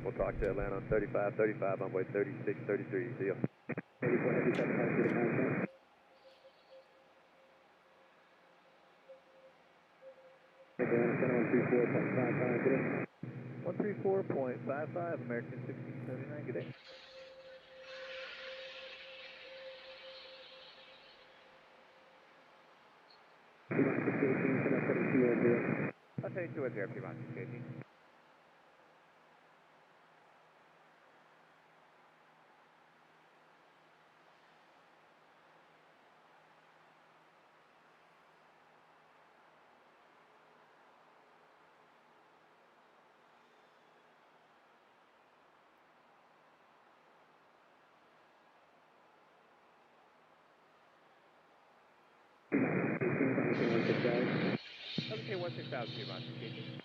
We'll talk to Atlanta on 3535, runway 3633, see ya. Atlanta 134.55, American 1679, good day. I'll tell you 210, P-Rock 618. Okay, 16000, P-Rock 618.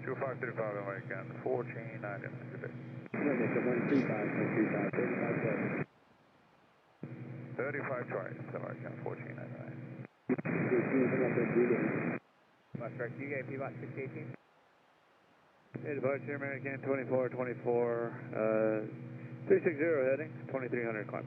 Two 535 American 1490, good day. 35 twice, American 1499. Left correct, you gave P-Rock 618. Hey, departure American 2424, 360 heading, 2300 climb.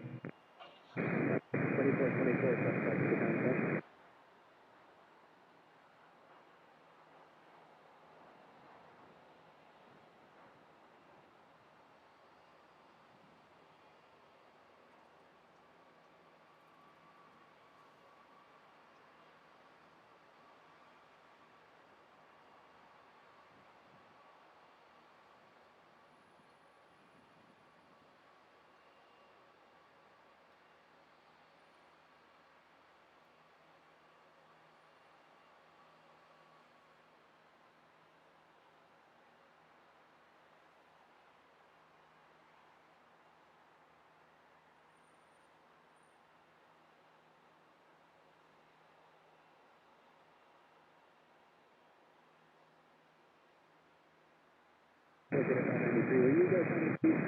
2424, Were you guys on the seat?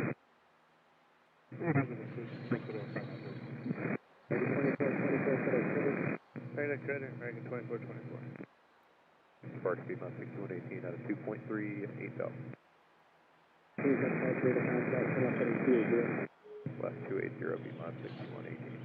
2424, Regular credit, American 2424. Departure P-Rock 6118 out of 2.38 please departure the contact, select heading 280. Left 280, P-Rock 6118.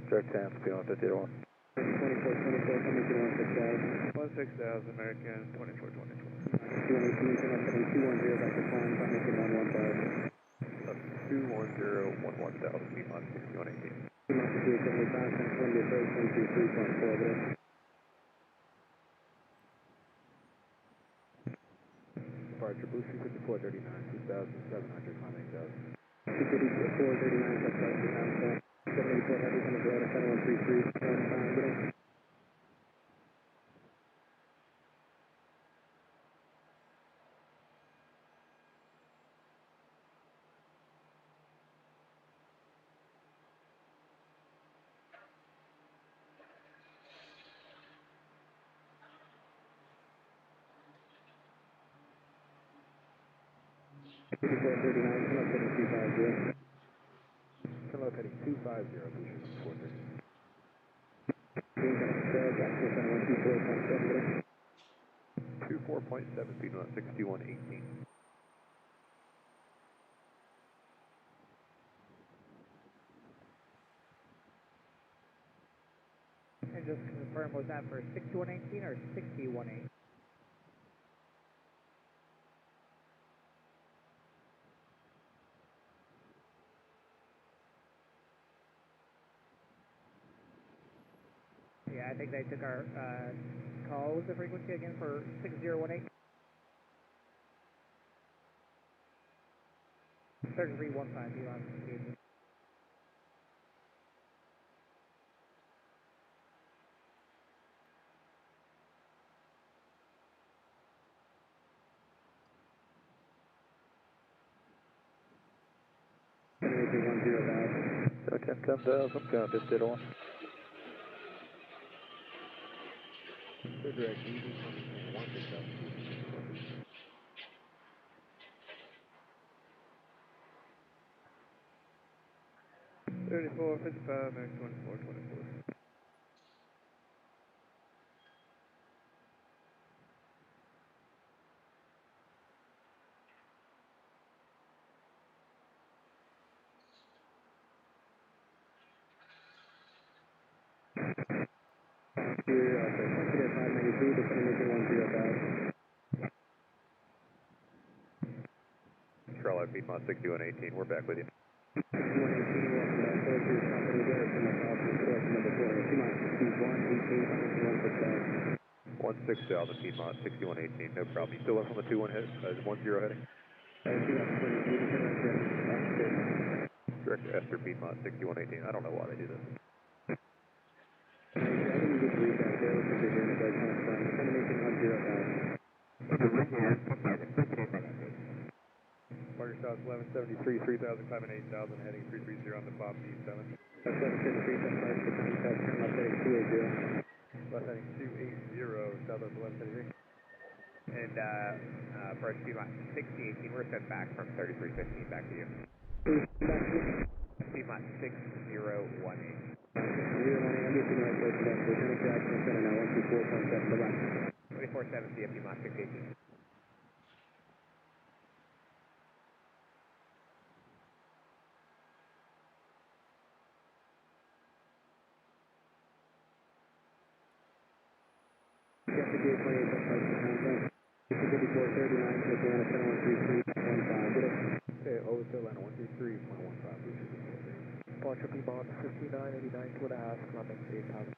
Direct Sam, P-Rock 501. 2424, coming to 16,000 American 2424. 218, select heading 210, back to climb, coming to 115. Left 210, P-Rock 6118. 75, California approach 123.4, good. Departure Blue 35439, 2,700, climb 8,000. 254, 39, left right to contact. 784 heavy, coming to Atlanta 7133, 1 good. Charlotte heading 250, Blue 430. 24.7, speed about 6118. And just to confirm, was that for 6118 or 6018? Yeah, I think they took our call. What was the frequency again for 6018? 3315, you on. So 10,000, count it on. Direct easy, 3455, max 2424. Consider 593, descending 105. Charlotte, Piedmont 6118, we're back with you. 118, welcome back. Go to your company there, from my office, course number 4. Piedmont 6118, 16,000 Piedmont 6118, no problem. You still went from the 21 head, 10 heading? Direct to Esther, Piedmont 6118. I don't know why they do this. I think you get to read that there, which is the unit that comes from. Descending 105. Marker South 1173, 3,000, climbing 8,000, heading 330 on the Bob D7. That's 773, that's right, the contact, turn left heading 280. Left heading 280, Southwest 1173. And approach Piedmont 6018, we're set back from 3315, back to you. Piedmont 6018. 018, I'm just going to approach left, Lieutenant Jackson, center now, 124.7, bye-bye. 2470 at Piedmont 618. Investigate 28, that's right, the contact. 5439, to Atlanta, center 133.15, get it? Okay, over to Atlanta 133.15, Departure Piedmont 5989, 2.5, climbing 8,000.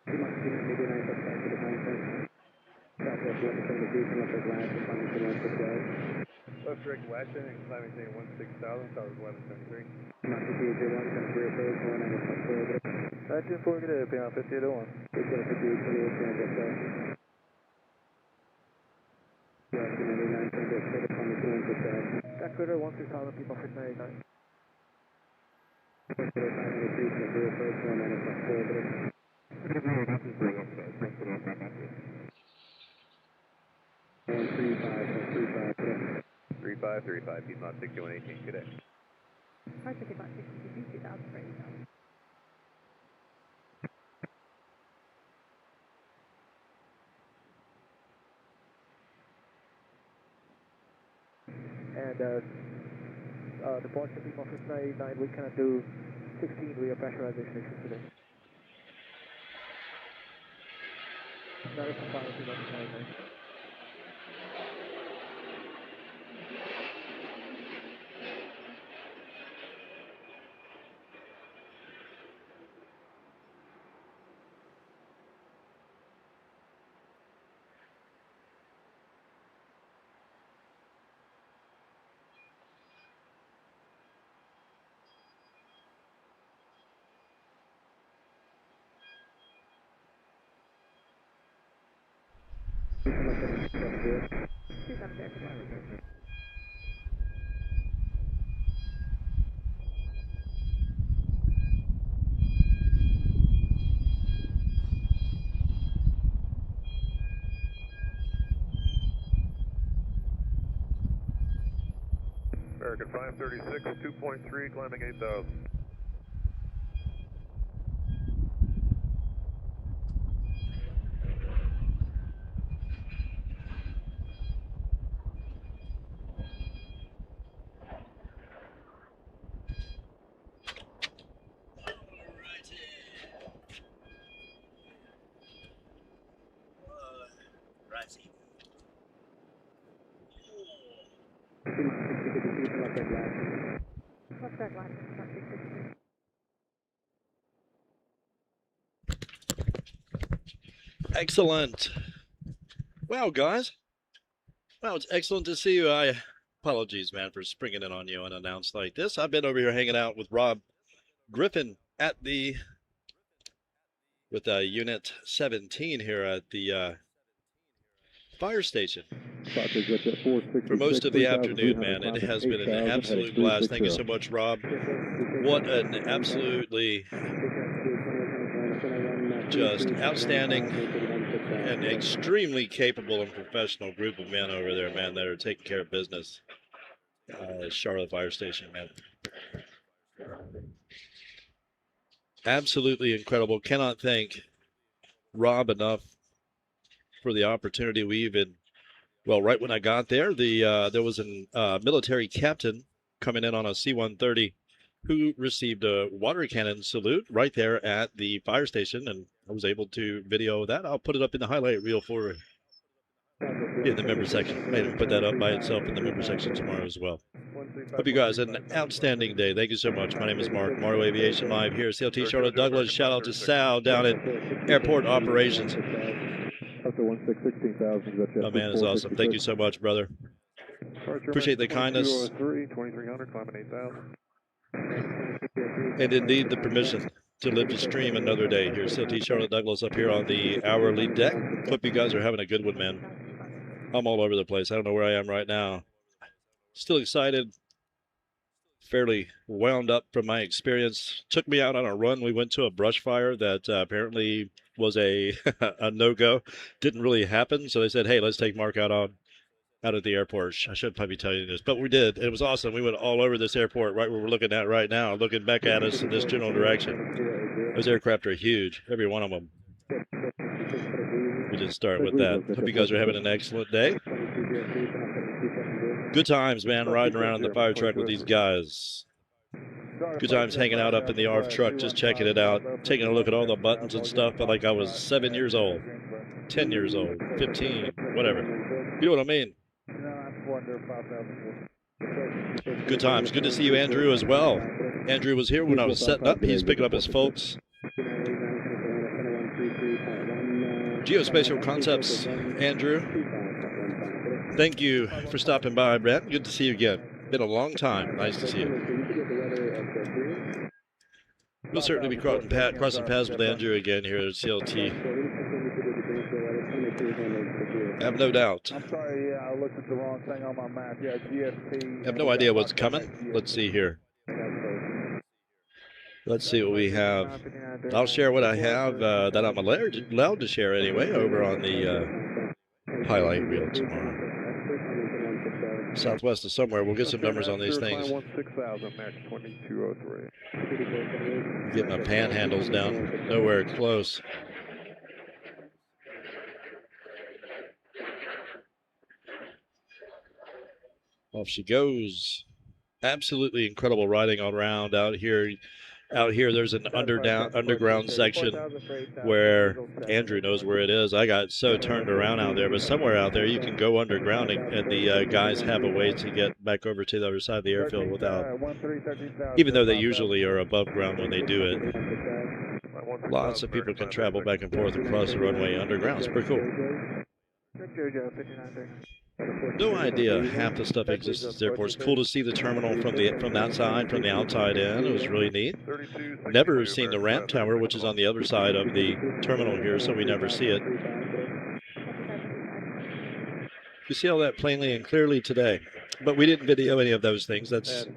Piedmont 5989, that's right, to the contact. Southwest 1173, turn left at glass, climbing to 160. Left direct Washington and climbing to 16,000, Southwest 1173. Piedmont 5801, center career approach, 190.4, get it? 1940, good day, Piedmont 5801. Take care, 5828, turn left at Yeah, 299, turn left at climbing to 160. Got Twitter 16,000, Piedmont 699. Take care, 593, center career approach, 190.4, get it? 135.35, get it? 3535, Piedmont 6118, good day. Hard to get about 62,000 right now. And departure Piedmont 5989, we cannot do 16 via pressurization issues today. That is the final Piedmont 5989. American 536, 2.3, climbing 8,000. Left that line, it's not 662. Excellent. Wow, guys. Wow, it's excellent to see you. Apologies, man, for springing in on you unannounced like this. I've been over here hanging out with Rob Griffin with Unit 17 here at the fire station for most of the afternoon, man. It has been an absolute blast. Thank you so much, Rob. What an absolutely just outstanding and extremely capable and professional group of men over there, man, that are taking care of business. Charlotte Fire Station, man. Absolutely incredible. Cannot thank Rob enough for the opportunity. Right when I got there, there was a military captain coming in on a C-130 who received a water cannon salute right there at the fire station, and I was able to video that. I'll put it up in the highlight reel for in the member section. Maybe put that up by itself in the member section tomorrow as well. Hope you guys had an outstanding day. Thank you so much. My name is Mark, Morrow Aviation, live here at CLT Charlotte-Douglas. Shout out to Sal down at Airport Operations. Oh, man, is awesome. Thank you so much, brother. Appreciate the kindness. 2300, climbing 8,000. And indeed the permission to live to stream another day here. CLT Charlotte-Douglas up here on the hourly deck. Hope you guys are having a good one, man. I'm all over the place. I don't know where I am right now. Still excited. Fairly wound up from my experience. Took me out on a run. We went to a brush fire that apparently was a no-go. Didn't really happen. So they said, hey, let's take Mark out at the airport. I should probably tell you this, but we did. It was awesome. We went all over this airport, right where we're looking at right now, looking back at us in this general direction. Those aircraft are huge, every one of them. We just start with that. Hope you guys are having an excellent day. Good times, man, riding around in the fire truck with these guys. Good times hanging out up in the ARF truck, just checking it out, taking a look at all the buttons and stuff, but like I was 7 years old, 10 years old, 15, whatever. You know what I mean? Good times. Good to see you, Andrew, as well. Andrew was here when I was setting up. He's picking up his folks. Geospatial Concepts, Andrew. Thank you for stopping by, Brent. Good to see you again. Been a long time. Nice to see you. We'll certainly be crossing paths with Andrew again here at CLT. I have no doubt. I'm sorry, I looked at the wrong thing on my map. Yeah, GSP. I have no idea what's coming. Let's see here. Let's see what we have. I'll share what I have that I'm allowed to share anyway over on the highlight reel tomorrow. Southwest of somewhere. We'll get some numbers on these things. 6,000, max 2203. Get my panhandles down. Nowhere close. Off she goes. Absolutely incredible riding all around out here. Out here, there's an underground section where Andrew knows where it is. I got so turned around out there, but somewhere out there you can go underground, and the guys have a way to get back over to the other side of the airfield without, even though they usually are above ground when they do it. Lots of people can travel back and forth across the runway underground. It's pretty cool. No idea half the stuff exists at this airport. It's cool to see the terminal from that side, from the outside in. It was really neat. Never seen the ramp tower, which is on the other side of the terminal here, so we never see it. You see all that plainly and clearly today. But we didn't video any of those things. That's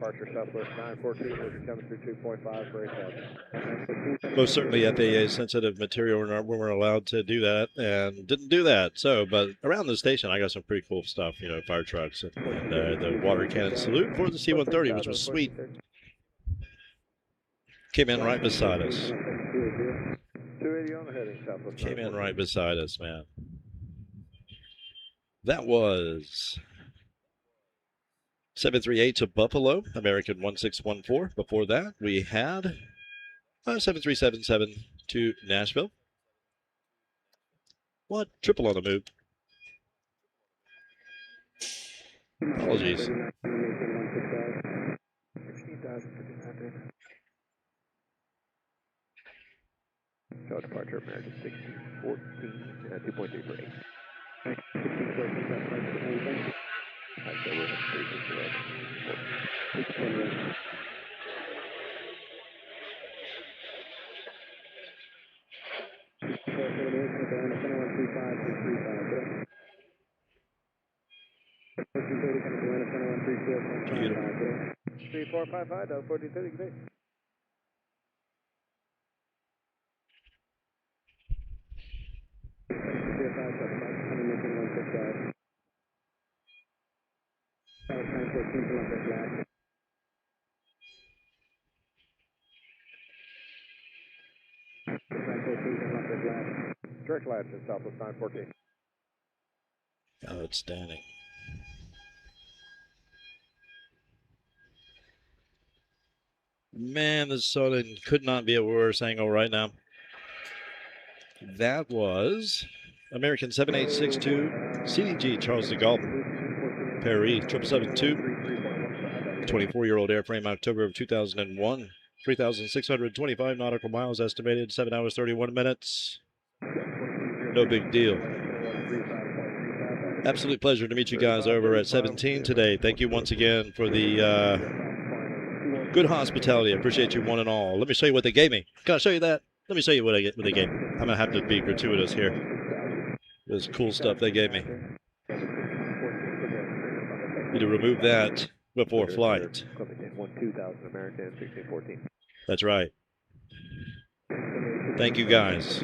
most certainly FAA sensitive material. We weren't allowed to do that and didn't do that. So, but around the station, I got some pretty cool stuff, you know, fire trucks and the water cannon salute for the C-130, which was sweet. Came in right beside us. Came in right beside us, man. That was 738 to Buffalo, American 1614. Before that, we had 7377 to Nashville. What? Triple on the move. Apologies. 16,1500. Charlotte departure, American 1614, 2.3 for 8. 1614, that's right. Alright, so we're at 360. Beautiful. 3455, 1430, good day. Direct latch in Southwest 914. Outstanding. Man, the sun could not be a worse angle right now. That was American 7862 CDG Charles de Gaulle, Paris 7772, 24-year-old airframe, October of 2001, 3,625 nautical miles estimated, 7 hours 31 minutes. No big deal. Absolute pleasure to meet you guys over at 17 today. Thank you once again for the good hospitality. I appreciate you one and all. Let me show you what they gave me. Can I show you that? Let me show you what they gave me. I'm going to have to be gratuitous here. This cool stuff they gave me. Need to remove that before flight. 2000 American 1614. That's right. Thank you, guys.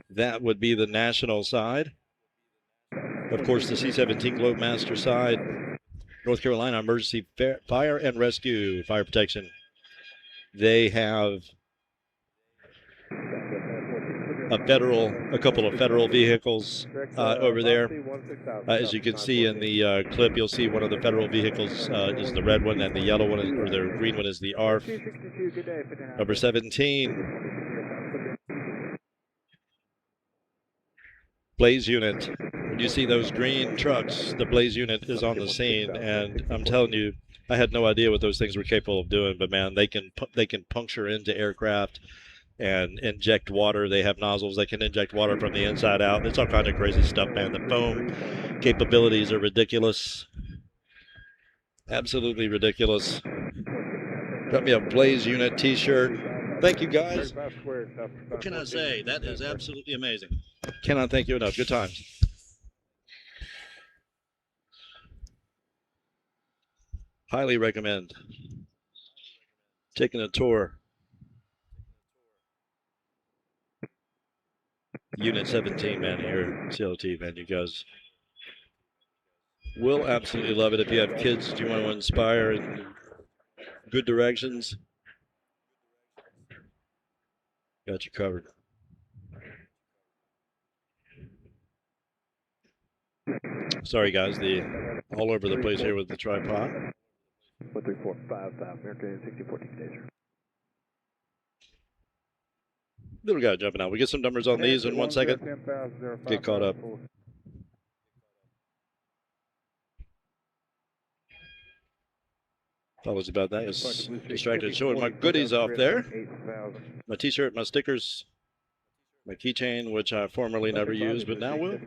That would be the national side. Of course, the C-17 Globemaster side. North Carolina Emergency Fire and Rescue, Fire Protection. They have a couple of federal vehicles over there. As you can see in the clip, you'll see one of the federal vehicles is the red one, and the yellow one or the green one is the ARF. Number 17. Blaze unit. When you see those green trucks, the Blaze unit is on the scene, and I'm telling you, I had no idea what those things were capable of doing, but man, they can puncture into aircraft and inject water. They have nozzles that can inject water from the inside out. It's all kind of crazy stuff, man. The foam capabilities are ridiculous. Absolutely ridiculous. Got me a Blaze unit t-shirt. Thank you, guys. What can I say? That is absolutely amazing. Cannot thank you enough. Good times. Highly recommend taking a tour. Unit 17, man, here, CLT, man, you guys will absolutely love it. If you have kids, do you want to inspire in good directions? Got you covered. Sorry, guys, all over the place here with the tripod. 13455 American 1614 station. Little guy jumping out. We get some numbers on these in 1 second. Get caught up. Apologies about that. I was distracted showing my goodies off there. My t-shirt, my stickers, my keychain, which I formerly never used, but now will.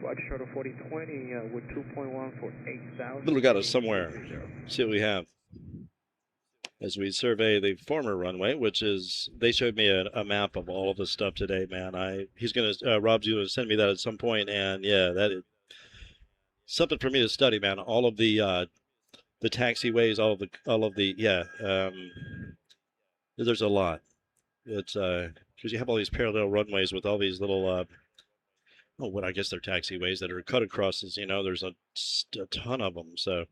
Roger, shuttle 4020 with 2.1 for 8,000. Little got us somewhere. See what we have. As we survey the former runway, which is, they showed me a map of all of the stuff today, man. He's going to, Rob's going to send me that at some point, and yeah, that is something for me to study, man. All of the taxiways, all of the, there's a lot. It's, because you have all these parallel runways with all these little, what I guess they're taxiways that are cut across, as you know, there's a ton of them, so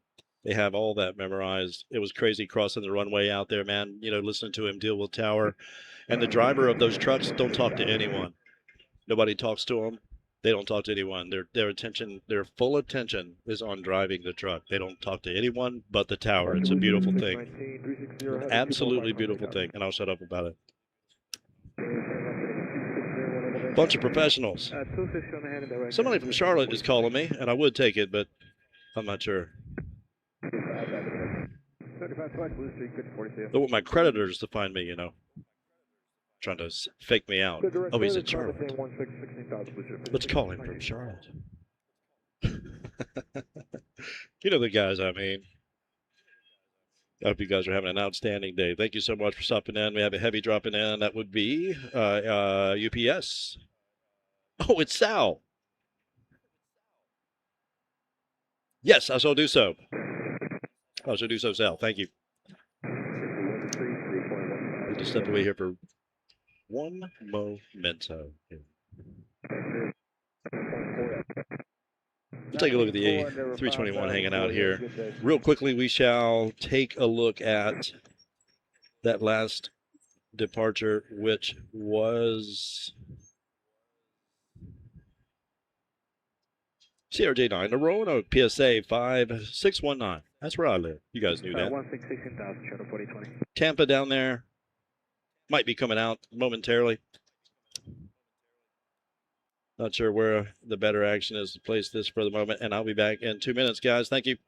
they have all that memorized. It was crazy crossing the runway out there, man. You know, listening to him deal with tower. And the driver of those trucks don't talk to anyone. Nobody talks to them. They don't talk to anyone. Their attention, their full attention is on driving the truck. They don't talk to anyone but the tower. It's a beautiful thing. An absolutely beautiful thing, and I'll shut up about it. Bunch of professionals. 250 on the hand in direction. Somebody from Charlotte is calling me, and I would take it, but I'm not sure. 35 twice, Blue Street, 5042. Don't want my creditors to find me, you know. Trying to fake me out. Oh, he's in Charlotte. Let's call him from Charlotte. You know the guys I mean. I hope you guys are having an outstanding day. Thank you so much for stopping in. We have a heavy dropping in. That would be UPS. Oh, it's Sal. Yes, I shall do so. I shall do so, Sal. Thank you. Need to step away here for one momento. We'll take a look at the A321 hanging out here. Real quickly, we shall take a look at that last departure, which was CRJ9 to Roanoke, PSA 5619. That's where I live. You guys knew that. 16,000, Shuttle 4020. Tampa down there. Might be coming out momentarily. Not sure where the better action is to place this for the moment, and I'll be back in 2 minutes, guys. Thank you.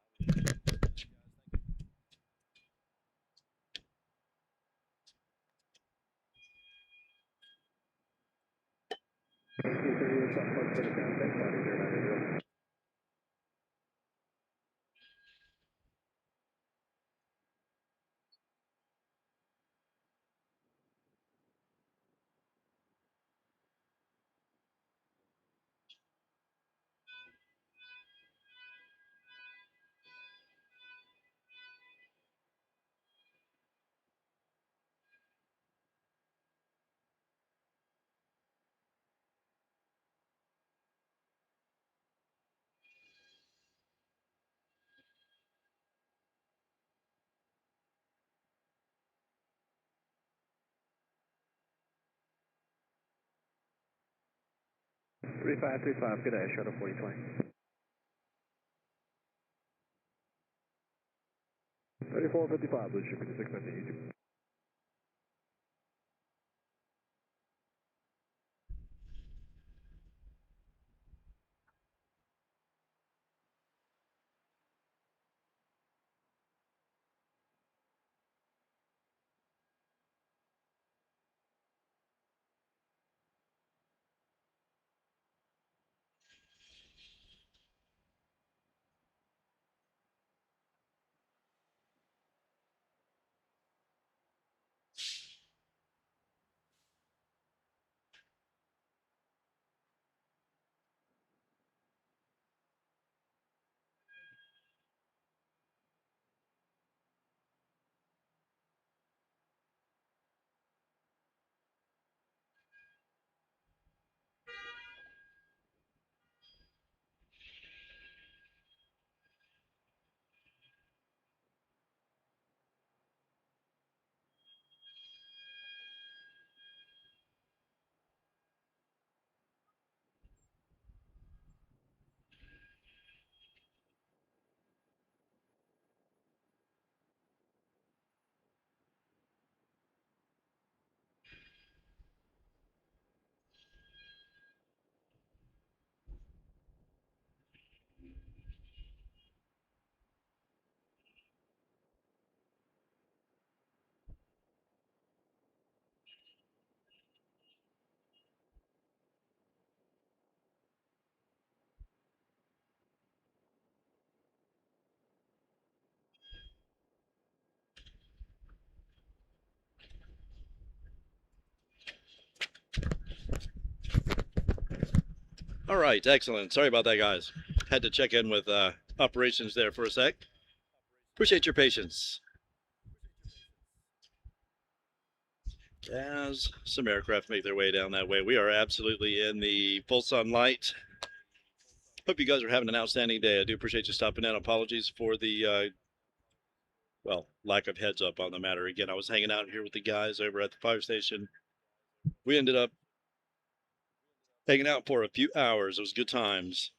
Three five, good day, Shuttle 4020. 3455, Blue Street, 5650. All right, excellent. Sorry about that, guys. Had to check in with operations there for a sec. Appreciate your patience. As some aircraft make their way down that way, we are absolutely in the full sunlight. Hope you guys are having an outstanding day. I do appreciate you stopping in. Apologies for the, well, lack of heads up on the matter. Again, I was hanging out here with the guys over at the fire station. We ended up Hanging out for a few hours. It was good times.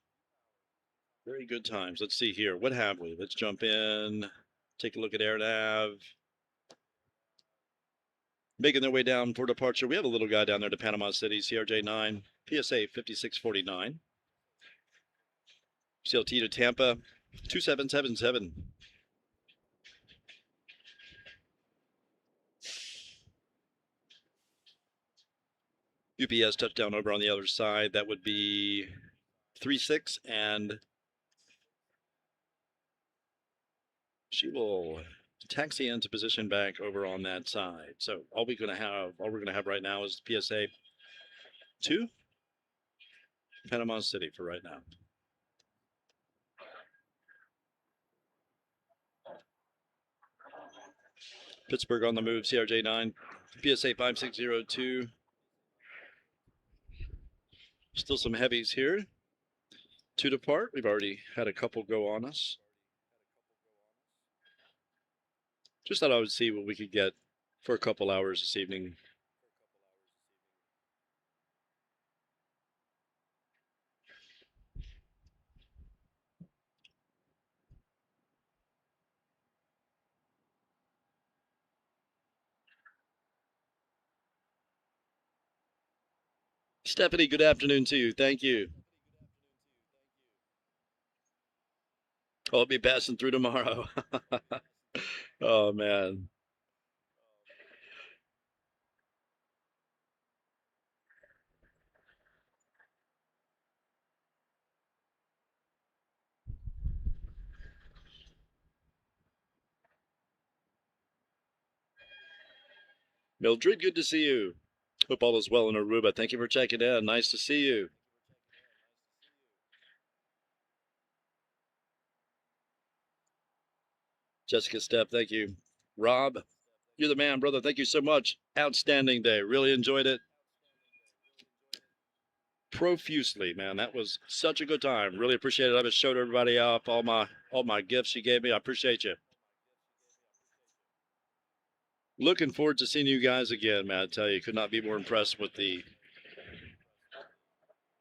Very good times. Let's see here. What have we? Let's jump in. Take a look at AirNav. Making their way down for departure. We have a little guy down there to Panama City, CRJ9, PSA 5649. CLT to Tampa, 2777. UPS touchdown over on the other side. That would be 36, and she will taxi into position back over on that side. So all we're gonna have right now is PSA 2, Panama City for right now. Pittsburgh on the move, CRJ9, PSA 5602. Still some heavies here to depart. We've already had a couple go on us. Just thought I would see what we could get for a couple hours this evening. Stephanie, good afternoon to you. Thank you. I'll be passing through tomorrow. Oh, man. Mildred, good to see you. Hope all is well in Aruba. Thank you for checking in. Nice to see you. Jessica Stepp, thank you. Rob, you're the man, brother. Thank you so much. Outstanding day. Really enjoyed it profusely, man. That was such a good time. Really appreciate it. I just showed everybody off all my gifts you gave me. I appreciate you. Looking forward to seeing you guys again, man. I tell you, could not be more impressed with the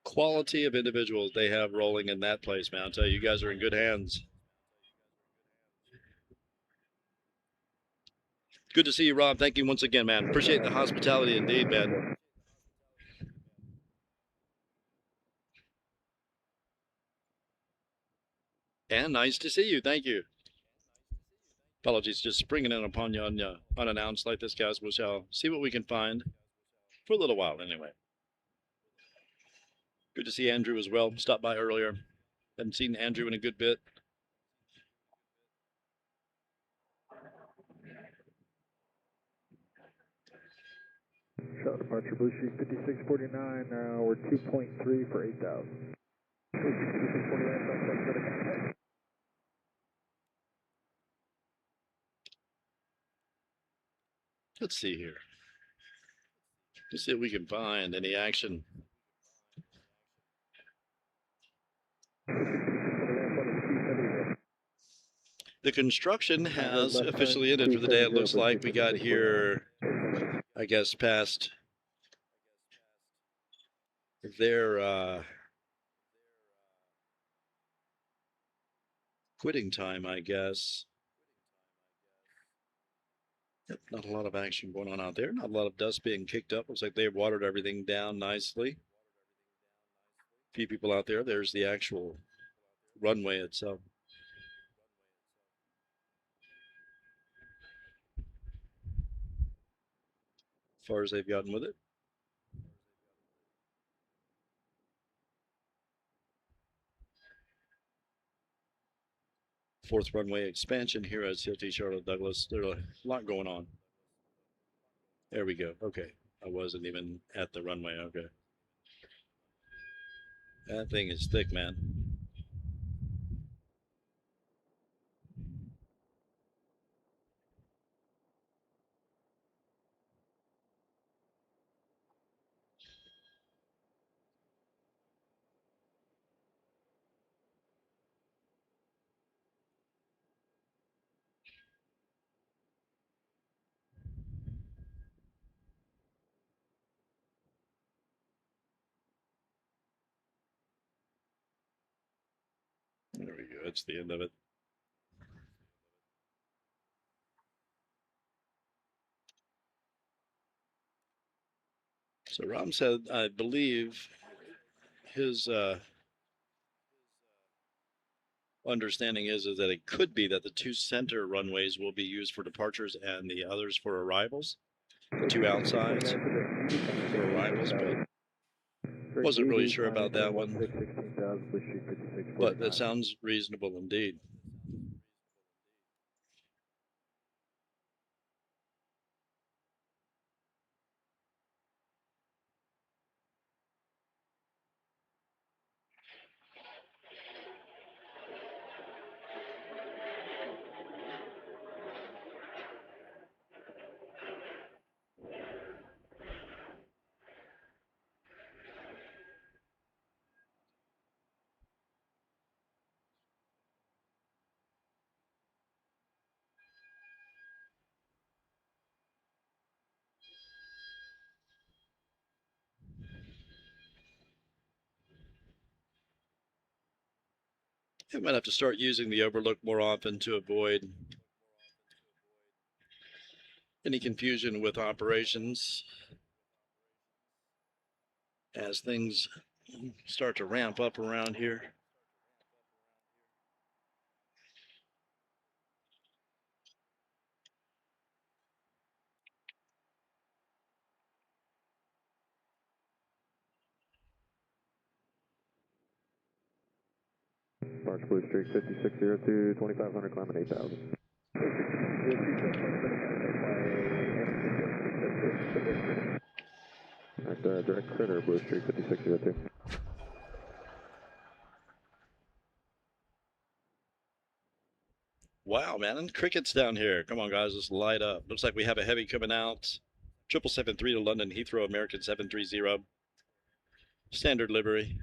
quality of individuals they have rolling in that place, man. I tell you, you guys are in good hands. Good to see you, Rob. Thank you once again, man. Appreciate the hospitality indeed, man. And nice to see you. Thank you. Apologies, just springing in upon you unannounced like this, guys. We shall see what we can find for a little while anyway. Good to see Andrew as well. Stopped by earlier. Haven't seen Andrew in a good bit. Charlotte departure, Blue Street 5649. We're 2.3 for 8,000. 5649. Let's see here. Let's see if we can find any action. The construction has officially ended for the day. It looks like we got here, I guess, past their quitting time, I guess. Yep, not a lot of action going on out there. Not a lot of dust being kicked up. Looks like they've watered everything down nicely. A few people out there. There's the actual runway itself. As far as they've gotten with it. Fourth runway expansion here at CLT Charlotte-Douglas. There's a lot going on. There we go. Okay. I wasn't even at the runway. Okay. That thing is thick, man. That's the end of it. So Ram said, I believe his understanding is that it could be that the two center runways will be used for departures and the others for arrivals. The two outsides for arrivals, but wasn't really sure about that one. But that sounds reasonable indeed. I might have to start using the overlook more often to avoid any confusion with operations as things start to ramp up around here. March Blue Streak 5602, 2500, climbing 8000. That's direct center, Blue Streak 5602. Wow, man, and crickets down here. Come on, guys, let's light up. Looks like we have a heavy coming out. 773 to London Heathrow, American 730. Standard livery.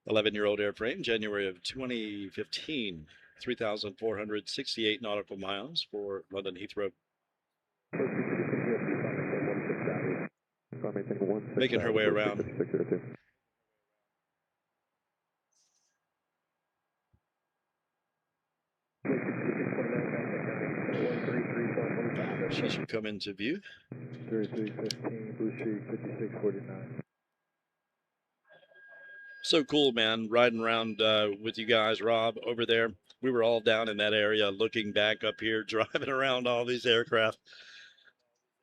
11-year-old airframe, January of 2015. 3,468 nautical miles for London Heathrow. Making her way around. She should come into view. 3315, Blue Streak 5649. So cool, man, riding around with you guys, Rob, over there. We were all down in that area looking back up here, driving around all these aircraft.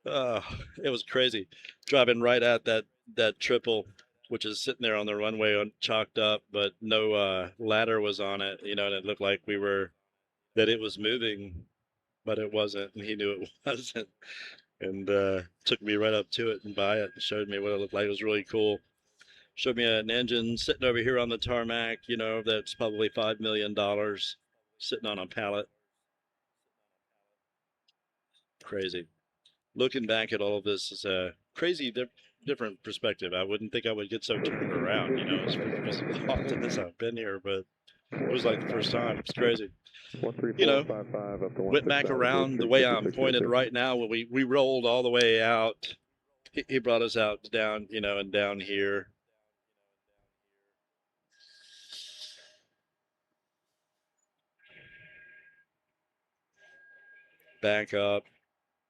It was crazy. Driving right at that triple, which is sitting there on the runway chalked up, but no ladder was on it, and it looked like that it was moving, but it wasn't, and he knew it wasn't. And took me right up to it and by it and showed me what it looked like. It was really cool. Showed me an engine sitting over here on the tarmac, that's probably $5 million sitting on a pallet. Crazy. Looking back at all of this is a crazy different perspective. I wouldn't think I would get so turned around, as often as I've been here, but it was like the first time. It's crazy. Went back around the way I'm pointed right now. When we rolled all the way out, he brought us out down, and down here. Back up,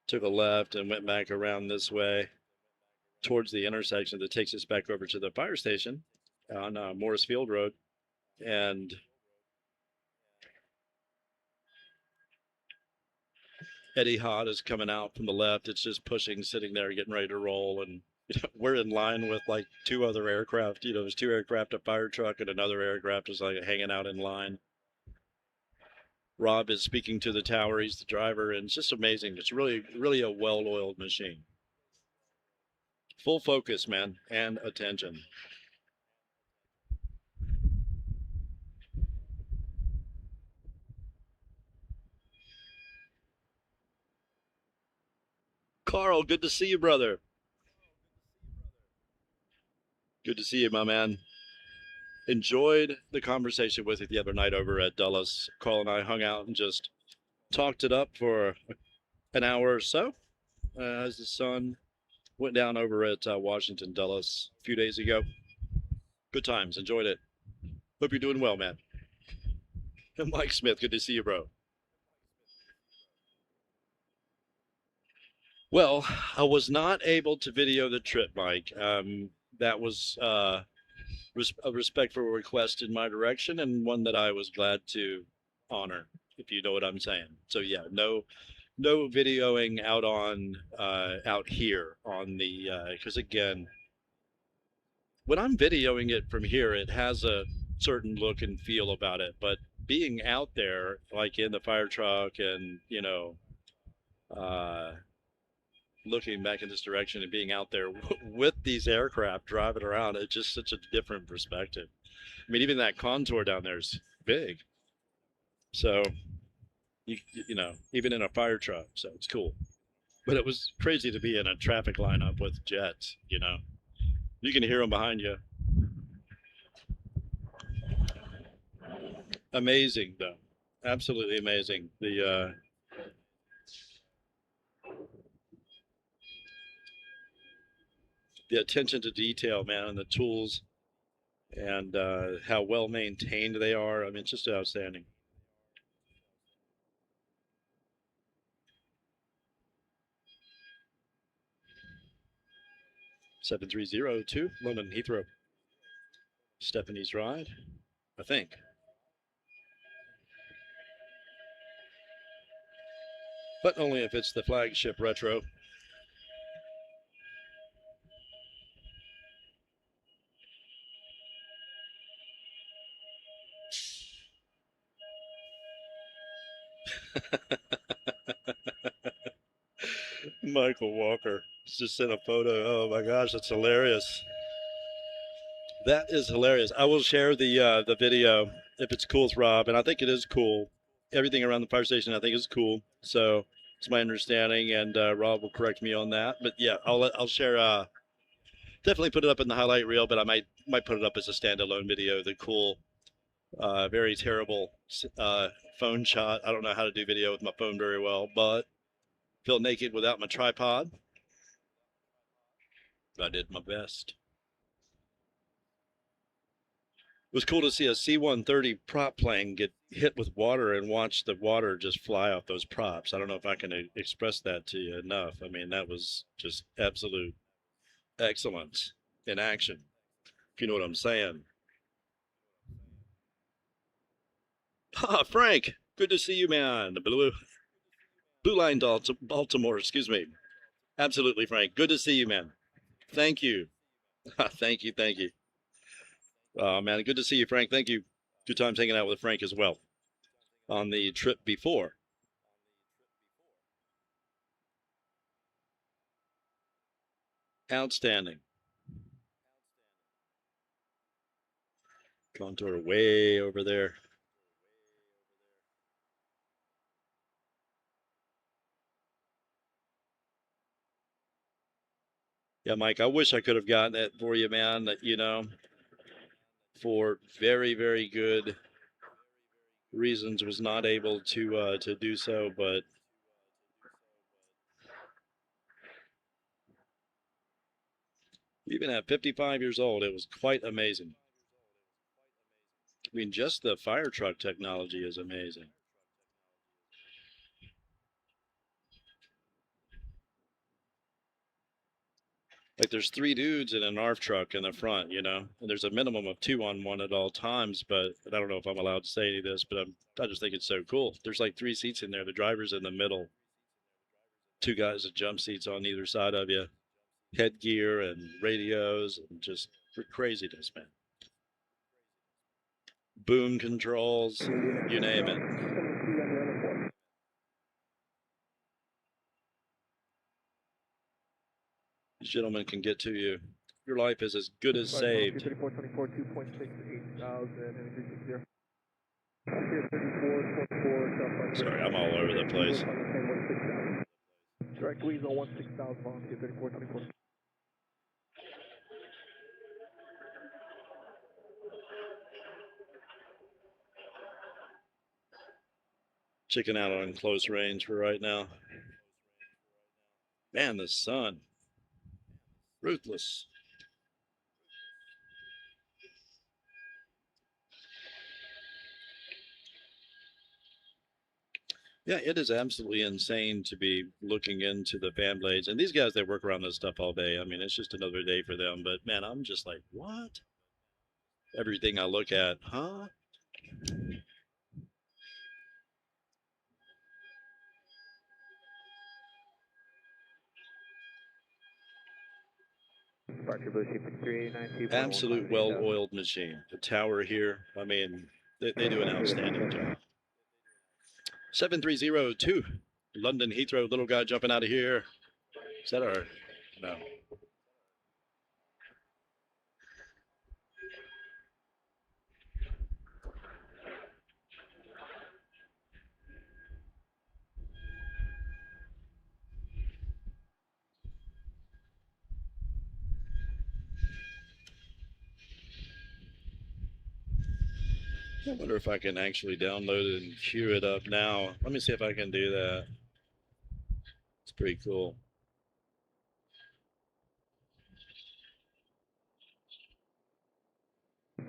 took a left and went back around this way towards the intersection that takes us back over to the fire station on Morris Field Road. And Eddie Hott is coming out from the left. It's just pushing, sitting there, getting ready to roll. And we're in line with like two other aircraft. There's two aircraft, a fire truck, and another aircraft is like hanging out in line. Rob is speaking to the tower. He's the driver, and it's just amazing. It's really, really a well-oiled machine. Full focus, man, and attention. Carl, good to see you, brother. Good to see you, my man. Enjoyed the conversation with you the other night over at Dulles. Carl and I hung out and just talked it up for an hour or so as the sun went down over at Washington Dulles a few days ago. Good times. Enjoyed it. Hope you're doing well, man. And Mike Smith, good to see you, bro. Well, I was not able to video the trip, Mike. That was a respectful request in my direction, and one that I was glad to honor, if you know what I'm saying. So yeah, no videoing out here on the because again, when I'm videoing it from here, it has a certain look and feel about it. But being out there, like in the fire truck, and looking back in this direction and being out there with these aircraft driving around, it's just such a different perspective. I mean, even that contour down there is big. So, you know, even in a fire truck, so it's cool. But it was crazy to be in a traffic lineup with jets, you know. You can hear them behind you. Amazing, though. Absolutely amazing. The attention to detail, man, and the tools, and how well maintained they are. I mean, it's just outstanding. Seven 7302 London Heathrow. Stephanie's ride, I think. But only if it's the flagship retro. Michael Walker just sent a photo. Oh my gosh, that's hilarious. That is hilarious. I will share the video if it's cool with Rob, and I think it is cool. Everything around the fire station I think is cool. So it's my understanding, and Rob will correct me on that. But yeah, I'll share. Definitely put it up in the highlight reel, but I might put it up as a standalone video. The cool, very terrible phone shot. I don't know how to do video with my phone very well, but feel naked without my tripod. I did my best. It was cool to see a C-130 prop plane get hit with water and watch the water just fly off those props. I don't know if I can express that to you enough. I mean, that was just absolute excellence in action, if you know what I'm saying. Ah, Frank, good to see you, man. The Blue Line Baltimore, excuse me. Absolutely, Frank. Good to see you, man. Thank you. Thank you. Oh, man, good to see you, Frank. Thank you. Good times hanging out with Frank as well on the trip before. Outstanding. Contour way over there. Yeah, Mike, I wish I could have gotten it for you, man. That, you know, for very, very good reasons, was not able to do so, but even at 55 years old, it was quite amazing. I mean, just the fire truck technology is amazing. Like there's 3 dudes in an ARF truck in the front, you know, and there's a minimum of 2 on one at all times. But I don't know if I'm allowed to say any of this, but I just think it's so cool. There's like 3 seats in there. The driver's in the middle, 2 guys with jump seats on either side of you, headgear and radios, and just craziness, man. Boom controls, you name it. These gentlemen can get to you. Your life is as good as saved. 3424, 2.68,000, Sorry, I'm all over the place. Direct Weasel 16,000 miles, 3424. Checking out on close range for right now. Man, the sun. Ruthless. Yeah, it is absolutely insane to be looking into the fan blades. And these guys, they work around this stuff all day. I mean, it's just another day for them. But man, I'm just like, what? Everything I look at, huh? Departure Blue Sheep 389, Absolute well-oiled machine. The tower here, I mean, they do an outstanding job. 7302, London Heathrow, little guy jumping out of here. Is that our, no. I wonder if I can actually download it and queue it up now. Let me see if I can do that. It's pretty cool.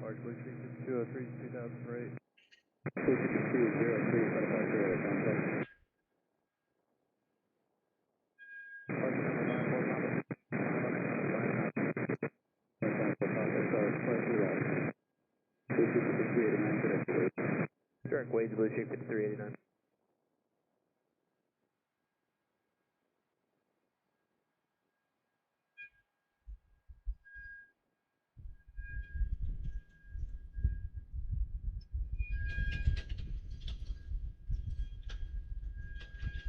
Mark Blue Sheep 203, 2008. Blue Sheep 203, for departure at contact. Direct Waves Blue Sheep 389.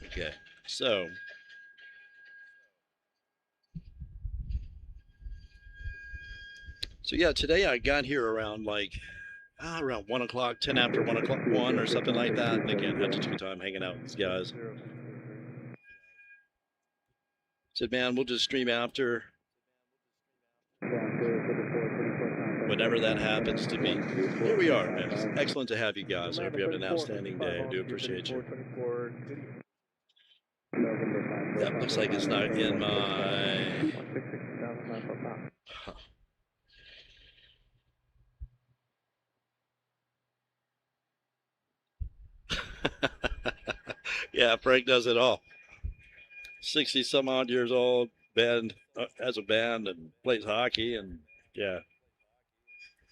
Okay, so yeah, today I got here around like around 1 o'clock, 10 after 1 o'clock, 1 or something like that. And again, had such a good time hanging out with these guys. Said, man, we'll just stream after. Whenever that happens to me. Here we are, man. It's excellent to have you guys. I hope you have an outstanding day. I do appreciate you. That looks like it's not in my... Huh. Yeah, Frank does it all. 60 some odd years old, band has a band and plays hockey, and yeah,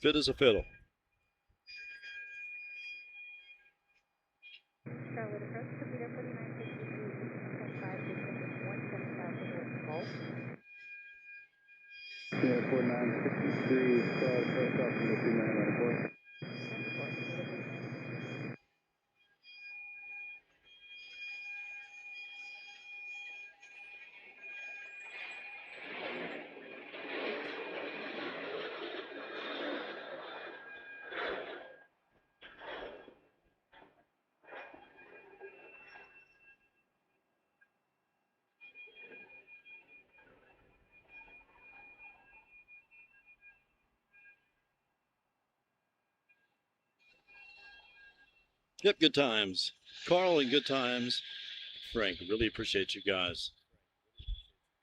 fit as a fiddle. Charlotte approach, computer 4953, 1.5 Yeah, 4963, Charlotte approach off from the 2994. Yep, good times. Carl and good times. Frank, really appreciate you guys.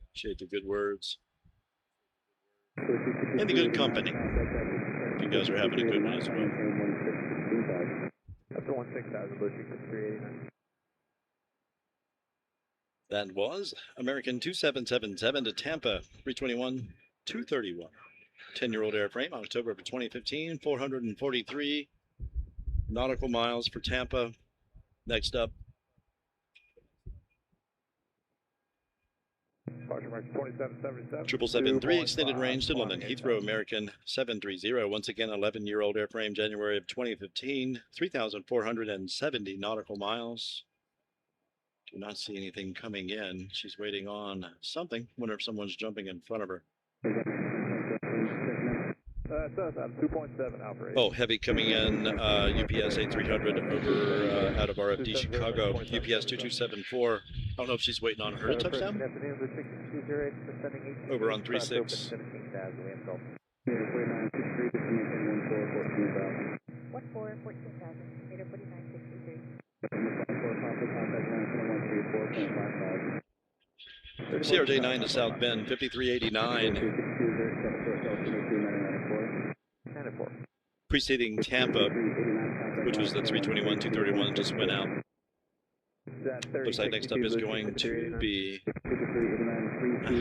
Appreciate the good words. And the good company. You guys are having a good one as well. That's 16,000 Blue Sheep 389. That was American 2777 to Tampa, 321, 231. 10-year-old airframe, October of 2015, 443 nautical miles for Tampa. Next up, Departure mark 2777. 777-3 extended range to London Heathrow, American 730. Once again, 11-year-old airframe, January of 2015, 3,470 nautical miles. Do not see anything coming in. She's waiting on something. Wonder if someone's jumping in front of her. That's us. I'm 2.7 Alpha 8. Oh, heavy coming in. UPS 8300 over out of RFD Chicago. UPS 2274. I don't know if she's waiting on her to touchdown. Over on 36. 14,000, radar 4963. CRJ9 to South Bend, 5389. Preceding Tampa, which was the 321, 231, just went out. Looks like next up is going to be,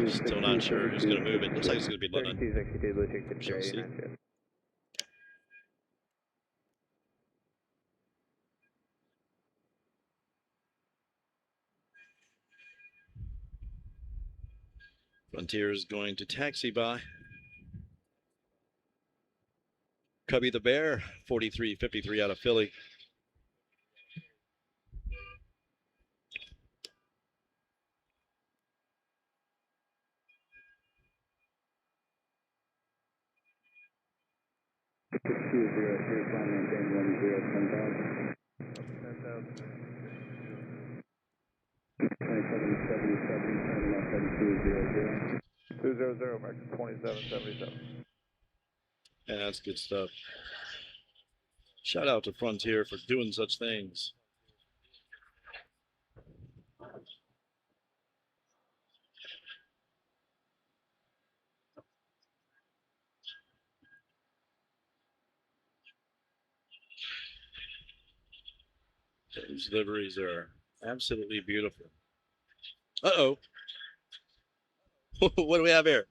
still not sure who's going to move it. Looks like it's going to be London. Shall see. Frontier is going to taxi by. Cubby the Bear, 4353 out of Philly. American 2777. Yeah, that's good stuff. Shout out to Frontier for doing such things. Those liveries are absolutely beautiful. Uh-oh. What do we have here?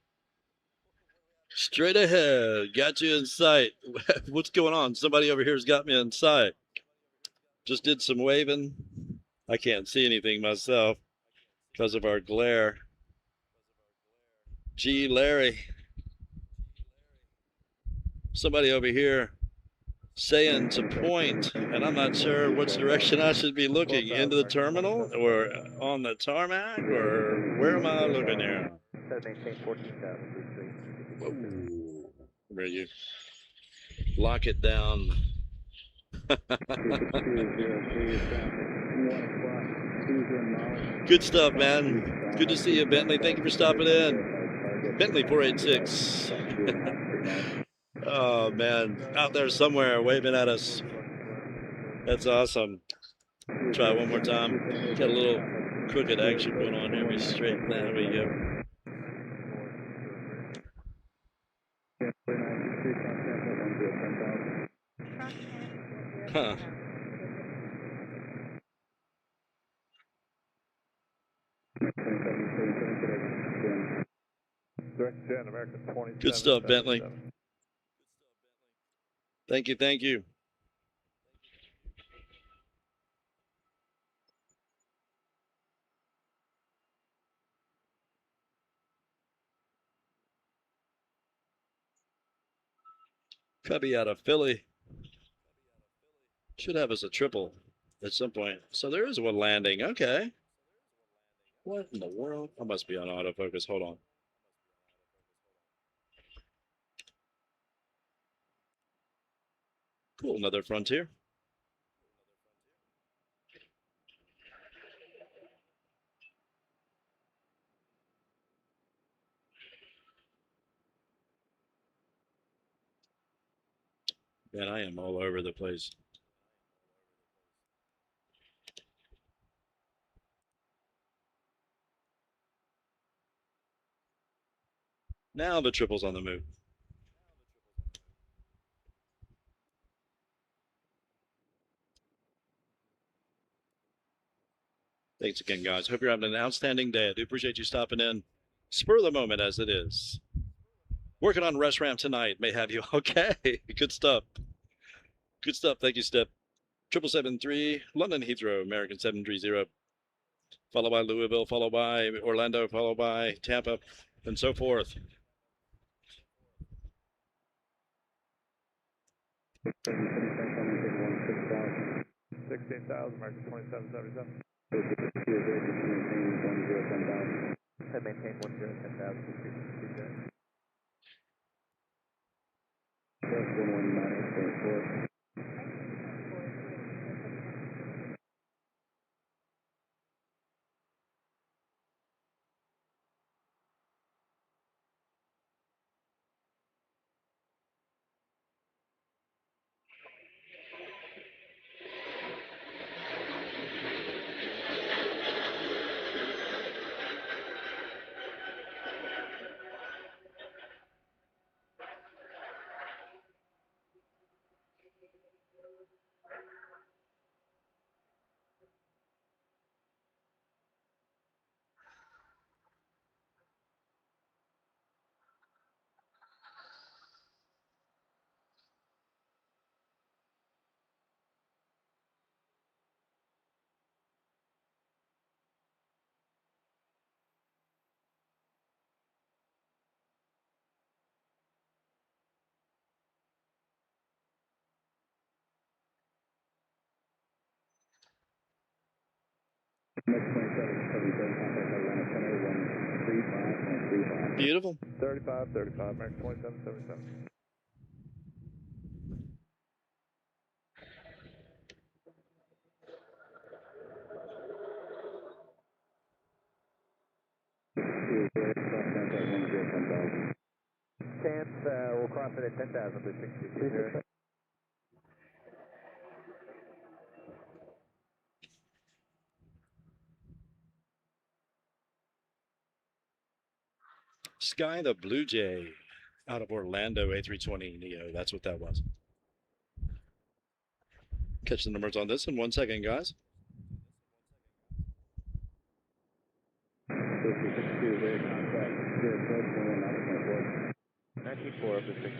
Straight ahead. Got you in sight. What's going on? Somebody over here's got me in sight. Just did some waving. I can't see anything myself because of our glare. Gee, Larry. Somebody over here saying to point, and I'm not sure which direction I should be looking. Into the terminal or on the tarmac, or where am I looking here? Maintain 14,000. Whoa. Where are you? Lock it down. Good stuff, man. Good to see you, Bentley. Thank you for stopping in. Bentley 486. Oh, man. Out there somewhere waving at us. That's awesome. Try one more time. Got a little crooked action going on here. We straighten. There we go. Huh. Good stuff, Bentley. Thank you, thank you. Cubby out of Philly. Should have us a triple at some point. So there is one landing. Okay. What in the world? I must be on autofocus. Hold on. Cool. Another Frontier. Man, I am all over the place. Now the triple's on the move. Thanks again, guys. Hope you're having an outstanding day. I do appreciate you stopping in. Spur of the moment as it is. Working on rest ramp tonight. May have you. Okay. Good stuff. Good stuff. Thank you, Step. 773, London Heathrow, American 730. Followed by Louisville, followed by Orlando, followed by Tampa, and so forth. 16,000, American 2777. Maintain 10,000. Beautiful. 35, 35, American 2777. Chance, we'll cross it at 10,000 to 60. Sky the Blue Jay out of Orlando, A320 Neo. That's what that was. Catch the numbers on this in 1 second, guys. 94 of the 62.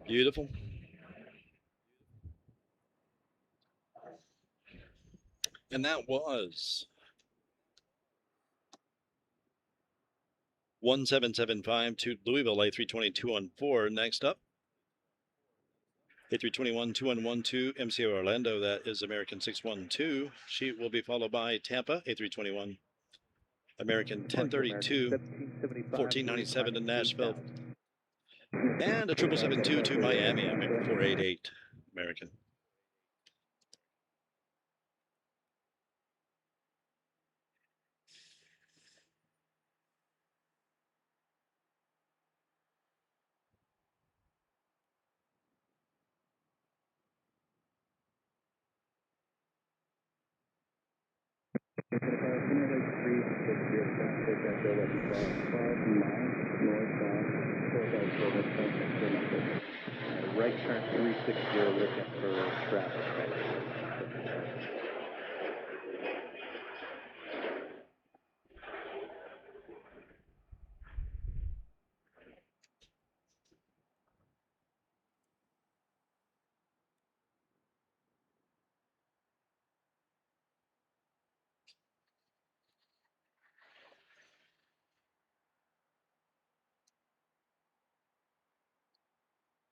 Beautiful. And that was 1775 to Louisville, A320 214. Next up, A321 2112 MCO Orlando. That is American 612. She will be followed by Tampa, A321 American 1032, 1497 to Nashville, and a 7772 to Miami, American 488 American. Right turn 360, looking for traffic.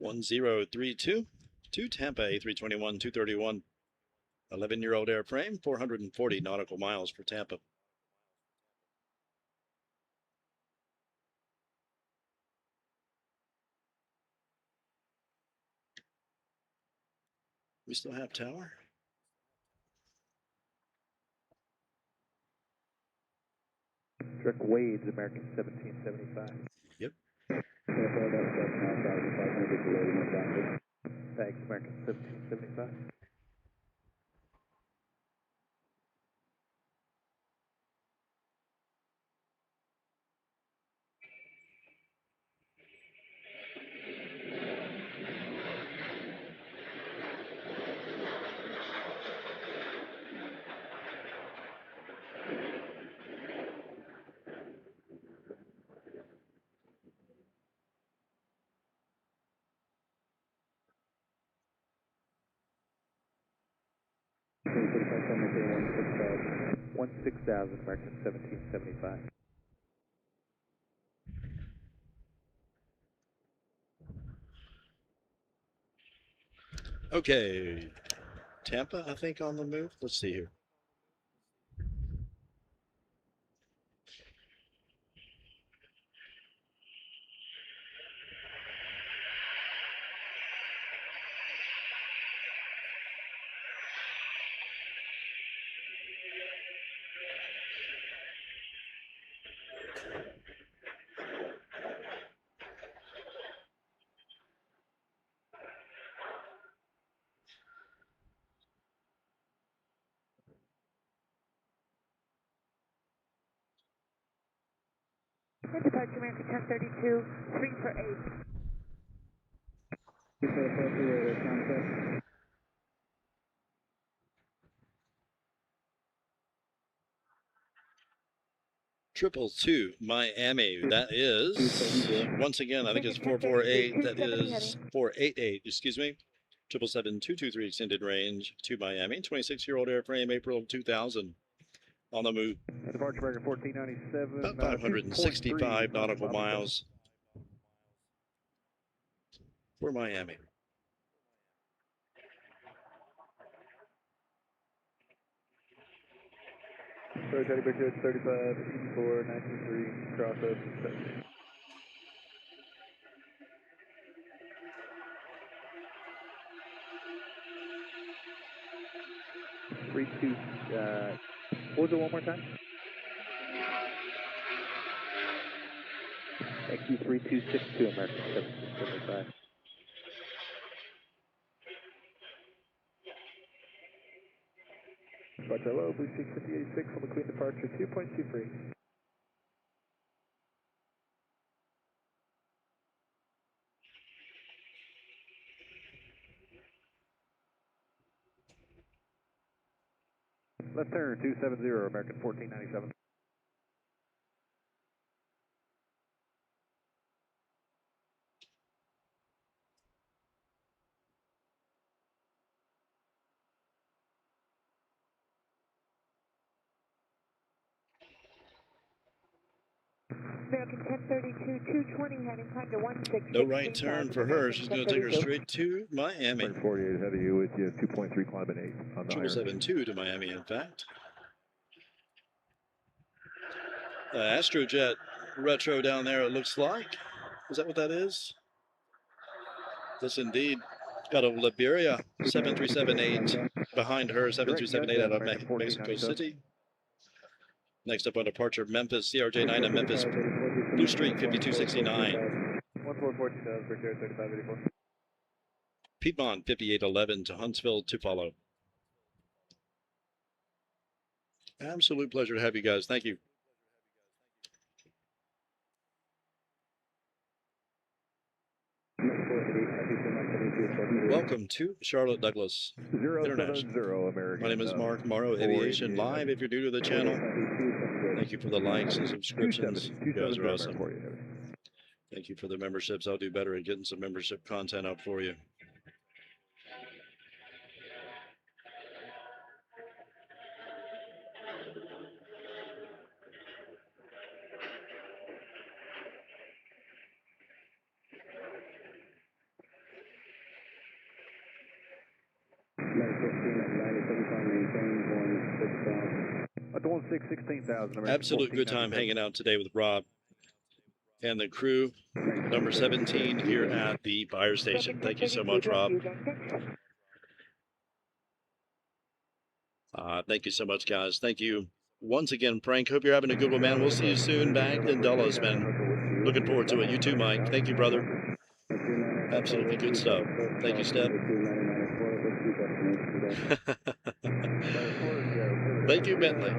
One 1032 to Tampa, A321 231. 11-year-old airframe, 440 nautical miles for Tampa. We still have tower? Trick Wade's American 1775. Yep. Thanks, American 1775. One 6,000, American 1775. Okay. Tampa, I think, on the move. Let's see here. Departure American 1032, 3 for 8. 222 Miami. That is, once again, I think it's 448. That is 488, excuse me. 777-223 extended range to Miami. 26-year-old airframe, April of 2000. On the move. Departure American 1497. About 565 nautical miles for Miami. Sorry, Teddy Bridge 35, 84, 93, cross up, 70. What was it one more time? XU3262 American 775. Departure hello, Blue 6586 on the Queen departure 2.23. Left turn 270 American 1497. American 1032, 220, heading climb to 16. No right turn for her. She's going to take her straight to Miami. 48 ahead of you with you, 2.3 climb and 8 on the 772 to Miami, in fact. Astrojet retro down there, it looks like. Is that what that is? Yes, indeed. Got a Liberia 7378 behind her, 7378 out of Mexico City. Next up on departure, Memphis, CRJ9 in Memphis, Blue Street 5269. 1442, Bridge 3584. Piedmont 5811 to Huntsville to follow. Absolute pleasure to have you guys. Thank you. Welcome to Charlotte-Douglas International. My name is Mark Morrow, Aviation Live. If you're new to the channel, thank you for the likes and subscriptions. You guys are awesome. Thank you for the memberships. I'll do better at getting some membership content up for you. Absolute good time hanging out today with Rob and the crew, number 17 here at the fire station. Thank you so much, Rob. Thank you so much, guys. Thank you once again, Frank. Hope you're having a good one, man. We'll see you soon back in Dulles, man. Looking forward to it. You too, Mike. Thank you, brother. Absolutely good stuff. Thank you, Steph. Thank you, Bentley.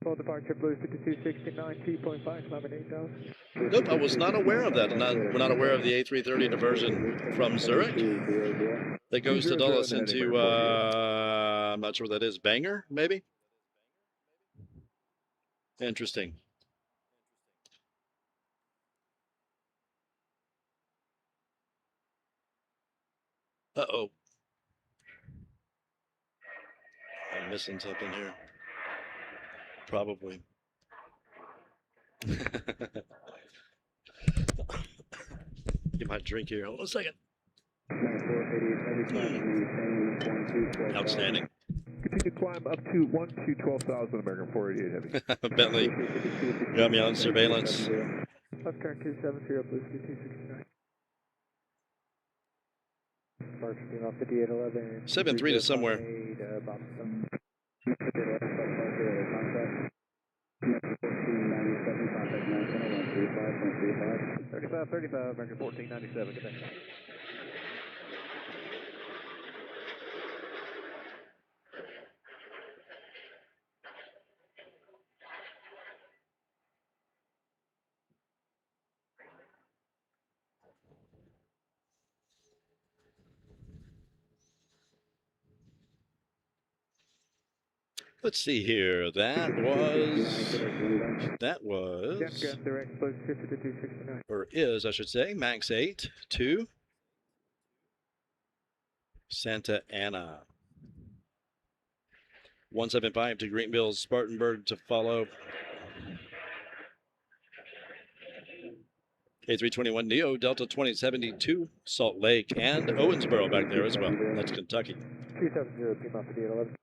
Full departure Blue 5269, 2.5, climbing 8,000. Nope, I was not aware of that. We're not aware of the A330 diversion from Zurich that goes to Dulles into, I'm not sure what that is, Bangor, maybe? Interesting. Uh-oh. I'm missing something here. Probably. Get my drink here. Hold on a second. Outstanding. Continue climb up to 12,000 American 488 heavy. Bentley got me on surveillance. Left turn 270, Blue 269. Departure off 5811. 7-3 to somewhere. 35, American 1497. Good day. Let's see here. That was Jet direct, close 50 to 269. or is, I should say, Max 8 to Santa Ana. 175 to Greenville, Spartanburg to follow. A321 Neo, Delta 2072, Salt Lake, and Owensboro back there as well. That's Kentucky. 370, team off the 11.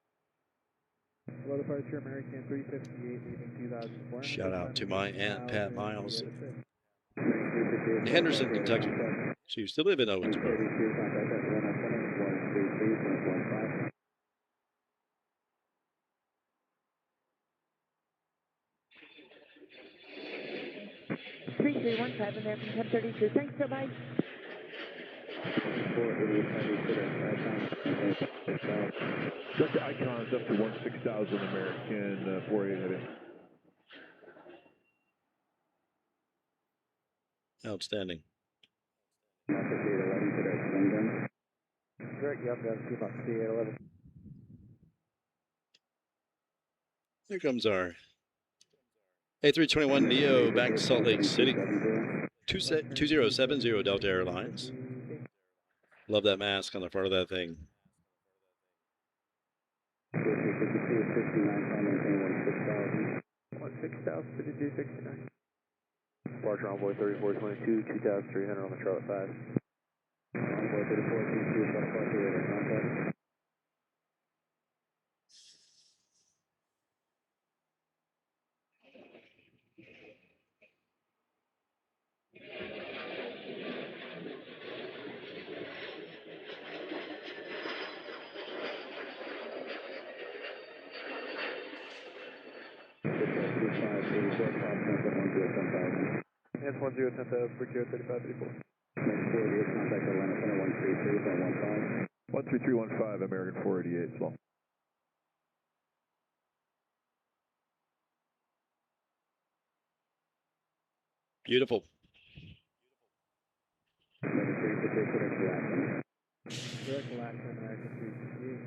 Low departure, American 358, leaving 2004. Shout out to my Aunt Pat Miles in Henderson, Kentucky. She used to live in Owensboro. 3315, American 1032. Thanks, bye. Delta Icons up to 16,000 American 48 heading. Outstanding. Direct, team off the 11. Here comes our A321 Neo back to Salt Lake City. 2070 Delta Airlines. Love that mask on the front of that thing. 16,000, 5269. Departure envoy 3422, 2,300 on the Charlotte 5. Envoy 3422, Charlotte 5, contact. 1010,000, Brickyard 3534. Next 48, contact Atlanta Center 133.15. 13315, American 488, small. Beautiful. Direct Alaska, American 358.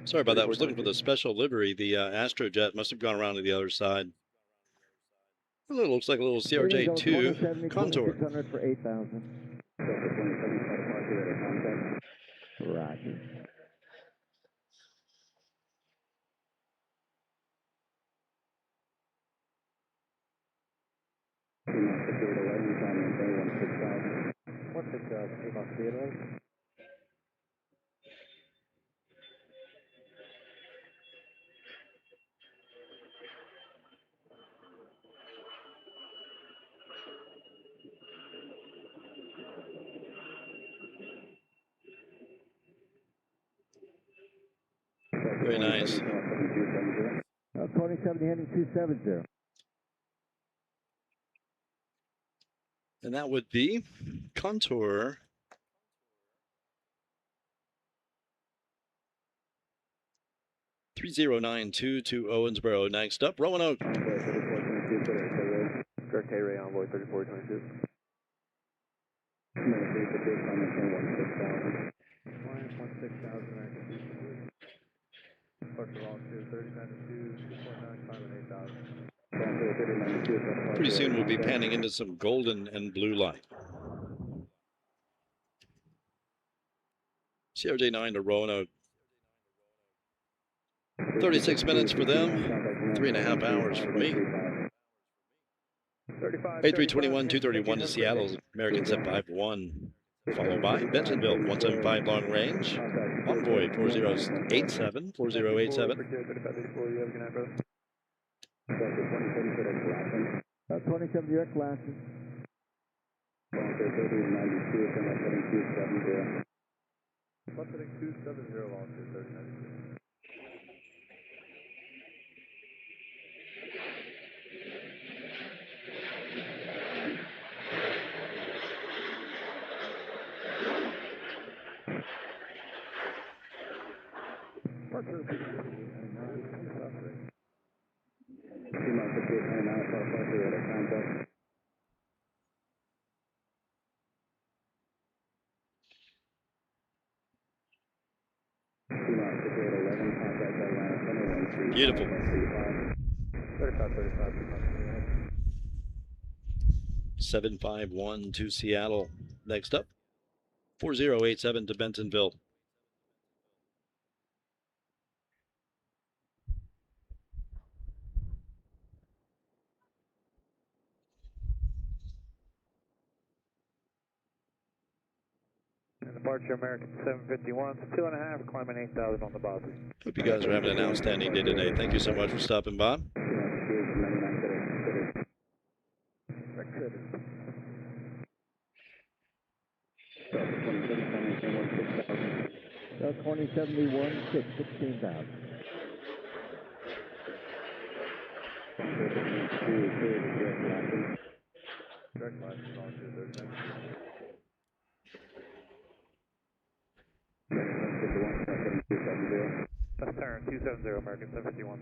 Sorry about that. I was looking for the special livery. The Astrojet must have gone around to the other side. It looks like a little CRJ2 Contour. 600 for 8,000. Roger. One 6,000, team off the 11. Very nice. 2070 heading 270. And that would be Contour. $3092 to Owensboro. Next up, Roanoke. Direct K-Ray envoy 3422. Minus 16,000, American 358. Departure altitude 3092, 2.95 and 8,000. Pretty soon we'll be panning into some golden and blue light. CRJ9 to Roanoke. 36 minutes for them, 3.5 hours for me. A321, 231 to Seattle, American 751. Followed by Bentonville, 175 long range. Envoy 4087, 4087. 27 direct classes. 270. Buffeting 270, altitude 3092. Beautiful. 35. 751 to Seattle. Next up, 4087 to Bentonville. And departure American 751, 2.5, climbing 8,000 on the bottom. Hope you guys are having an outstanding day today. Thank you so much for stopping by. South 2071, 16,000. Direct license on 239. Left turn 270 American 751.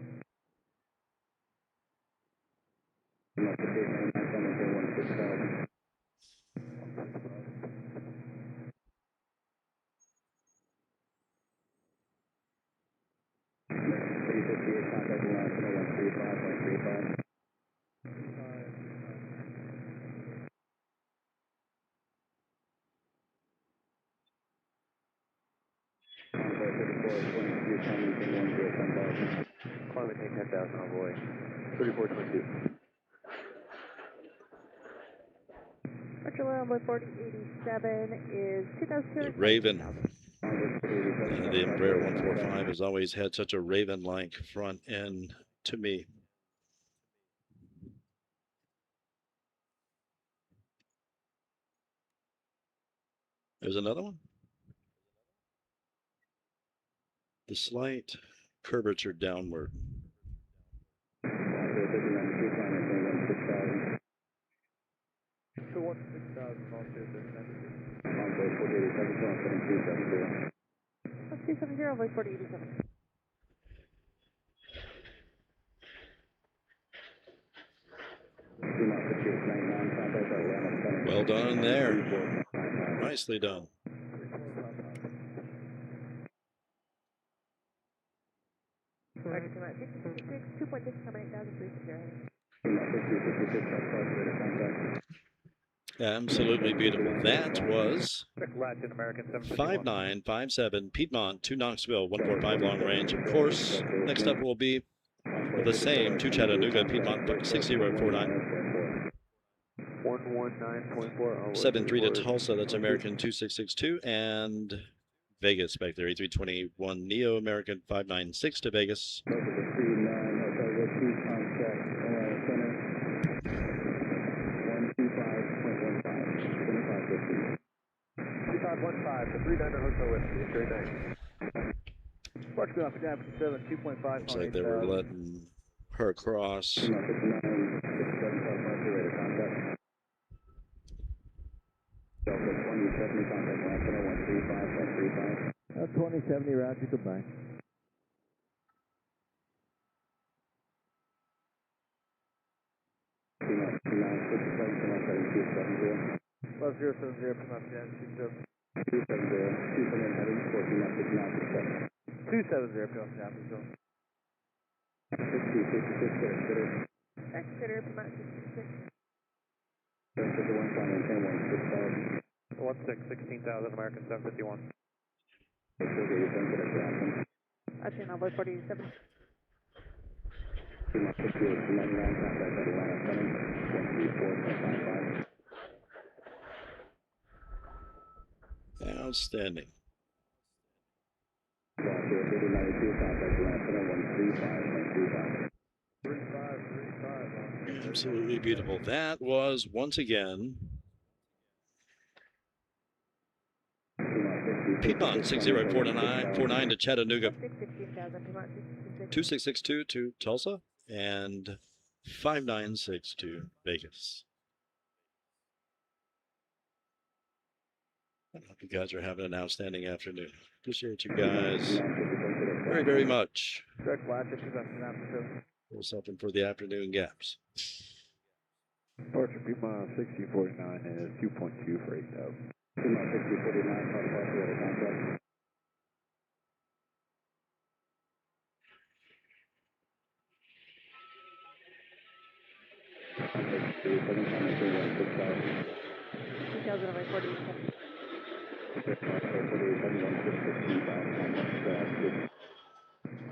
Climbing 10,000 on boy. 3422. Departure runway 4087 is 2,200. Raven. The Embraer 145 has always had such a Raven-like front end to me. There's another one. The slight curvature downward. So 16,000 on 270. 270 runway 4087. Well done there. Nicely done. American 666, 2.6, climbing 8,000, Absolutely beautiful. That was Check Latin American 751. 5957 Piedmont to Knoxville, 145 long range. Of course, next up will be the same to Chattanooga, Piedmont 6049. 119.4. 73 to Tulsa, that's American 2662. And Vegas back there, A321 Neo American 596 to Vegas. 2515, the 39er Hotel Whiskey. Great night. Departure off again 7, 2.5. Looks like they were letting her cross. 2070, route to goodbye. Left 070, pronounce again 270. 270, pronounce again 270. Exeter, pronounce 66. 16,000 American 751. Actually, runway 4087. Outstanding. Absolutely beautiful. That was once again Piedmont 6049 to Chattanooga, 2662 to Tulsa, and 596 to Vegas. I hope you guys are having an outstanding afternoon. Appreciate you guys very, very much. Direct Latin 2,000. A little something for the afternoon gaps. Departure Piedmont 6049 is 2.2 for 8,000. Details of my 48.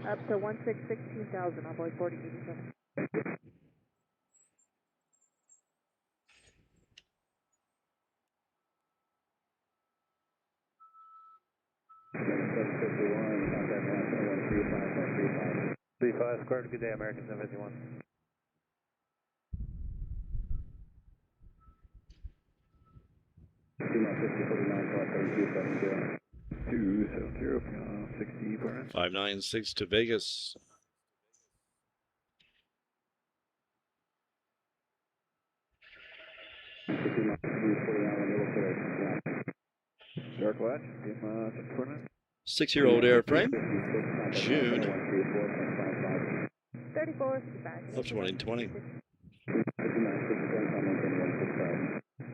Up to 16,000 on board 4087. C5 square, good day, American 751. Two 70, 60 burn. 596 to Vegas. Dark latch, 6-year-old airframe. June 34, of 2020.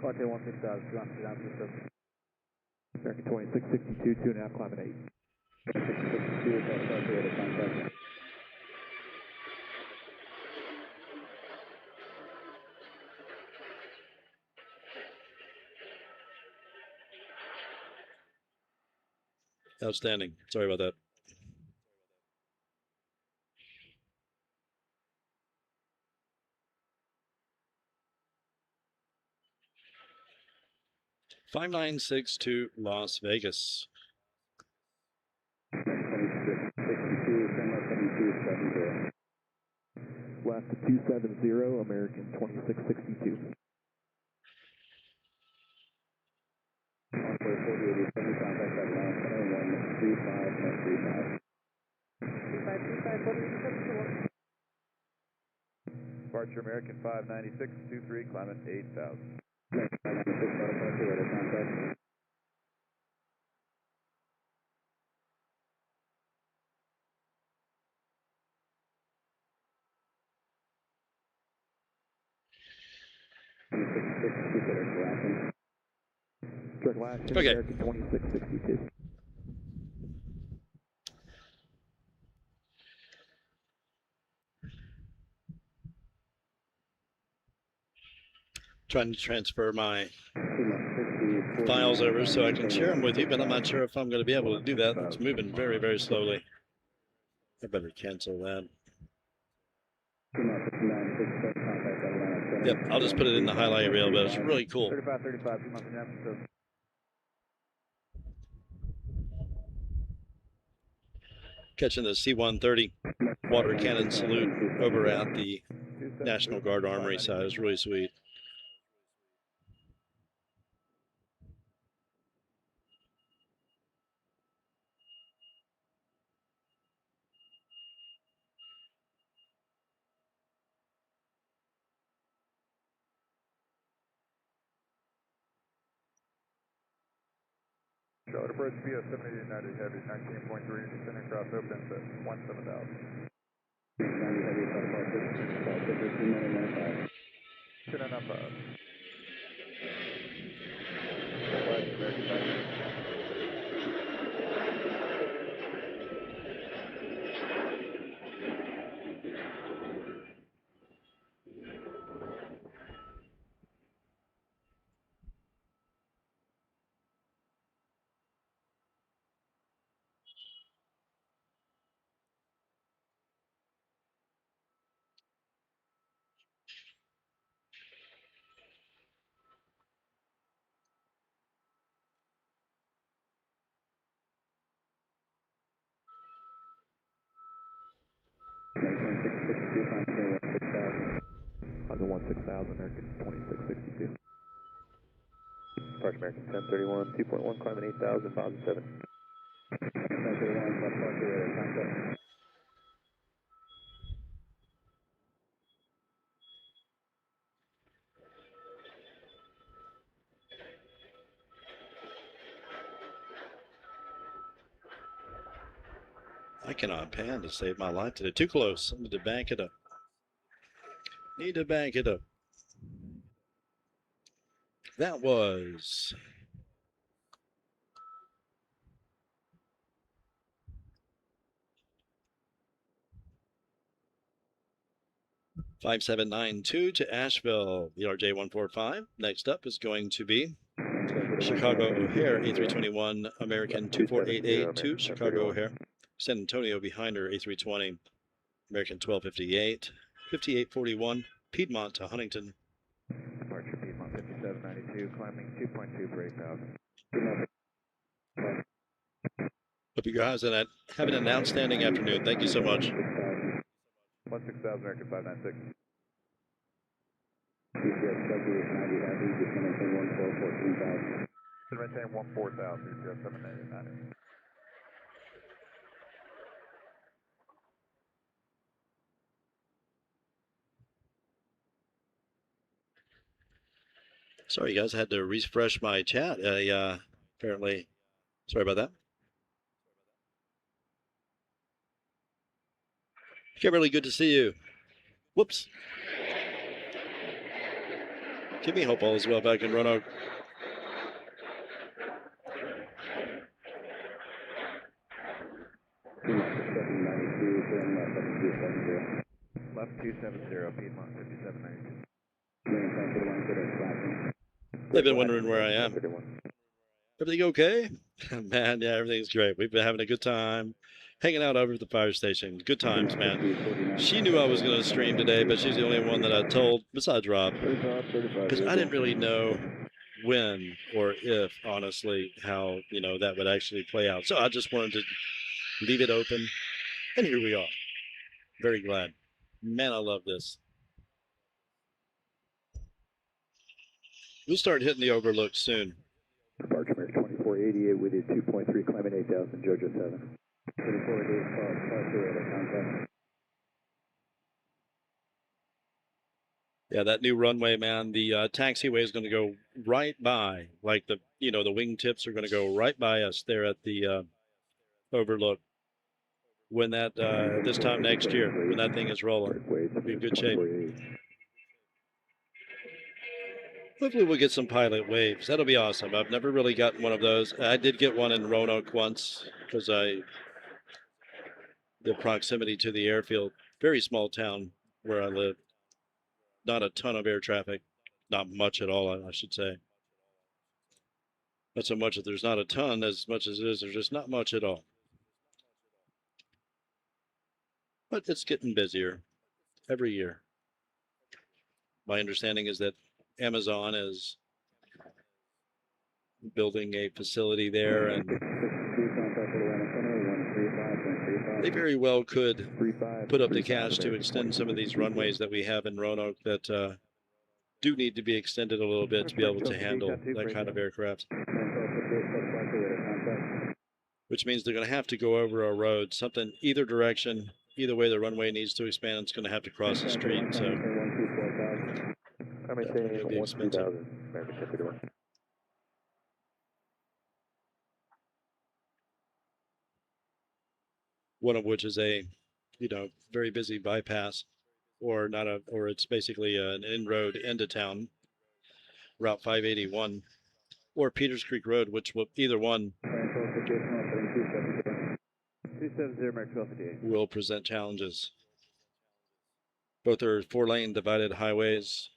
Contact 16000, 2 Amsterdam system. American 2662, 2.5, climb at 8. Outstanding. Sorry about that. Five nine six to Las Vegas. Left 270, American 2662. Departure American 596, 23, climate 8,000. Direct latch, Okay. American 2662. Trying to transfer my files over so I can share them with you, but I'm not sure if I'm going to be able to do that. It's moving very, very slowly. I better cancel that. Yep, I'll just put it in the highlight reel, but it's really cool. 35, 2 Amsterdam system. Catching the C-130 water cannon salute over at the National Guard Armory side is really sweet. Charlotte approach via 78 United Heavy, 19.3, descend across open to 17,000. 10 and up 5. Under 16,000, American 2662. Departure American 1031, 2.1, climate 8,000, positive 7. I cannot pan to save my life today. Too close. I need to bank it up. Need to bank it up. That was 5792 to Asheville, ERJ 145. Next up is going to be Chicago O'Hare, A321 American 2488 to Chicago O'Hare. San Antonio behind her, A320 American 1258. 5841 Piedmont to Huntington. Departure Piedmont 5792, climbing 2.2 for 8,000. Hope you guys are having an outstanding afternoon. Thank you so much. 16000 American 596. Maintain 14,000, 799. Sorry, guys, I had to refresh my chat. Apparently, sorry about that. Kimberly, good to see you. Whoops. Give me hope all is well back in Roanoke. Left 270, Piedmont 5792. They've been wondering where I am. Everything okay? Man, yeah, everything's great. We've been having a good time hanging out over at the fire station. Good times, man. She knew I was going to stream today, but she's the only one that I told, besides Rob, because I didn't really know when or if, honestly, how, that would actually play out. So I just wanted to leave it open, and here we are. Very glad. Man, I love this. We'll start hitting the overlook soon. Departure American 2488 with you 2.3, climbing 8,000, Georgia 7. 2488, contact. Yeah, that new runway, man, the taxiway is going to go right by, like the wingtips are going to go right by us there at the overlook when that, this time next year, when that thing is rolling. We'll be in good shape. Hopefully we'll get some pilot waves. That'll be awesome. I've never really gotten one of those. I did get one in Roanoke once because the proximity to the airfield, very small town where I live. Not a ton of air traffic, not much at all, I should say. Not so much that there's not a ton as much as it is, there's just not much at all. But it's getting busier every year. My understanding is that Amazon is building a facility there, and they very well could put up the cash to extend some of these runways that we have in Roanoke that do need to be extended a little bit to be able to handle that kind of aircraft. Which means they're going to have to go over a road, something either direction, either way the runway needs to expand, it's going to have to cross the street. So it'll be expensive. One of which is a, very busy bypass, or it's basically an inroad into town, Route 581, or Peters Creek Road, which will either one 270 will present challenges. Both are 4-lane divided highways.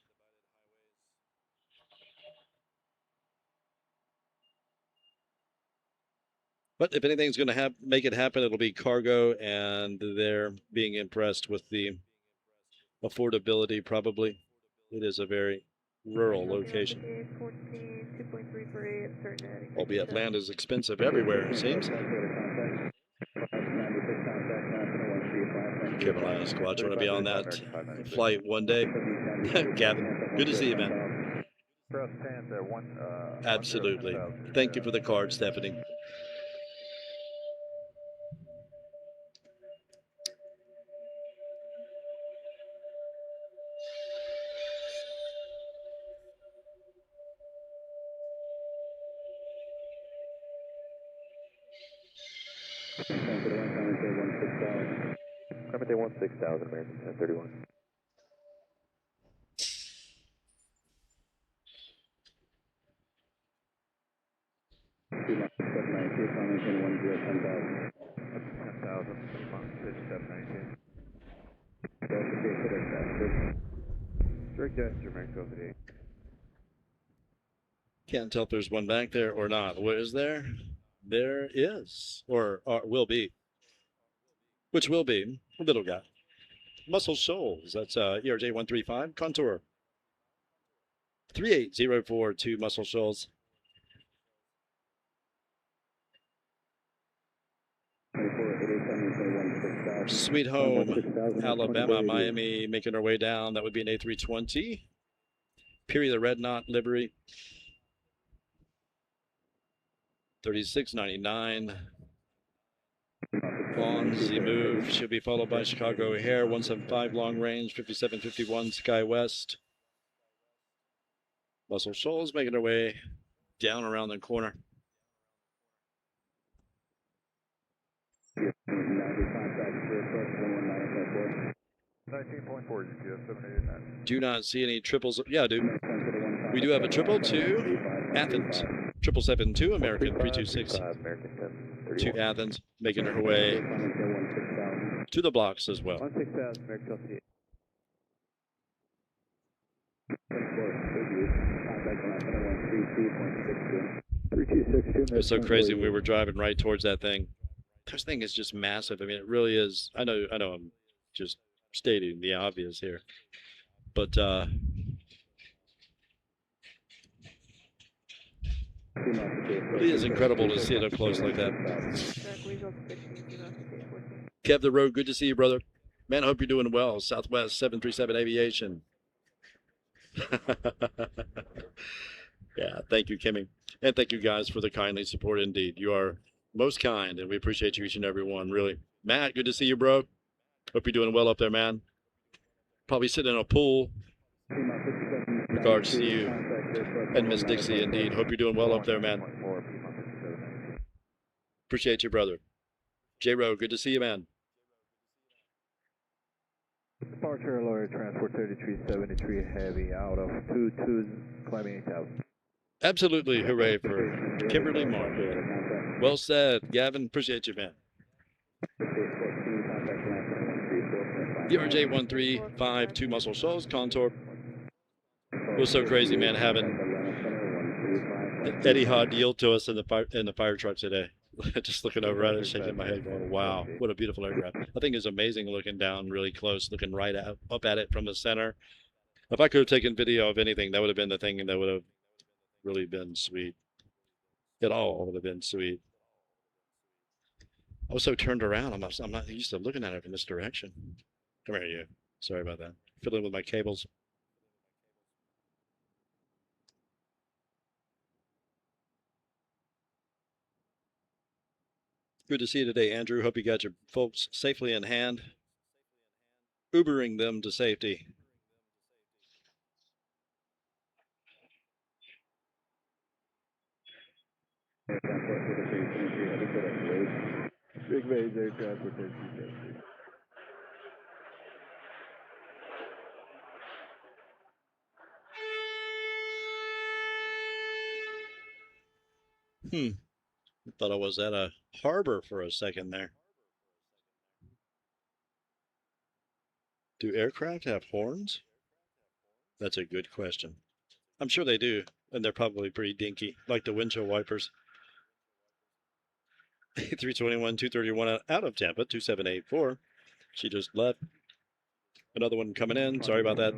But if anything's going to make it happen, it'll be cargo, and they're being impressed with the affordability, probably. It is a very rural location. Albeit land is expensive everywhere, it seems. Carolina Squad's going to be on that flight one day. Gavin, good to see you, man. Absolutely. Thank you for the card, Stephanie. Clemente 16,000, American 1031. Perfect gesture, American 1288. Can't tell if there's one back there or not. What is there? There is, or will be, which will be little guy. Muscle Shoals. That's ERJ 135 Contour 38042 Muscle Shoals. Sweet Home, Alabama, Miami, making our way down. That would be an A320. Peary the Red Knot livery. 3699. On the move. Should be followed by Chicago O'Hare, 175 long range, 5751 Sky West. Muscle Shoals making their way down around the corner. Do not see any triples. Yeah, I do. We do have a triple to Athens. 772 American 326 to Athens, making her way to the blocks as well. 16000 American 1288. It was so crazy. We were driving right towards that thing. This thing is just massive. I mean, it really is. I know I'm just stating the obvious here, but it is incredible to see it up close like that. Kev the Road, good to see you, brother. Man, I hope you're doing well. Southwest 737 Aviation. Yeah, thank you, Kimmy. And thank you guys for the kindly support indeed. You are most kind, and we appreciate you each and every one, really. Matt, good to see you, bro. Hope you're doing well up there, man. Probably sitting in a pool. Regards to you. And Miss Dixie, indeed. Hope you're doing well up there, man. Appreciate you, brother. J-Ro, good to see you, man. Departure Lawyer Transport 3373 Heavy out of 22 climbing 8000. Absolutely. Hooray for Kimberly Martin. Well said, Gavin. Appreciate you, man. ERJ 1352 Muscle Shoals, Contour. It was so crazy, man, having Eddie Hod yield to us in the fire truck today. Just looking over at it, shaking my head, going, "Wow, what a beautiful aircraft!" I think it's amazing looking down really close, looking right up at it from the center. If I could have taken video of anything, that would have been the thing that would have really been sweet. It all would have been sweet. I was so turned around. I'm not used to looking at it from this direction. Come here, you. Sorry about that. Fiddling with my cables. Good to see you today, Andrew. Hope you got your folks safely in hand. Ubering them to safety. Big Bay's Air Transportation. I thought I was at a harbor for a second there. Do aircraft have horns? That's a good question. I'm sure they do, and they're probably pretty dinky, like the windshield wipers. 321, 231 out of Tampa, 2784. She just left. Another one coming in. Sorry about that.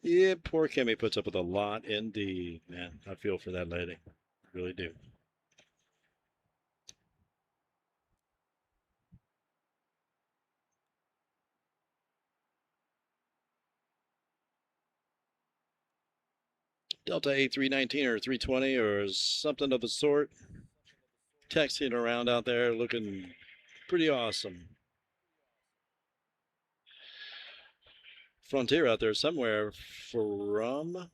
Yeah, poor Kimmy puts up with a lot indeed, man. I feel for that lady. Really do. Delta A319 or 320 or something of the sort. Taxiing around out there looking pretty awesome. Frontier out there somewhere from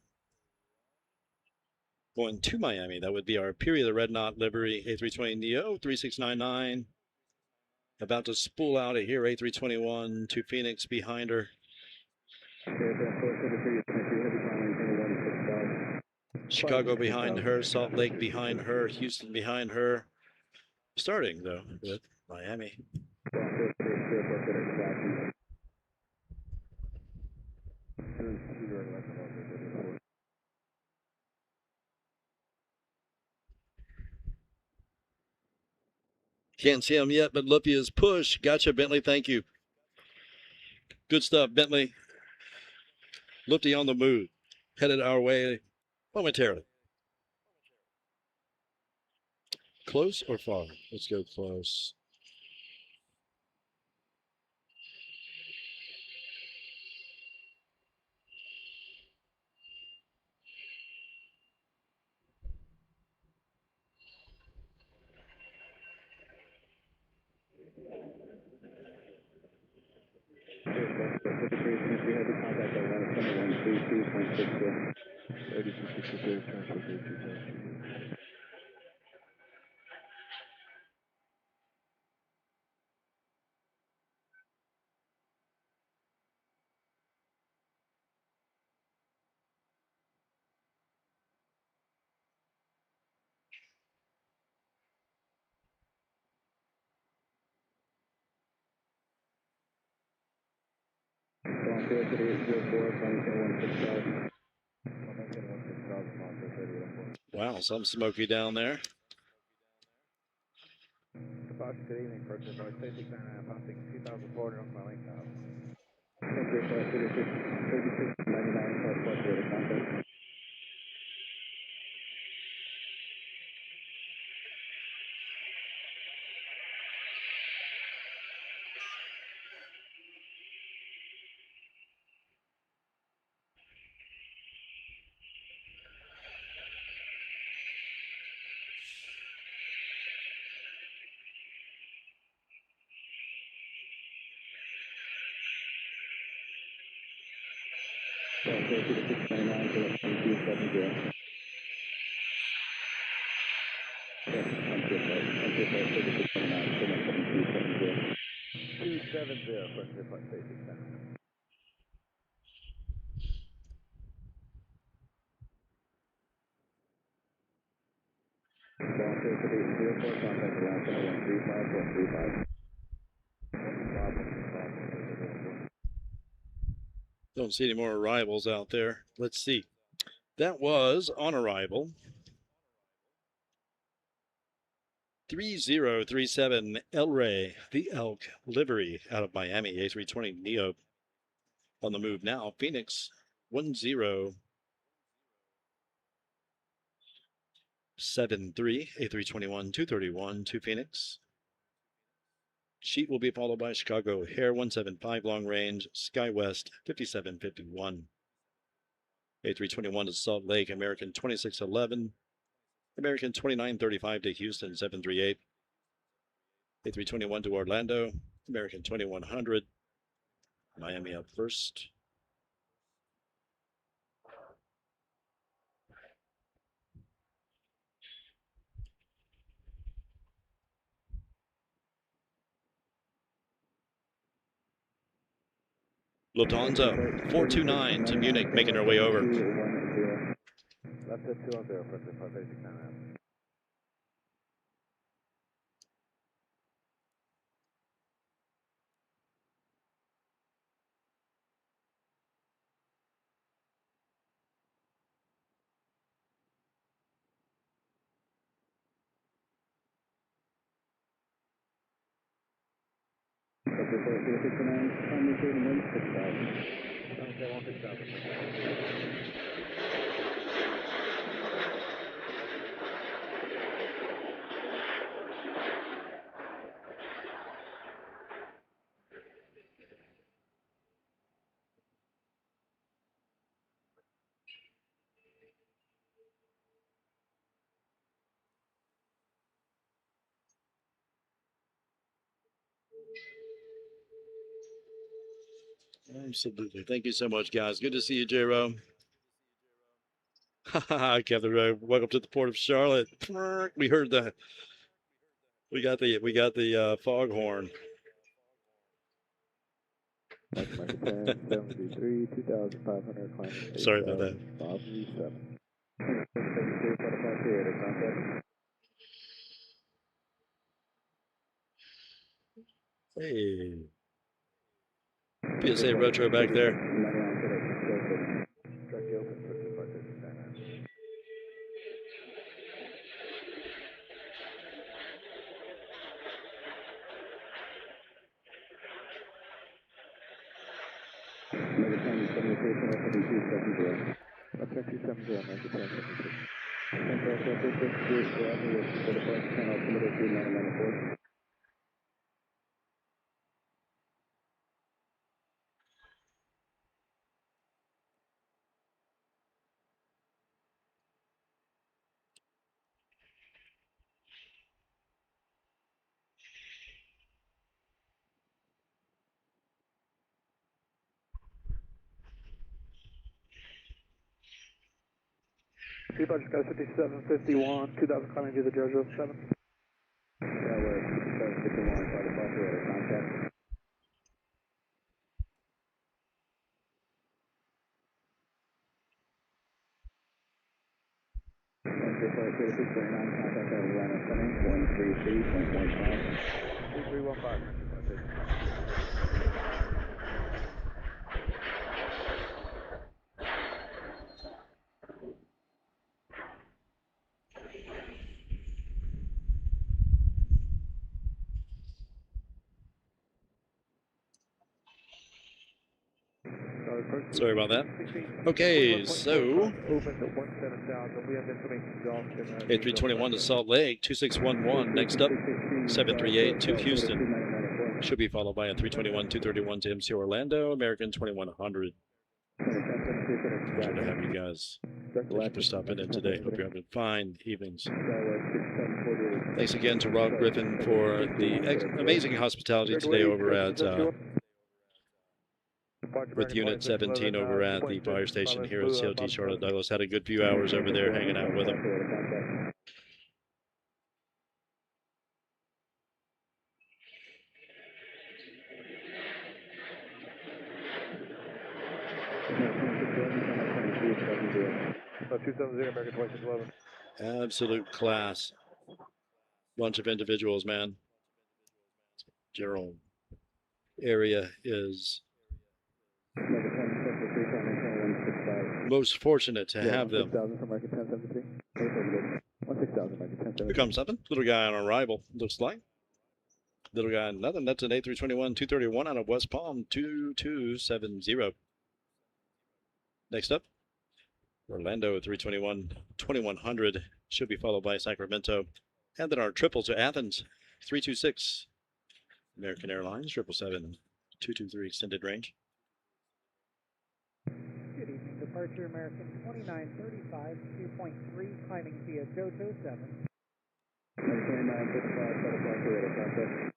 going to Miami. That would be our Period, the Red Knot livery, A320neo, 3699. About to spool out of here, A321 to Phoenix behind her. Chicago behind her, Salt Lake behind her, Houston behind her. Starting, though, with Miami. Can't see him yet, but Lupia's push. Gotcha, Bentley. Thank you. Good stuff, Bentley. Lupia on the move. Headed our way momentarily. Close or far? Let's go close. Wow, some smoky down there. Good evening, first report, 3699, passing 2,400 on my link now. Don't see any more arrivals out there. Let's see. That was on arrival. 3037 El Rey, the Elk livery out of Miami, A320neo on the move now. Phoenix 1073, A321 231 to Phoenix. Sheet will be followed by Chicago O'Hare 175 long range, SkyWest 5751. A321 to Salt Lake, American 2611. American 2935 to Houston 738. A321 to Orlando, American 2100. Miami up first. Lufthansa 429 to Munich, making her way over. Left at 210, first report, 3699. Report 669, 160,000. 160,000. Absolutely. Thank you so much, guys. Good to see you, J-Ro. Kevin, welcome to the port of Charlotte. We heard the, we got the foghorn. American 1073, 2,500 climbing. Sorry about that. Bob V7. Hey. PSA retro back there. People just got 5751, 2000 climbing via the JoJo 7. That was 5751, by the operator, contact. Contact Atlanta Center, 133.15. 3315. Sorry about that. Okay, so A321 to Salt Lake, 2611. Next up, 738 to Houston. Should be followed by a 321, 231 to MC Orlando, American 2100. Pleasure to have you guys. Thank you for stopping in today. Hope you're having fine evenings. Thanks again to Rob Griffin for the amazing hospitality today over at with Unit 17 over at the fire station here at CLT Charlotte-Douglas. Had a good few hours over there hanging out with them. American 2611. Absolute class. Bunch of individuals, man. General area is most fortunate to have them. Here comes something. Little guy on arrival, looks like. Little guy, nothing. That's an A321 231 out of West Palm 2270. Next up, Orlando 321 2100 should be followed by Sacramento. And then our triple to Athens 326. American Airlines 777 223 extended range. Good evening, departure American 2935, 2.3, climbing via JoJo 7. 2935, operator, contact.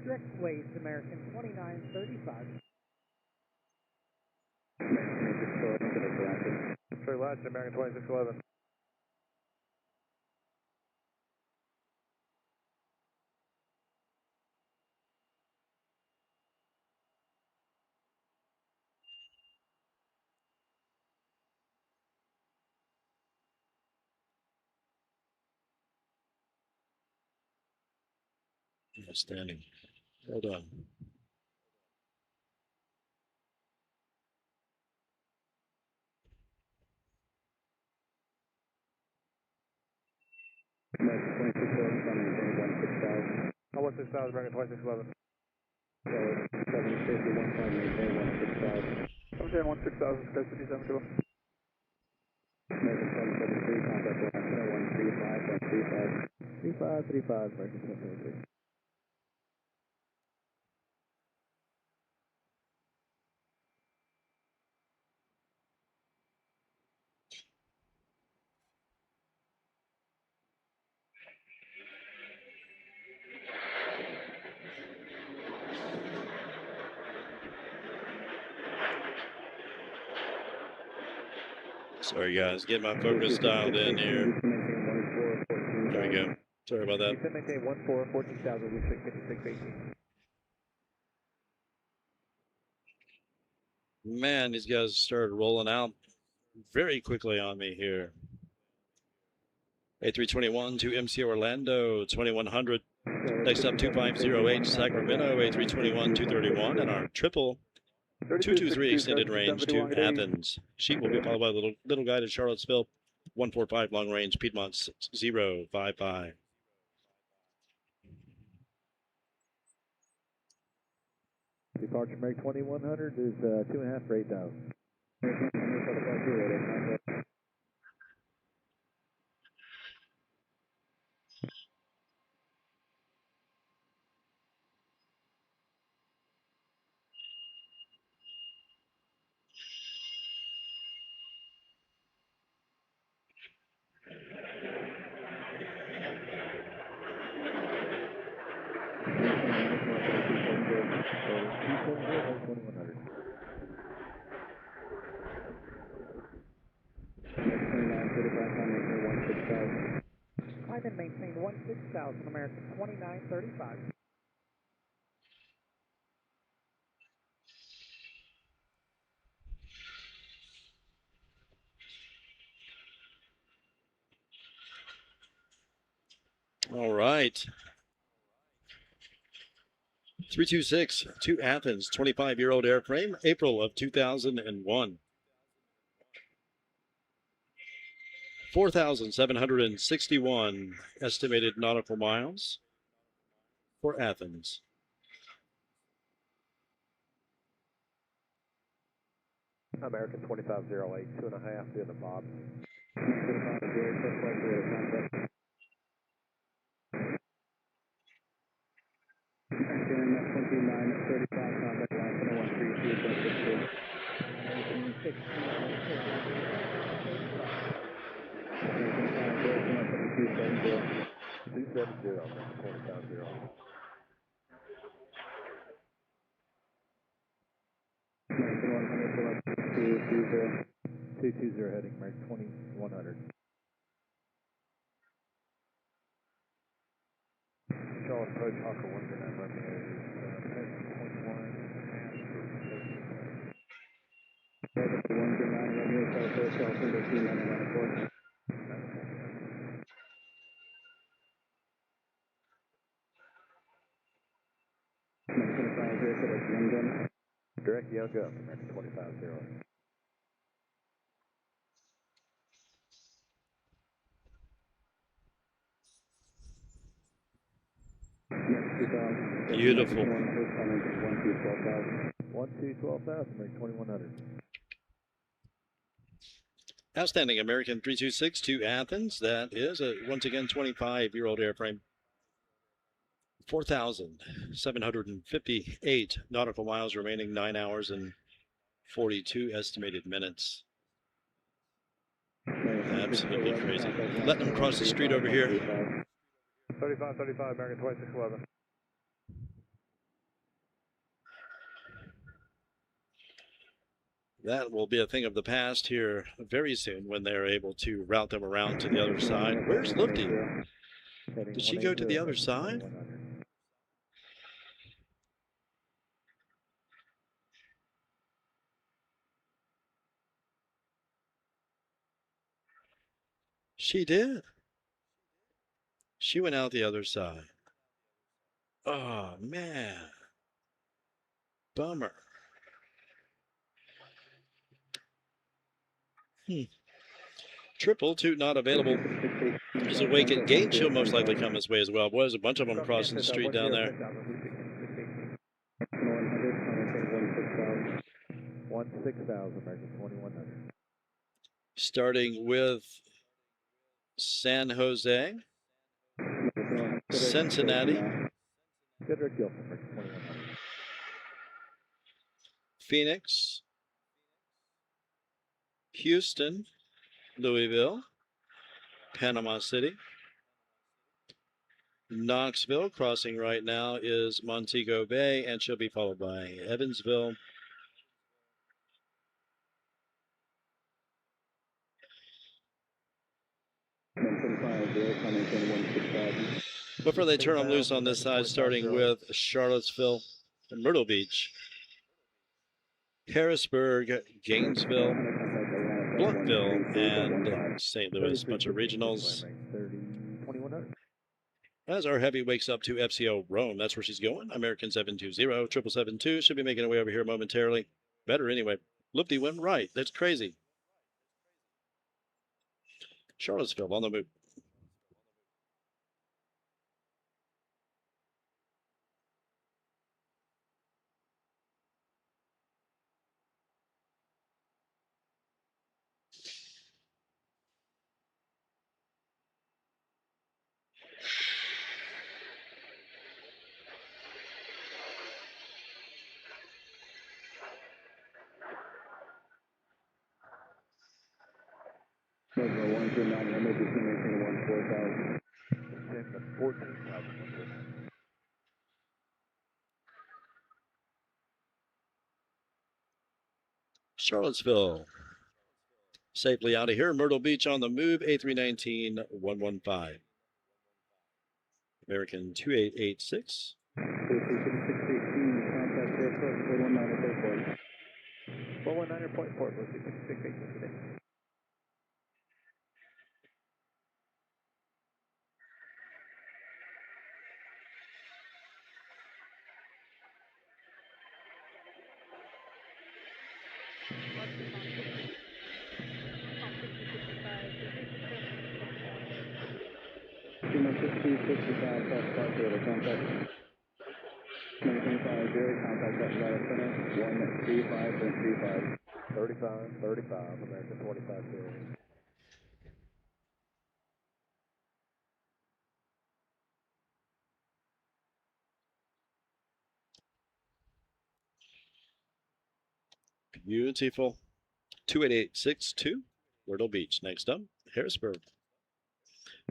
Direct waves American 2935. Sorry, last American 2611. Outstanding. Well done. American 2611, coming 6000. I want 6000, American 2611. safety 15, maintain 16000. Maintain 16000, Sky City 72. American 773, contact line center 135.35. 3535, American 773. Sorry, guys. Get my focus dialed in here. There we go. Sorry about that. You can maintain 14,000, we should 5618. Man, these guys started rolling out very quickly on me here. A321 to MC Orlando, 2100. Next up, 2508 Sacramento, A321 231, and our triple 223 extended range to Athens. Sheet will be followed by the little guy to Charlottesville, 145 long range, Piedmont 6055. Departure American 2100 is 2.5 for 8,000. Climb and maintain 16,000, American 2935. All right. 326 to Athens, 25-year-old airframe, April of 2001. 4,761 estimated nautical miles for Athens. American 2508, 2.5, to the Bob. Two 220 heading, American 2100. Charlotte approach Hawker 109 Romeo is 10.1. Direct Young up, American 2508. Beautiful. 12,000, American 2100. Outstanding American 326 to Athens. That is once again 25-year-old airframe. 4,758 nautical miles remaining, 9 hours and 42 estimated minutes. Absolutely crazy. Letting them cross the street over here. 3535, American 2611. That will be a thing of the past here very soon when they're able to route them around to the other side. Where's Lifty? Did she go to the other side? She did. She went out the other side. Oh, man. Bummer. Triple two not available. Is awake at gate. She'll most likely come this way as well. Boy, there's a bunch of them crossing the street down there. 16,000, American 2100. Starting with San Jose, Cincinnati, Cedric Gilson, American 2100. Phoenix, Houston, Louisville, Panama City, Knoxville. Crossing right now is Montego Bay, and she'll be followed by Evansville. Before they turn them loose on this side, starting with Charlottesville and Myrtle Beach, Harrisburg, Gainesville, Blunkville, and St. Louis. Bunch of regionals. As our heavy wakes up to FCO Rome, that's where she's going. American 720, 772 should be making her way over here momentarily. Better anyway. Loopty went right. That's crazy. Charlottesville on the move. Charlottesville. Safely out of here. Myrtle Beach on the move. A319 115. American 2886. 419.4, 668 today. Contact 35, American 25 0. Beautiful. 28862, Myrtle Beach. Next up, Harrisburg.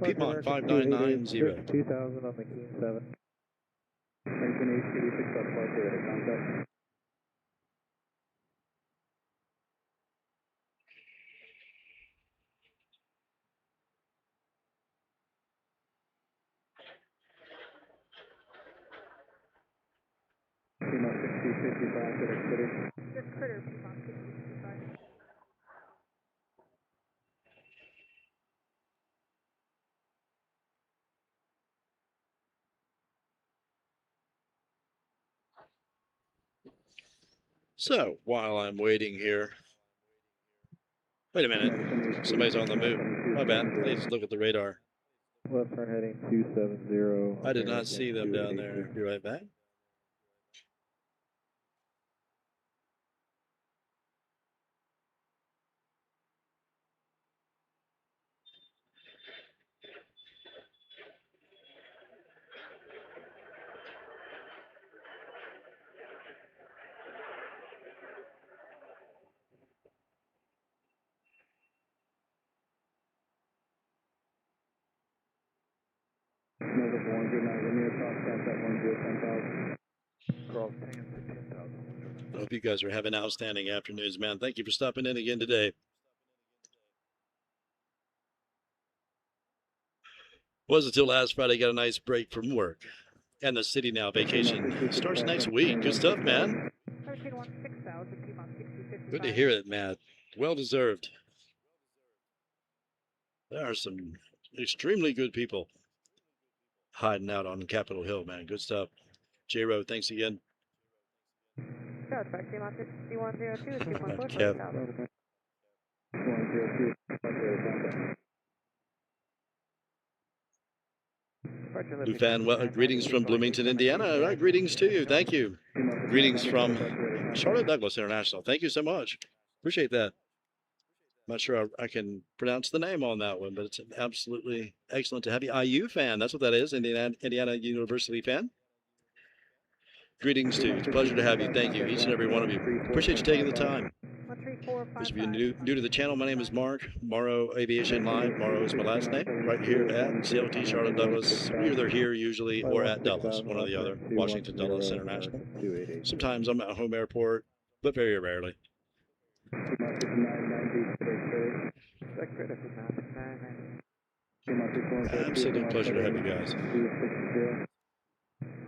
Piedmont 5990. 2000 on the King 7. American 886 up Flight Data, contact. Piedmont 6055, Critter Critter. Just Critter, Piedmont 6055. So while I'm waiting here, wait a minute. Somebody's on the move. My bad. I need to look at the radar. Left turn heading 270. I did not see them down there. Be right back. Nova 409, Linear Cross contact 10,000. Cross 10 to 10,000. I hope you guys are having outstanding afternoons, man. Thank you for stopping in again today. Wasn't until last Friday, got a nice break from work. And the city now vacation starts next week. Good stuff, man. 1316,000, Piedmont 6055. Good to hear it, Matt. Well deserved. There are some extremely good people hiding out on Capitol Hill, man. Good stuff. J-Ro, thanks again. Charlotte, back Piedmont 6102, 214, Kev. 40,000. 102, Flight Data, contact. Lufan, well, greetings from Bloomington, Indiana. Greetings to you. Thank you. Greetings from Charlotte-Douglas International. Thank you so much. Appreciate that. Not sure I can pronounce the name on that one, but it's absolutely excellent to have you. IU fan, that's what that is, Indiana University fan. Greetings to you. It's a pleasure to have you. Thank you, each and every one of you. Appreciate you taking the time. 13455. Those of you new to the channel, my name is Mark, Morrow Aviation Live. Morrow is my last name, right here at CLT Charlotte-Douglas. We're either here usually or at Dulles, one or the other, Washington Dulles International. Sometimes I'm at home airport, but very rarely. Absolute pleasure to have you guys.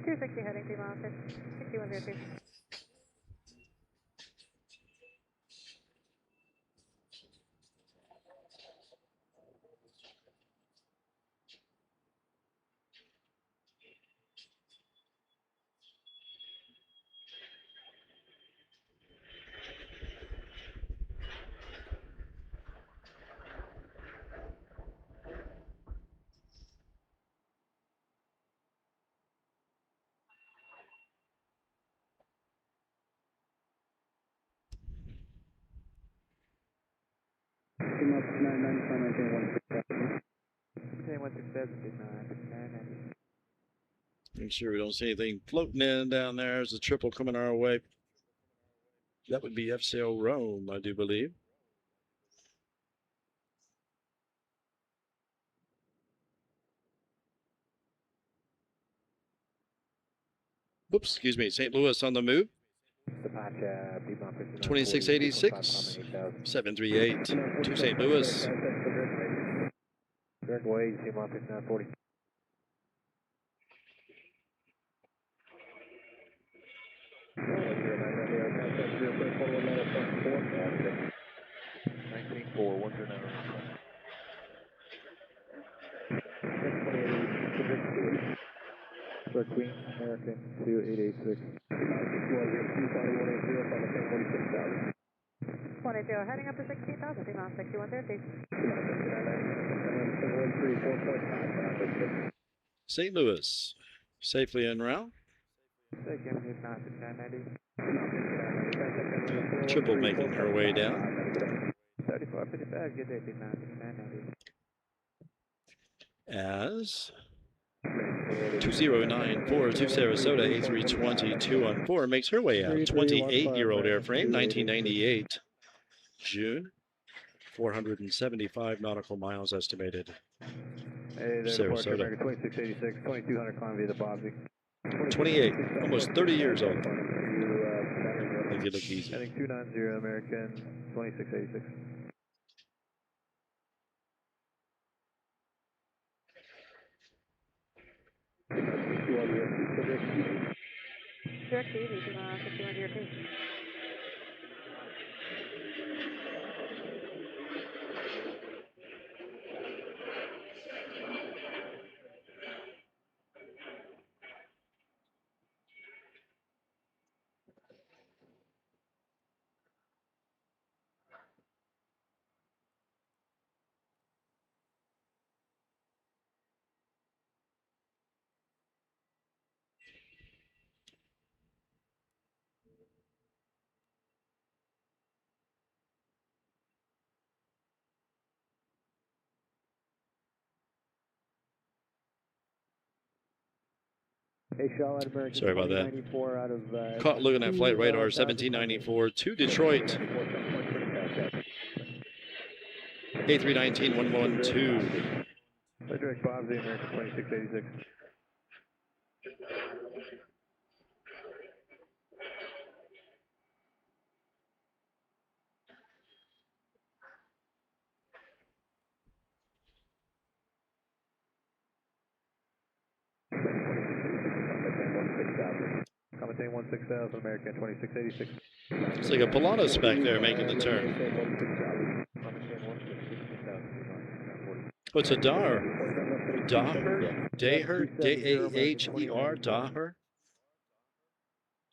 260 heading 3 miles, 6102. Make sure we don't see anything floating in down there. There's a triple coming our way. That would be FCO Rome, I do believe. Whoops, excuse me. St. Louis on the move. 2686 738 to St. Louis. Queen, American 2886. 180, heading up to 16,000, 3 miles, 6150. St. Louis, safely en route. Triple making her way down. 3455, good day, 990. As 2094 to Sarasota, A320-214 makes her way out. 28-year-old airframe, 1998, June. 475 nautical miles estimated. Hey, Sarasota. 2686, 2200 climb via the Bobby. 28, almost 30 years old. Make it look easy. Heading 290 American 2686. Direct easy, 2 miles, 6102. Hey, Charlotte, American. Sorry about that. 94 out of, Caught looking at flight radar 1794 to Detroit. A319-112. Direct Bobby, American 2686. Commenting 16,000, American 2686. It's like a Pilatus back there making the turn. Oh, it's a Daher. Daher, D-A-H-E-R, Daher.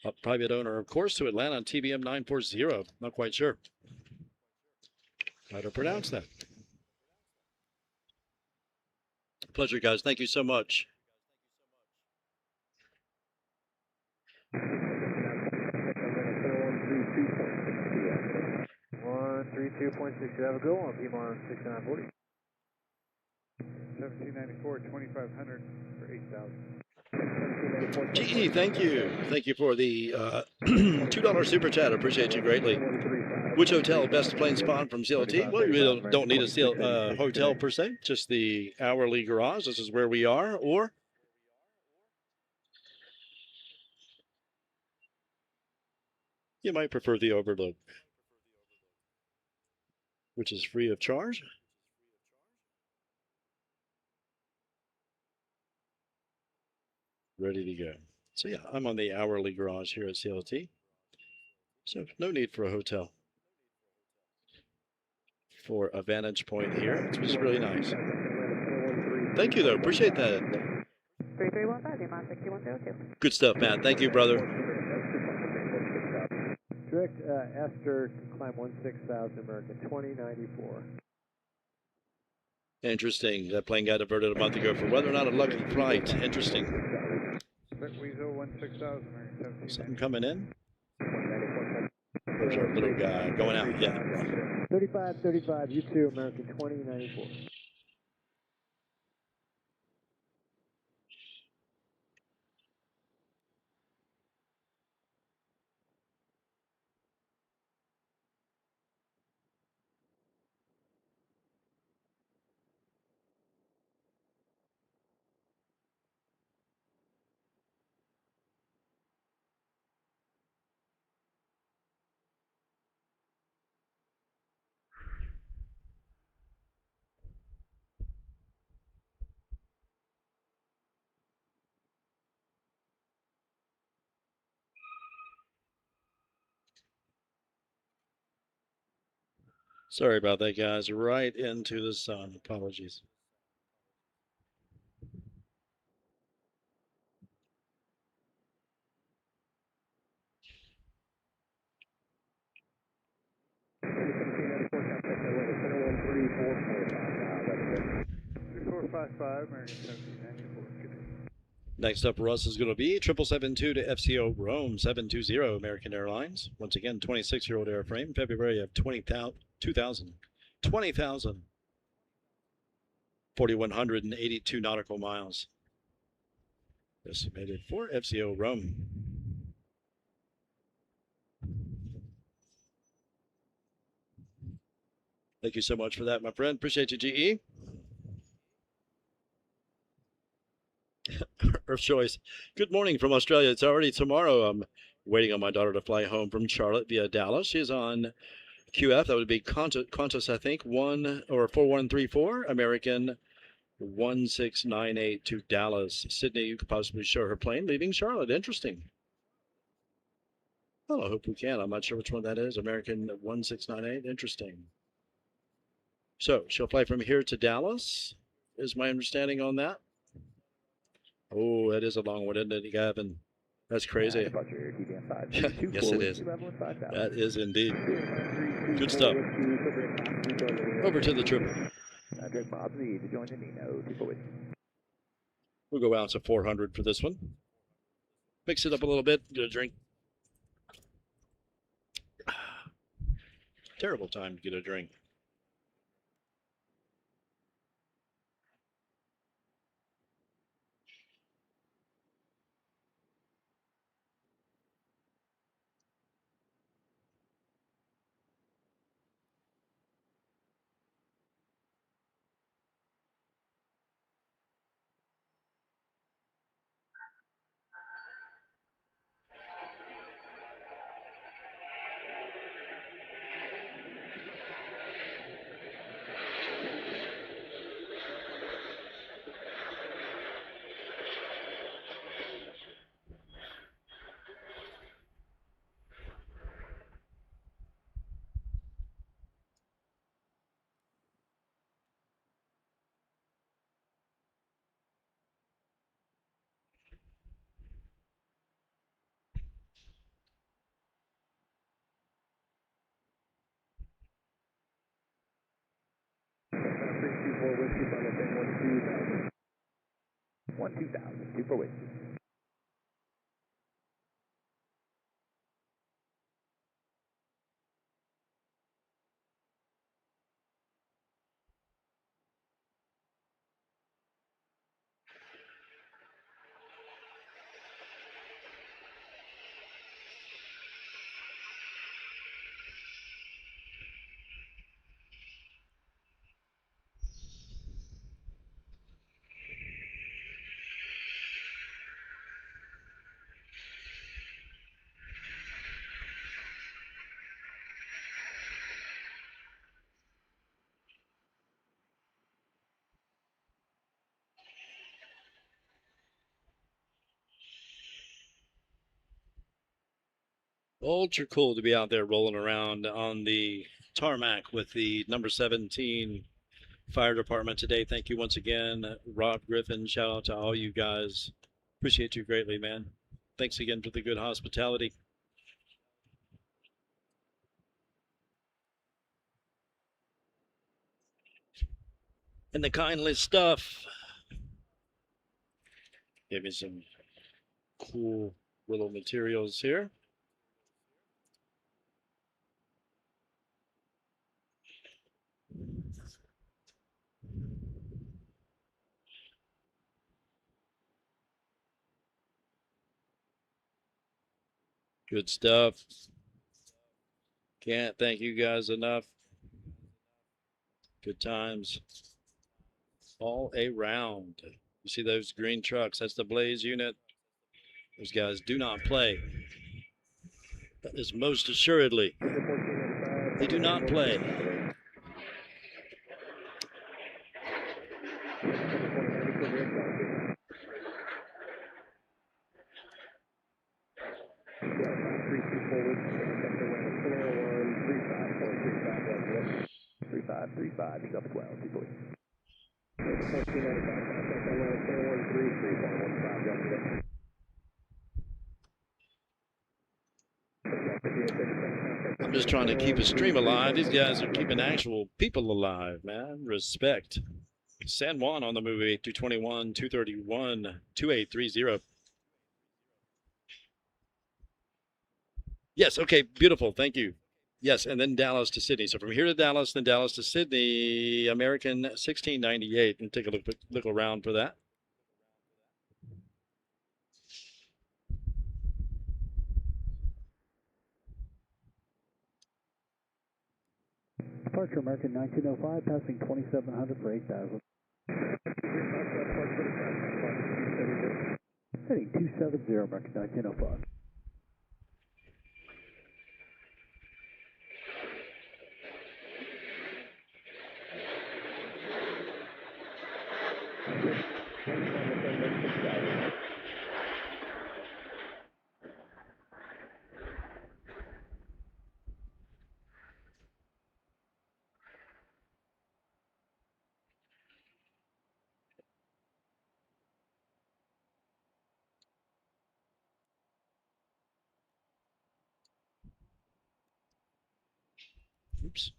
A private owner, of course, to Atlanta on TBM 940. Not quite sure how to pronounce that. Pleasure, guys. Thank you so much. 32.6, you have a go on P-Mon 6940. 1794, 2500 for 8,000. GE, thank you. Thank you for the $2 super chat. I appreciate you greatly. Which hotel best plane spot from CLT? Well, you really don't need a hotel per se, just the hourly garage. This is where we are, or you might prefer the Overlook, which is free of charge. Ready to go. So yeah, I'm on the hourly garage here at CLT. So no need for a hotel. For a vantage point here, which was really nice. Thank you, though. Appreciate that. 3315, Good stuff, Matt. Thank you, brother. Direct Esther can climb 16,000 American 2094. Interesting. That plane got diverted a month ago for whether or not a lucky flight. Interesting. Weasel 16,000 American. Something coming in. There's our little guy going out. Yeah. 3535, U2 American 2094. Sorry about that, guys. Right into the sun. Apologies. Next up for us is going to be 7772 to FCO Rome 720 American Airlines. Once again, 26-year-old airframe, February of 20,000. 4,182 nautical miles. Estimated for FCO Rome. Thank you so much for that, my friend. Appreciate you, GE. Earth Choice. Good morning from Australia. It's already tomorrow. I'm waiting on my daughter to fly home from Charlotte via Dallas. She's on QF. That would be Qantas, I think, 4134 American 1698 to Dallas. Sydney, you could possibly show her plane leaving Charlotte. Interesting. Well, I hope we can. I'm not sure which one that is. American 1698. Interesting. So she'll fly from here to Dallas, is my understanding on that. Oh, that is a long one, isn't it, Gavin? That's crazy. Yes, it is. That is indeed. Good stuff. Over to the triple. We'll go out to 400 for this one. Mix it up a little bit. Get a drink. Terrible time to get a drink. One 2,000, 2 for whiskey. Ultra cool to be out there rolling around on the tarmac with the number 17 fire department today. Thank you once again, Rob Griffin. Shout out to all you guys. Appreciate you greatly, man. Thanks again for the good hospitality and the kindly stuff. Give me some cool little materials here. Good stuff. Can't thank you guys enough. Good times all around. You see those green trucks? That's the Blaze unit. Those guys do not play. That is most assuredly. They do not play. He's up 12, people. I'm just trying to keep a stream alive. These guys are keeping actual people alive, man. Respect. San Juan on the move, 8221, 231, 2830. Yes, okay, beautiful. Thank you. Yes, and then Dallas to Sydney. So from here to Dallas, then Dallas to Sydney, American 1698. And take a look around for that. Departure American 1905, passing 2700 for 8,000. Heading 270, American 1905. Oops.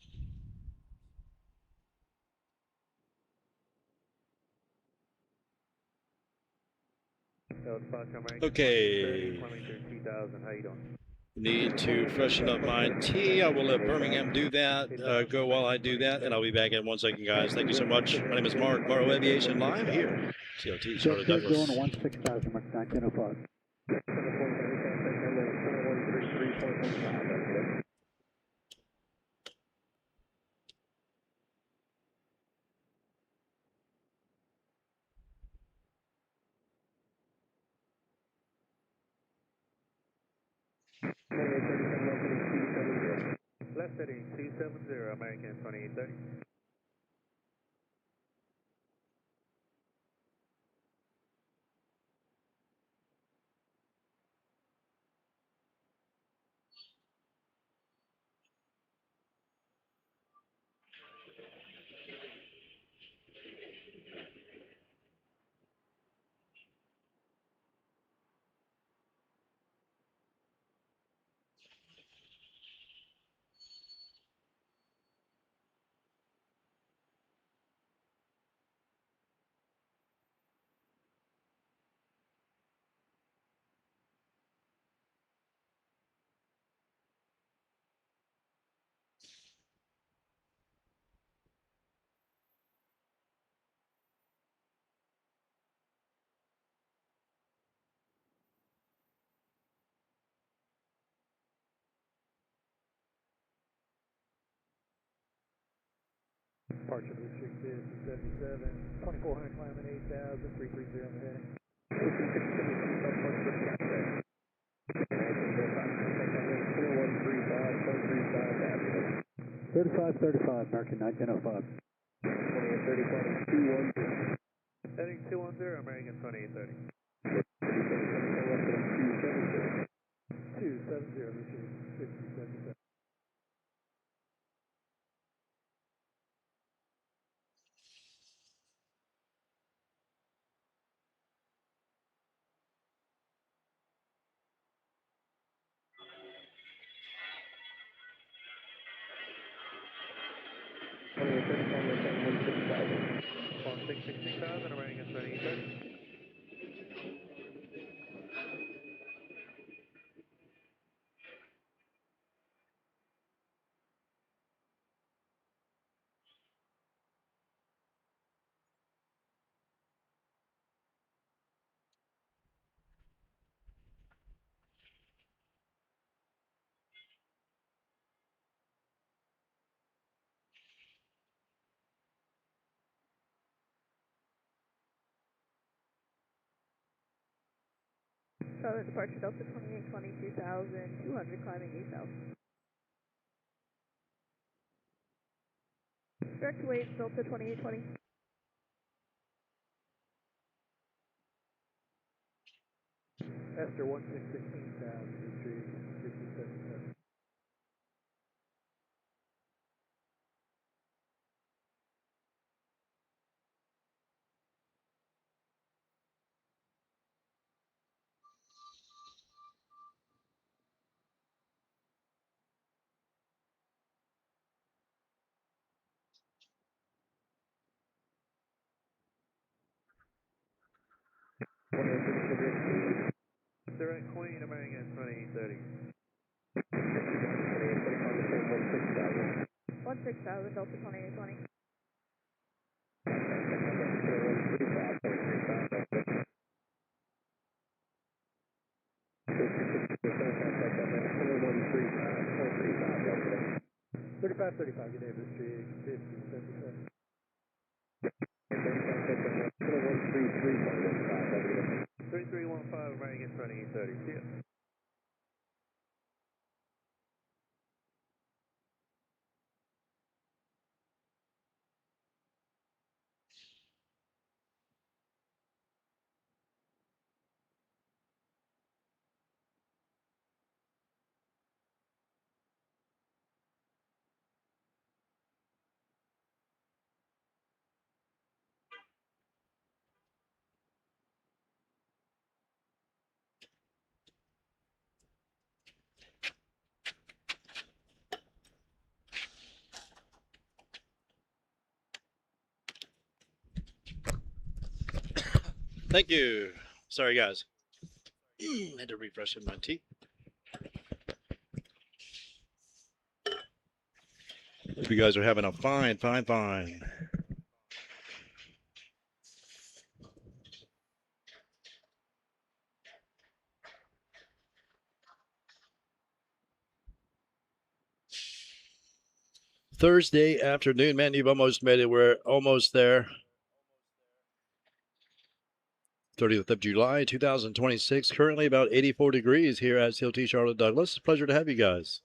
Okay. 2000, how you doing? Need to freshen up my tea. I will let Birmingham do that. Go while I do that, and I'll be back in 1 second, guys. Thank you so much. My name is Mark, Morrow Aviation, live here. CLT Charlotte-Douglas. Going 16,000, American 1905. Left heading 270, American 2830. Departure restricted 77, 2400 climbing 8000, 330 on the heading. 3535, American 1905. 2830, heading 210, American 2830. 270, 16,000, American 2830. Charlotte departure Delta 2820, 2,200 climbing east south. Direct to wave Delta 2820. Esther 1616 down, retrieve 5277. Direct Queen, American 2830. 16,000 Delta 2820. Thirty-five, good day, Mystery 5077. 3315, American 2830. See ya. Thank you. Sorry, guys. Had to refresh in my tea. Hope you guys are having a fine. Thursday afternoon, man, you've almost made it. We're almost there. 30th of July, 2026. Currently about 84 degrees here at CLT Charlotte-Douglas. Pleasure to have you guys.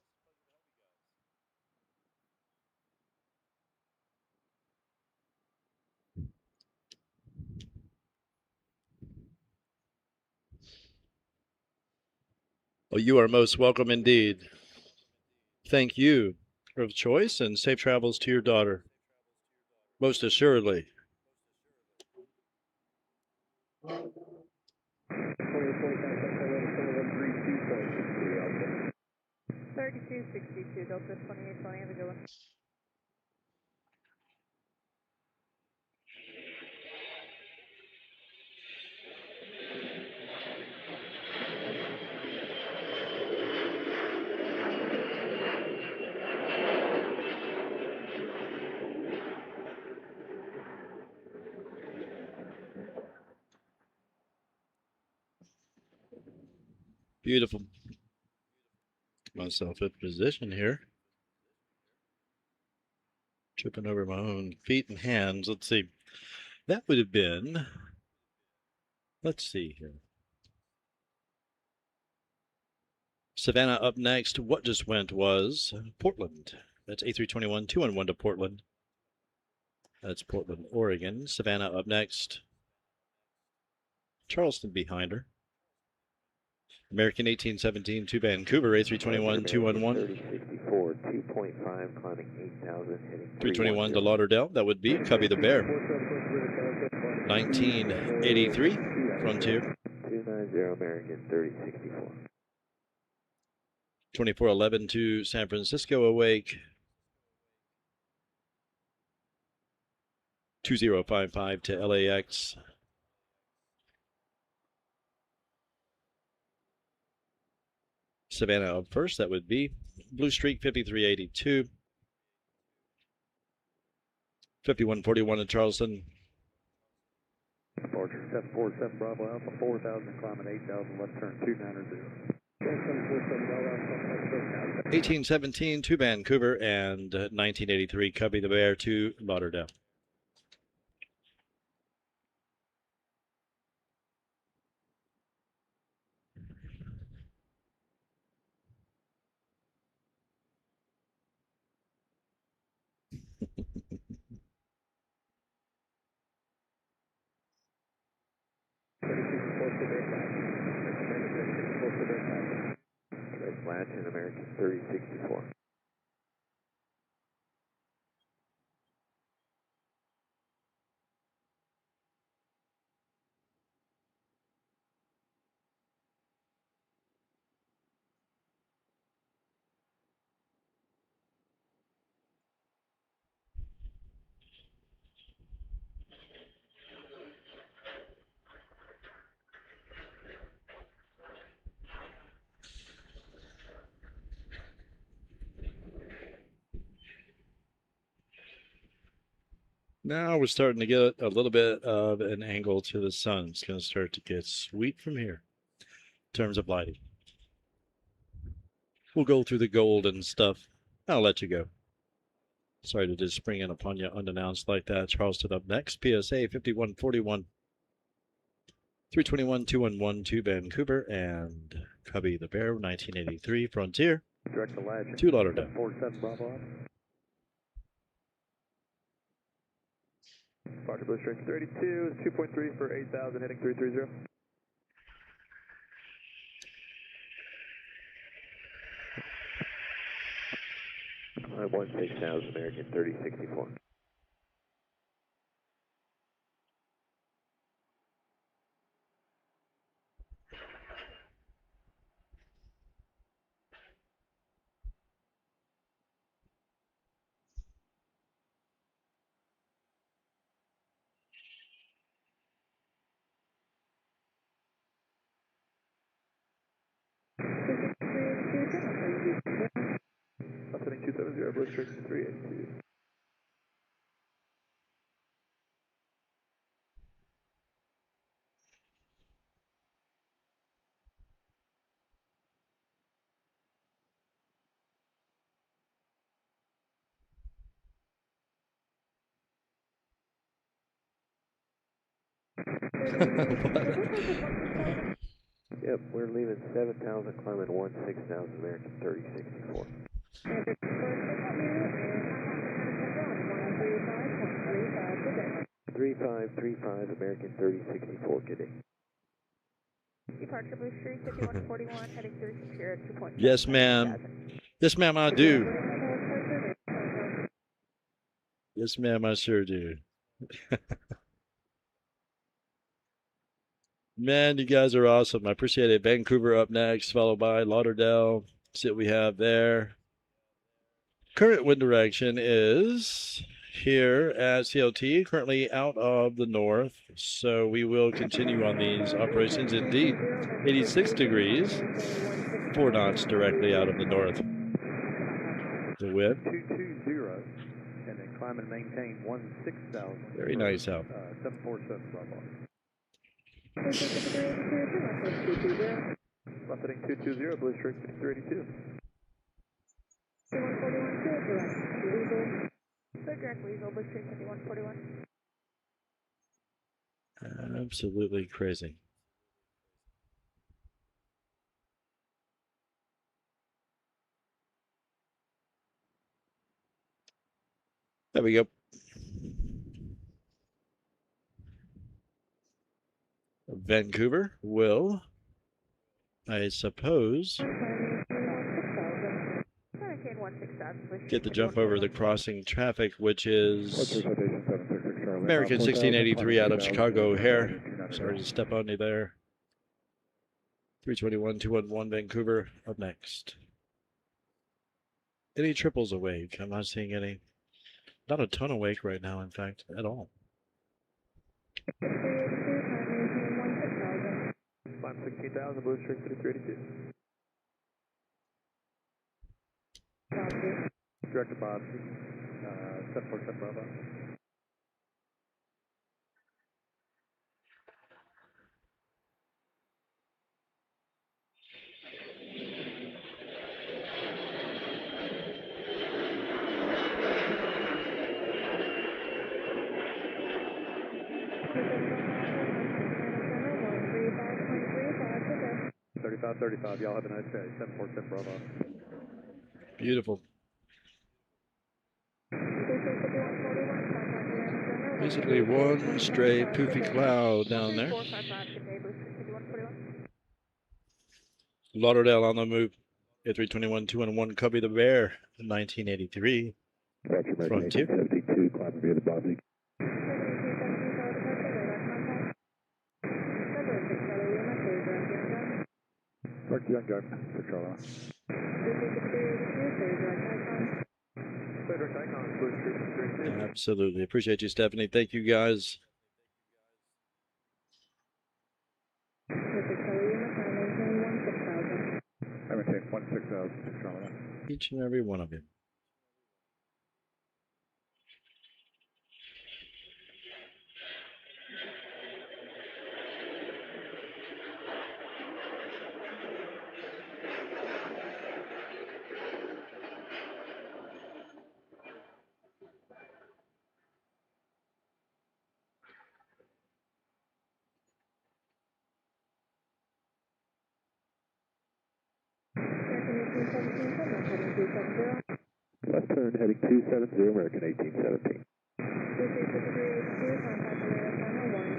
Oh, you are most welcome indeed. Thank you for the choice and safe travels to your daughter. Most assuredly. 3262 Delta 2820, have a good one. Beautiful. Myself in position here. Tripping over my own feet and hands. Let's see. That would have been, let's see here. Savannah up next. What just went was Portland. That's A321 211 to Portland. That's Portland, Oregon. Savannah up next. Charleston behind her. American 1817 to Vancouver, A321 211. 3064, 2.5, climbing 8,000, heading 321 to Lauderdale. That would be Cubby the Bear. 1983 Frontier. 290, American 3064. 2411 to San Francisco, Awake. 2055 to LAX. Savannah up first, that would be Blue Streak 5382. 5141 in Charleston. Departure 747 Bravo Alpha 4000, climbing 8000, left turn 290. 1817 to Vancouver and 1983 Cubby the Bear to Lauderdale. Latch in American 3064. Now we're starting to get a little bit of an angle to the sun. It's going to start to get sweet from here in terms of lighting. We'll go through the gold and stuff. I'll let you go. Sorry to just spring in upon you unannounced like that. Charleston up next. PSA 5141. 321 211 to Vancouver and Cubby the Bear 1983 Frontier Direct to Latch. to Lauderdale. 47 Bravo Alpha. Departure Blue Streak 32 is 2.3 for 8000, heading 330. I 16000 American 3064. Heading 270, Blue Streak 382. Yep, we're leaving 7000, climbing 16000 American 3064. 3535 American 3064, good day. Departure Blue Streak 5141, heading 360 at 2.7. Yes, ma'am. Yes, ma'am, I do. Yes, ma'am, I sure do. Man, you guys are awesome. I appreciate it. Vancouver up next, followed by Lauderdale. See what we have there. Current wind direction is here at CLT, currently out of the north. So we will continue on these operations. Indeed, 86 degrees, 4 knots directly out of the north. The wind. 220, and then climb and maintain 16,000. Very nice out. 747 Bravo. Buffeting 220, Blue Streak 382. Absolutely crazy. There we go. Vancouver will, I suppose, get the jump over the crossing traffic, which is American 1683 out of Chicago O'Hare. Sorry to step on you there. 321 211 Vancouver up next. Any triples awake? I'm not seeing any. Not a ton awake right now, in fact, at all. Climb 16,000, blue string 3382. Director Bob, 747 Bravo. $35.35, y'all have a nice day. 747 Bravo. Beautiful. Basically one stray poofy cloud down there. Lauderdale on the move. A321 2-1, Cubby the Bear, 1983. Frontier. 72, climb via the Bosniak. Mark Young Gun for Charlotte. Direct Icon, blue string 32. Absolutely. Appreciate you, Stephanie. Thank you, guys. I maintain 16,000 to Charlotte. Each and every one of you. Left turn heading 270, American 1817.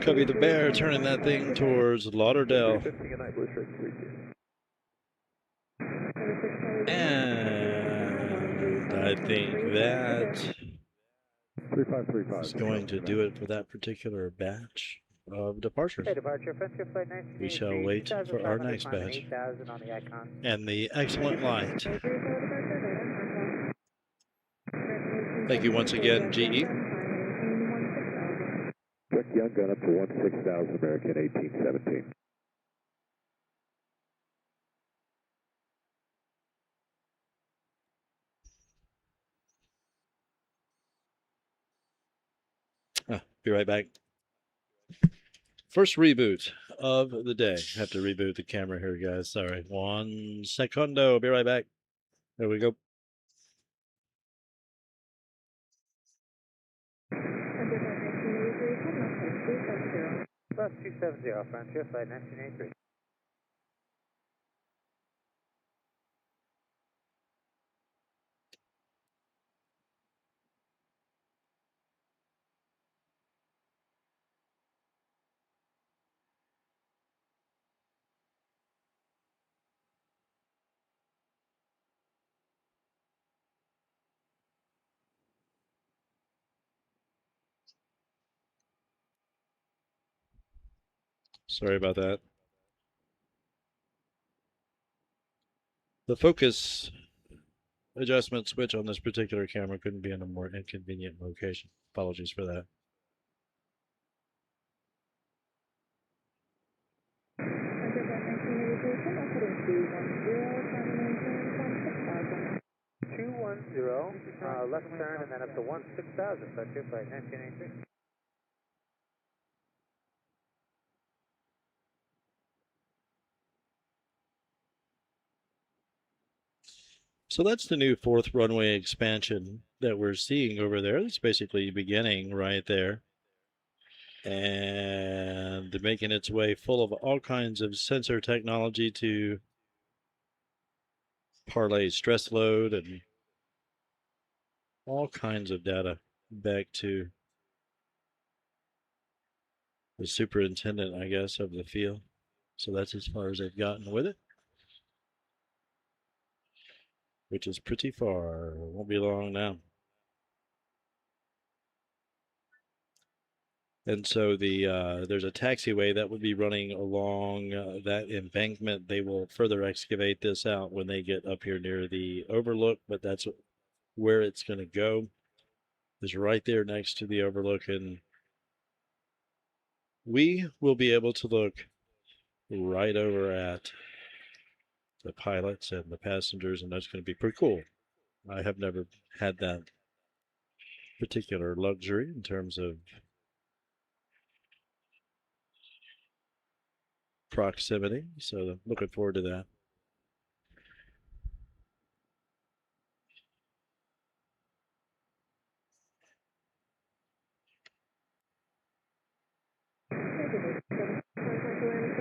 Cubby the Bear turning that thing towards Lauderdale. 350 good night, blue string 32. And I think that 3535. is going to do it for that particular batch of departures. Departure, Frontier Flight 1983. We shall wait for our next batch. 8,000 on the Icon. And the excellent light. Thank you once again, GE. Direct Young Gun up to 16,000, American 1817. Be right back. First reboot of the day. Have to reboot the camera here, guys. Sorry. 1 secundo. Be right back. There we go. Bus 270, Frontier Flight 1983. Sorry about that. The focus adjustment switch on this particular camera couldn't be in a more inconvenient location. Apologies for that. Left turn and then up to 16,000, Frontier Flight 1983. So that's the new 4th runway expansion that we're seeing over there. It's basically beginning right there. And making its way full of all kinds of sensor technology to parlay stress load and all kinds of data back to the superintendent, I guess, of the field. So that's as far as they've gotten with it, which is pretty far. Won't be long now. And so there's a taxiway that would be running along that embankment. They will further excavate this out when they get up here near the overlook, but that's where it's going to go. Is right there next to the overlook, and we will be able to look right over at the pilots and the passengers, and that's going to be pretty cool. I have never had that particular luxury in terms of proximity, so I'm looking forward to that.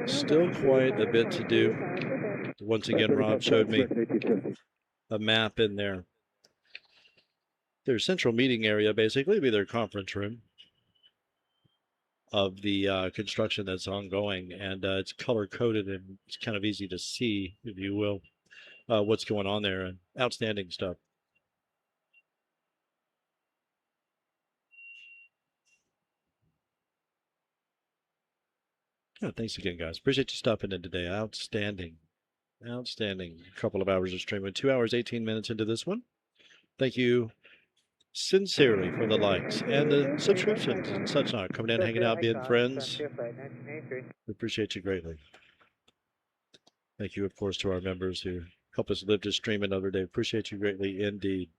Still quite a bit to do. Once again, Rob showed me a map in their central meeting area, basically, be their conference room of the construction that's ongoing, and it's color coded and it's kind of easy to see, if you will, what's going on there, and outstanding stuff. Yeah, thanks again, guys. Appreciate you stopping in today. Outstanding. Outstanding. A couple of hours of streaming. 2 hours, 18 minutes into this one. Thank you sincerely for the likes and the subscriptions and such on. Coming in, hanging out, being friends. We appreciate you greatly. Thank you, of course, to our members who help us live to stream another day. Appreciate you greatly indeed.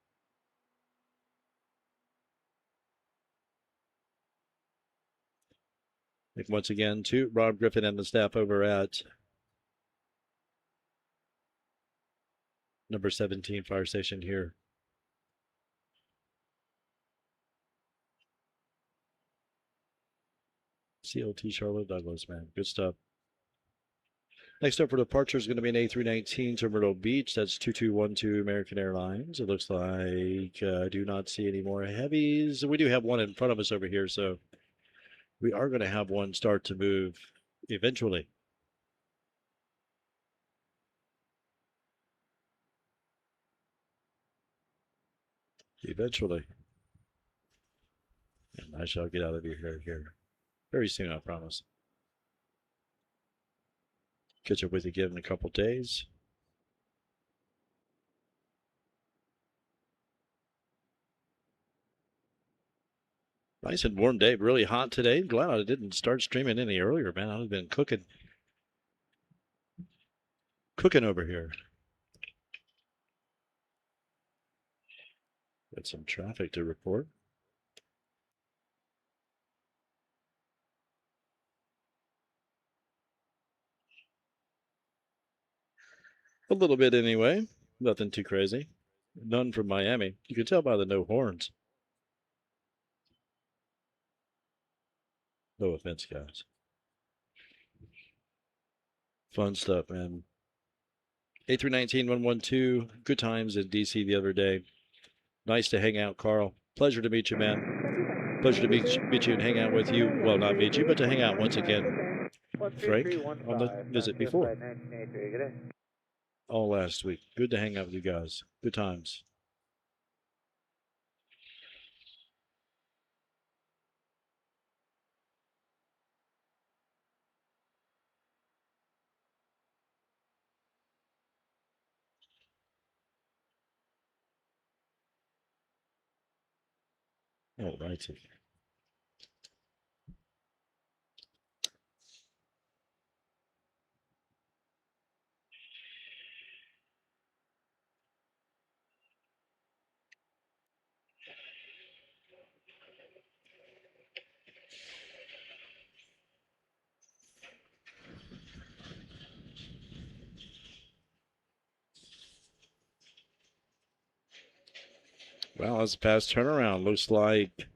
Thank once again to Rob Griffin and the staff over at number 17 Fire Station here. CLT Charlotte-Douglas, man. Good stuff. Next up for departure is going to be an A319 to Myrtle Beach. That's 2212 American Airlines. It looks like I do not see any more heavies. We do have one in front of us over here, so we are going to have one start to move eventually. Eventually. And I shall get out of your hair here very soon, I promise. Catch up with you again in a couple days. Nice and warm day, really hot today. Glad I didn't start streaming any earlier, man. I've been cooking over here. Got some traffic to report. A little bit anyway. Nothing too crazy. None from Miami. You can tell by the no horns. No offense, guys. Fun stuff, man. A319-112. Good times in DC the other day. Nice to hang out, Carl. Pleasure to meet you, man. Pleasure to meet you and hang out with you. Well, not meet you, but to hang out once again. Frank, on the visit before. All last week. Good to hang out with you guys. Good times. All righty. Well, that's a fast turnaround. Looks like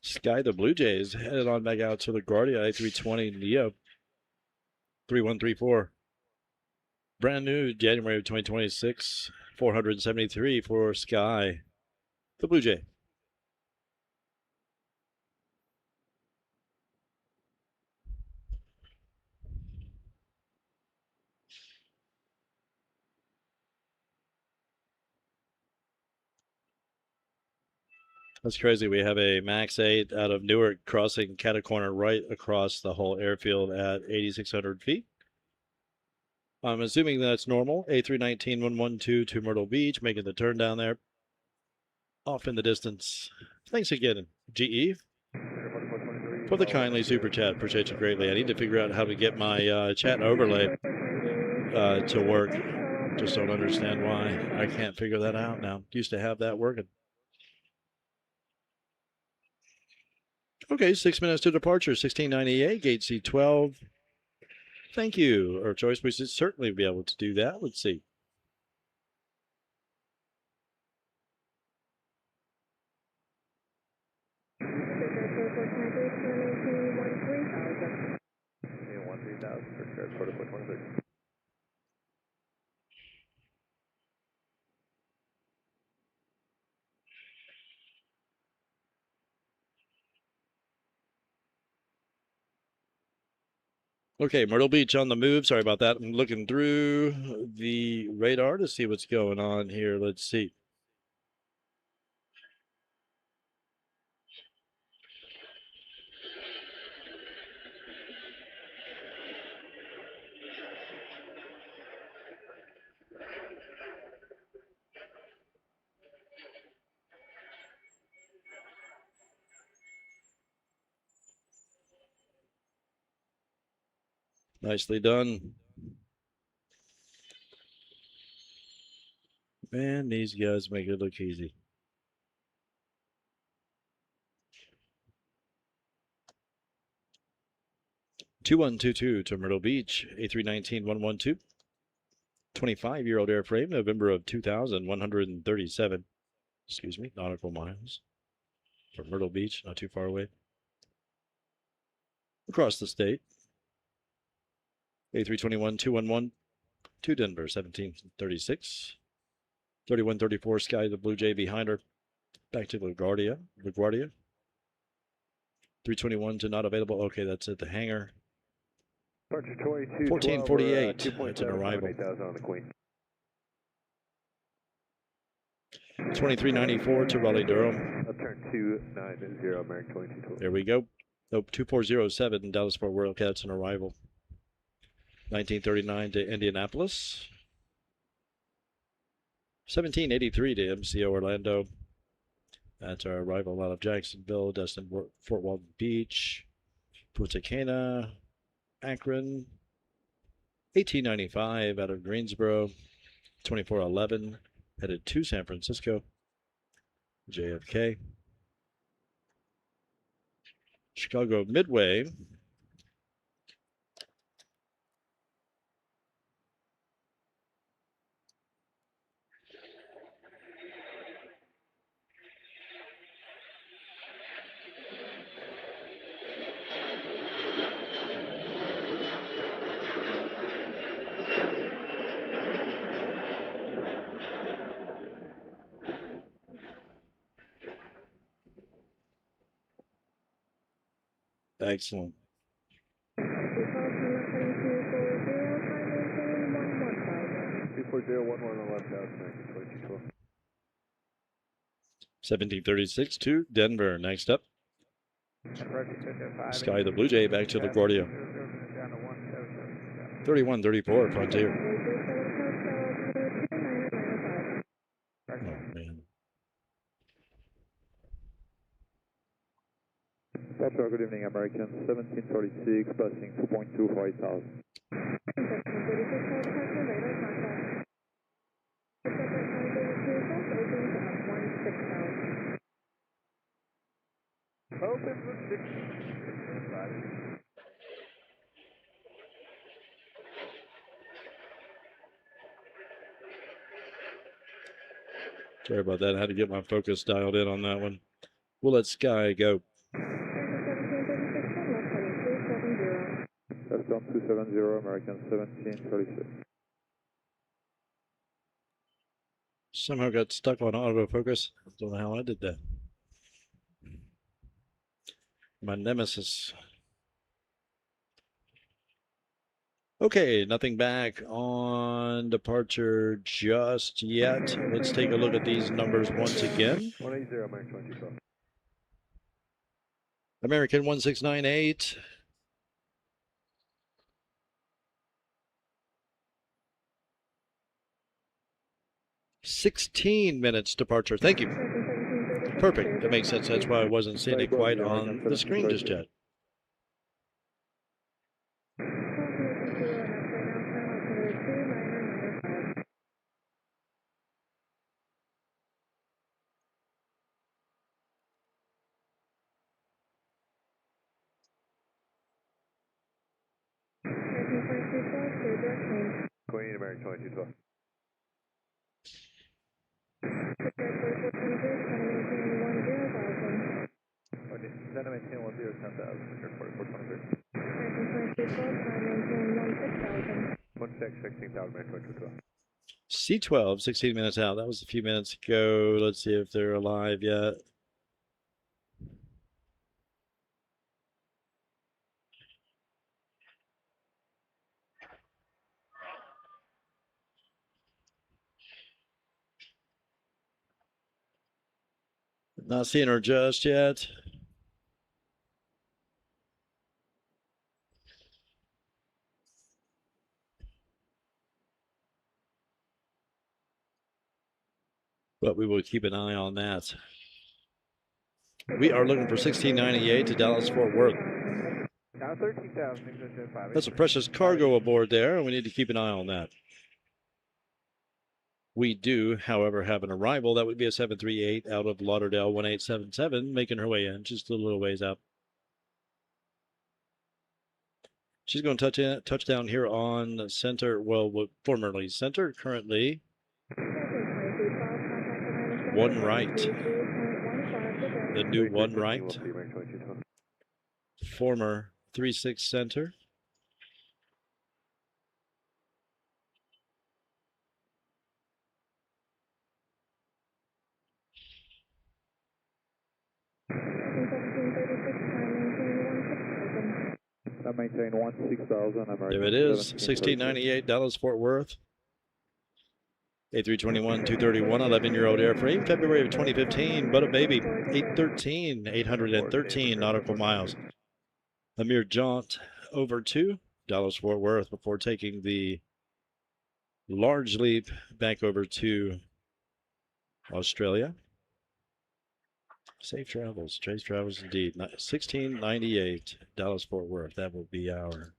Sky the Blue Jays headed on back out to LaGuardia A320 Neo 3134. Brand new January of 2026, 473 for Sky the Blue Jay. That's crazy. We have a MAX 8 out of Newark crossing Catacorner right across the whole airfield at 8,600 feet. I'm assuming that's normal. A319-112 to Myrtle Beach, making the turn down there. Off in the distance. Thanks again, GE. for the kindly super chat. Appreciate you greatly. I need to figure out how to get my chat overlay to work. Just don't understand why I can't figure that out now. Used to have that working. Okay, 6 minutes to departure, 1698, gate C12. Thank you. Our choice, we should certainly be able to do that. Let's see. Okay, Myrtle Beach on the move. Sorry about that. I'm looking through the radar to see what's going on here. Let's see. Nicely done. Man, these guys make it look easy. (2122) to Myrtle Beach, A319-112. 25-year-old airframe, November of 2,137. Excuse me, nautical miles from Myrtle Beach, not too far away. Across the state. A321-211 to Denver, 1736. 3134 Sky, the Blue Jay behind her. Back to LaGuardia. 321 to not available. Okay, that's at the hangar. 1448. That's an arrival. 2394 to Raleigh Durham. Turn 290 American 2212. There we go. Nope, 2407 Dallas Fort Worth. Okay, that's an arrival. 1939 to Indianapolis. 1783 to MCO Orlando. That's our arrival out of Jacksonville, Destin, Fort Walton Beach, Punta Cana, Akron. 1895 out of Greensboro. 2411 headed to San Francisco. JFK. Chicago Midway. Excellent. 1736 to Denver. Next up, Sky the Blue Jay back to LaGuardia. 3134 Frontier. Oh, man. Good evening, American 1736, passing 2.2 for 8,000. Sorry about that. I had to get my focus dialed in on that one. We'll let Sky go. That's down 270, American 1736. Somehow got stuck on autofocus. Don't know how I did that. My nemesis. Okay, nothing back on departure just yet. Let's take a look at these numbers once again. 180 American 2212. American 1698. (16 minutes departure. Thank you. Perfect. That makes sense. That's why I wasn't seeing it quite on the screen just yet. Queen, American 2212. Okay, center maintain 10,000, airport 423. 16,000, American 2212. C12, 16 minutes out. That was a few minutes ago. Let's see if they're alive yet. Not seeing her just yet. But we will keep an eye on that. We are looking for 1698 to Dallas-Fort Worth. Now 13,000, That's a precious cargo aboard there, and we need to keep an eye on that. We do, however, have an arrival. That would be a 738 out of Lauderdale, 1877, making her way in, just a little ways out. She's going to touch down here on center, well, formerly center, currently one right. The new one right. Former 36 center. I maintain 16,000. There it is, 1698 Dallas-Fort Worth. A321, 231, 11-year-old airframe, February of 2015, but a baby, 813 nautical miles. A mere jaunt over to Dallas-Fort Worth before taking the large leap back over to Australia. Safe travels indeed. 1698 Dallas-Fort Worth. That will be our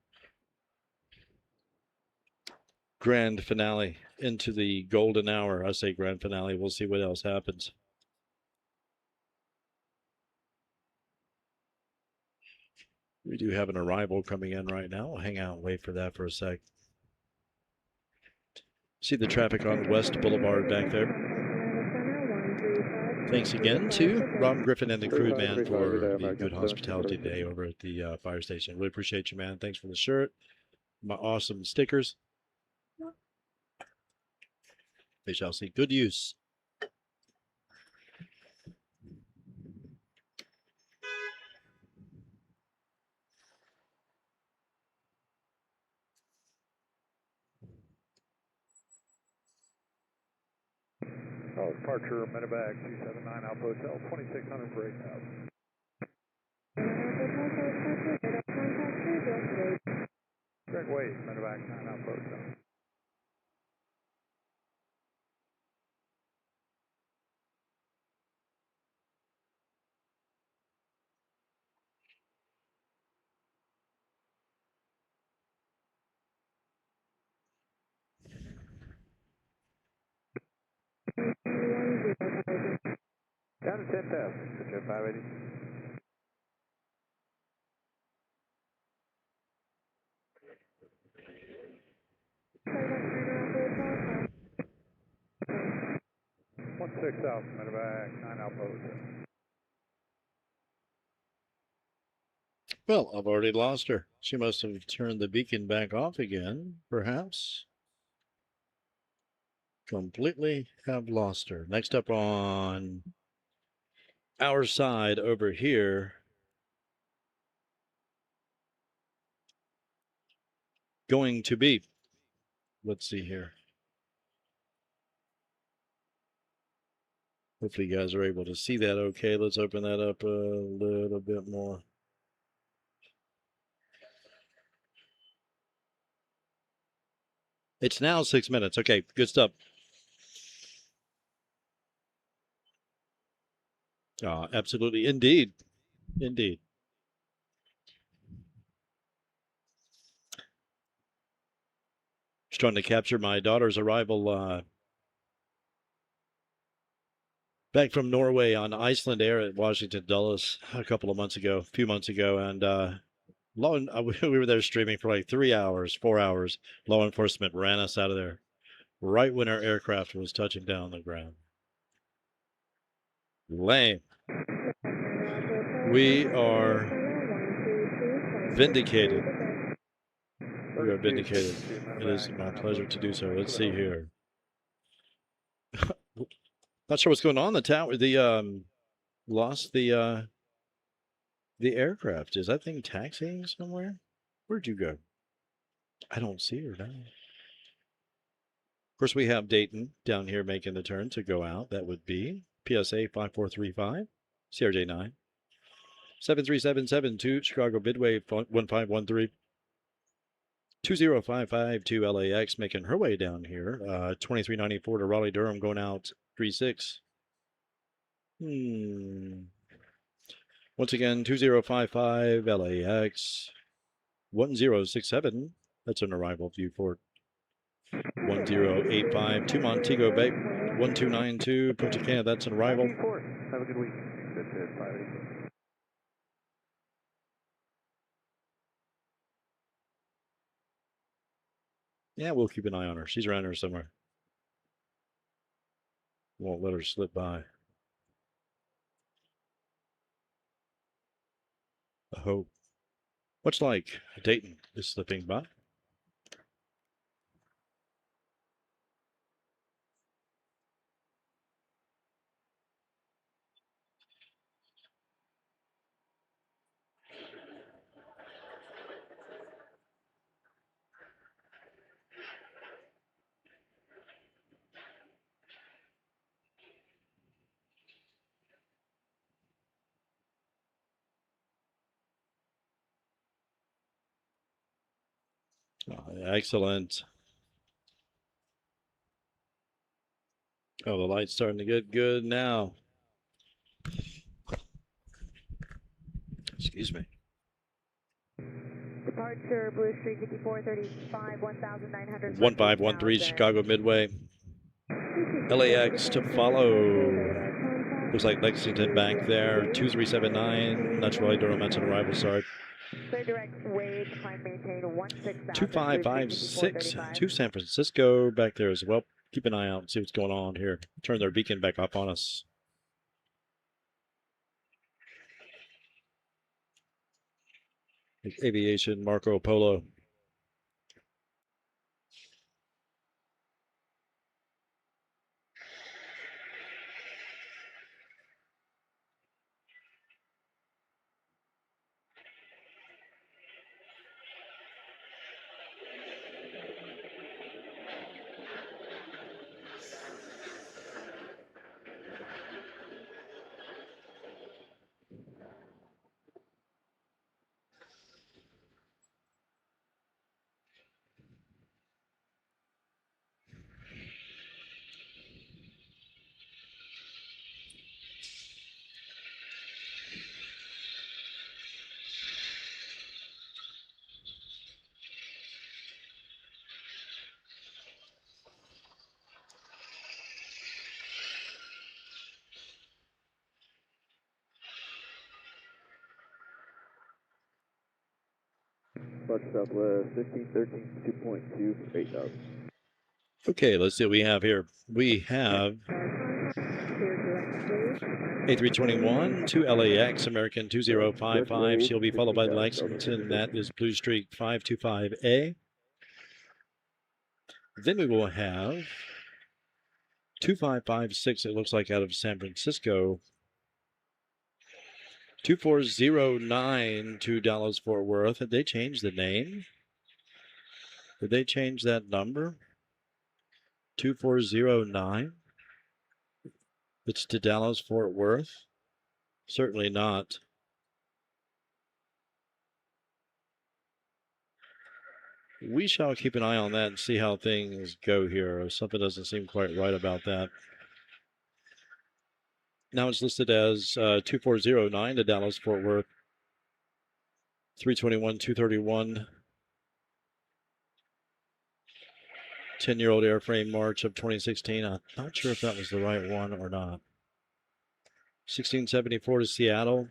grand finale into the golden hour. I say grand finale. We'll see what else happens. We do have an arrival coming in right now. We'll hang out and wait for that for a sec. See the traffic on West Boulevard back there. Thanks again to Rob Griffin and the crew, man, for the good hospitality today over at the fire station. Really appreciate you, man. Thanks for the shirt. My awesome stickers. They shall see good use. Oh, departure, medevac 279 Alpha Hotel, 2600 for 8,000. Greg Wade, medevac 9 Alpha Hotel. Down to 10,000, Jet 580. Medevac 9 Alpha Hotel. Well, I've already lost her. She must have turned the beacon back off again, perhaps. Completely have lost her. Next up on our side over here, going to be, let's see here. Hopefully you guys are able to see that okay. Let's open that up a little bit more. It's now 6 minutes. Okay, good stuff. Absolutely. Indeed. Indeed. Just trying to capture my daughter's arrival back from Norway on Iceland Air at Washington Dulles a few months ago. And We were there streaming for like 3 hours, 4 hours. Law enforcement ran us out of there right when our aircraft was touching down on the ground. Lame. We are vindicated. We are vindicated. It is my pleasure to do so. Let's see here. Not sure what's going on. The tower, lost the aircraft. Is that thing taxiing somewhere? Where'd you go? I don't see her now. Of course, we have Dayton down here making the turn to go out. That would be PSA 5435, CRJ9, 73772, Chicago Midway 1513, 20552 LAX making her way down here. 2394 to Raleigh Durham going out 36. Once again, 2055 LAX 1067. That's an arrival Viewport. 1085 to Montego Bay. 1292 Punta Cana. That's an arrival. Have a good week. Yeah, we'll keep an eye on her. She's around here somewhere. Won't let her slip by. I hope. Much like Dayton is slipping by. Excellent. Oh, the light's starting to get good now. Excuse me. Departure, Blue Street, 5435, 1900. 1513, Chicago Midway. LAX to follow. Looks like Lexington back there. 2379. That's Raleigh Durham. That's an arrival. Sorry. Clear direct way to climb, maintain 16000. 2556 to San Francisco back there as well. Keep an eye out and see what's going on here. Turn their beacon back up on us. Aviation, Marco Polo. Buck Southwest 1513 2.2 for 8,000. Okay, let's see what we have here. We have A321 to LAX, American 2055. She'll be followed by Lexington. That is Blue Street 525A. Then we will have 2556, it looks like, out of San Francisco. 2409 to Dallas Fort Worth. Did they change the name? Did they change that number? 2409. It's to Dallas Fort Worth. Certainly not. We shall keep an eye on that and see how things go here. Something doesn't seem quite right about that. Now it's listed as 2409 to Dallas Fort Worth. 321, 231. 10-year-old airframe March of 2016. I'm not sure if that was the right one or not. 1674 to Seattle.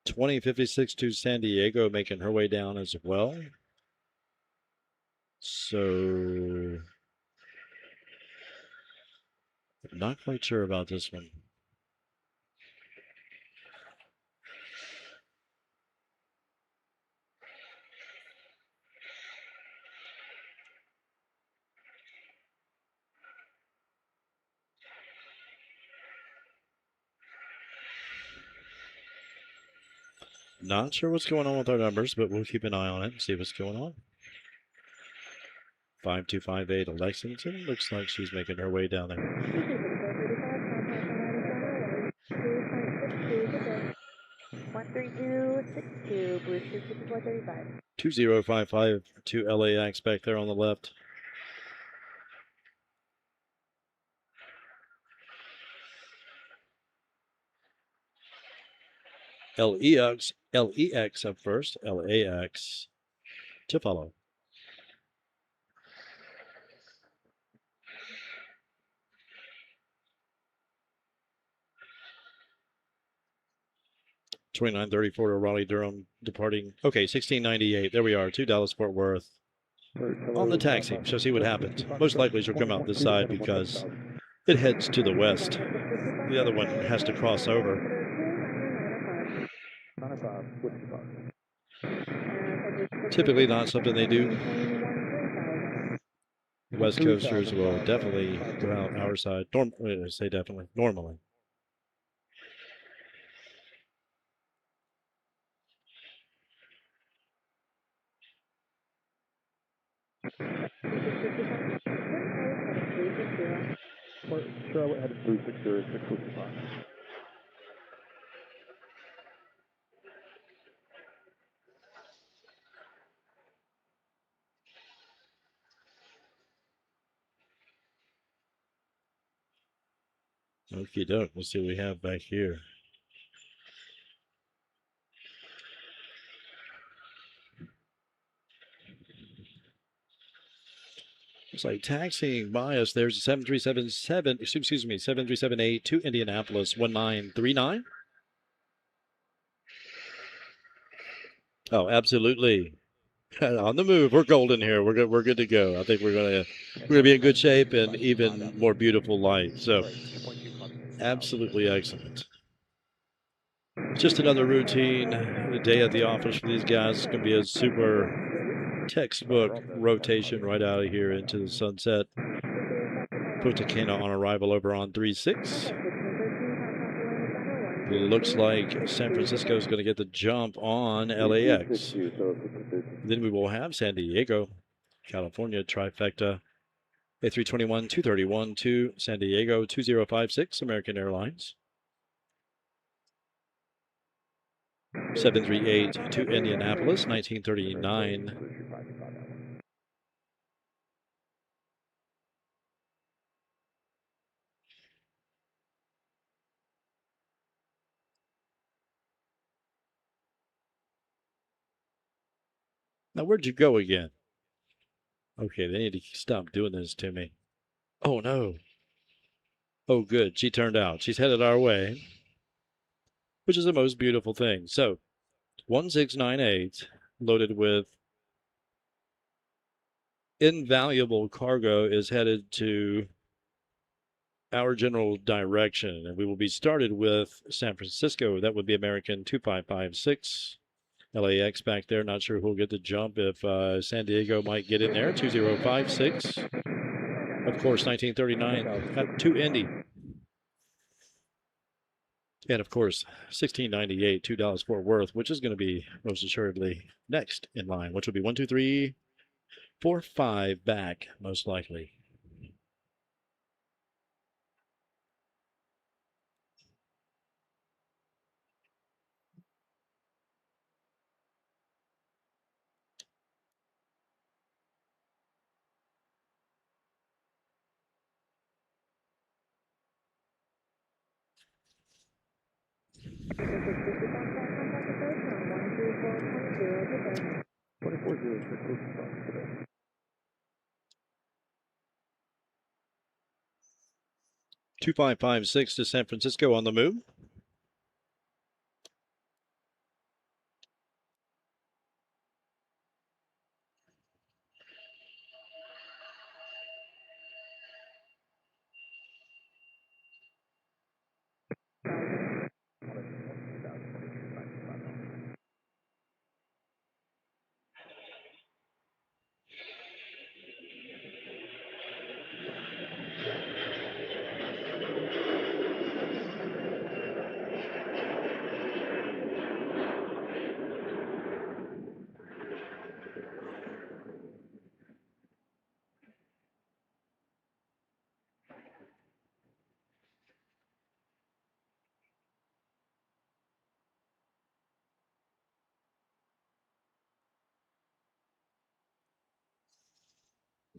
2056 to San Diego, making her way down as well. So, not quite sure about this one. Not sure what's going on with our numbers, but we'll keep an eye on it and see what's going on. 5258 to Lexington. Looks like she's making her way down there. 13262, Blue 25435. 2055 to LAX back there on the left. LEX up first, LAX to follow. $29.34 to Raleigh Durham departing. Okay, 1698. There we are. To Dallas Fort Worth on the taxi. So see what happens. Most likely she'll come out this side because it heads to the west. The other one has to cross over. Typically not something they do. West Coasters will definitely go out our side. Say definitely. Normally. Charlotte headed 360, 655. Okie doke. Let's see what we have back here. Looks like taxiing by us. There's a 7378 to Indianapolis 1939. Oh, absolutely. On the move. We're golden here. We're good to go. I think we're gonna be in good shape and even more beautiful light. So absolutely excellent. Just another routine day at the office for these guys. It's gonna be a super textbook rotation right out of here into the sunset. Punta Cana on arrival over on 36. Looks like San Francisco is going to get the jump on LAX. Then we will have San Diego, California trifecta. A321, 231 to San Diego, 2056, American Airlines. 738 to Indianapolis, 1939. Now, where'd you go again? Okay, they need to stop doing this to me. Oh, no. Oh, good. She turned out. She's headed our way, which is the most beautiful thing. So, 1698, loaded with invaluable cargo, is headed to our general direction, and we will be started with San Francisco. That would be American 2556. LAX back there. Not sure who'll get the jump. If San Diego might get in there. 2056. Of course, 1939 to Indy. And of course, 1698 to Dallas Fort Worth, which is going to be most assuredly next in line, which will be 1, 2, 3, 4, 5 back, most likely. Two 556 to San Francisco on the move.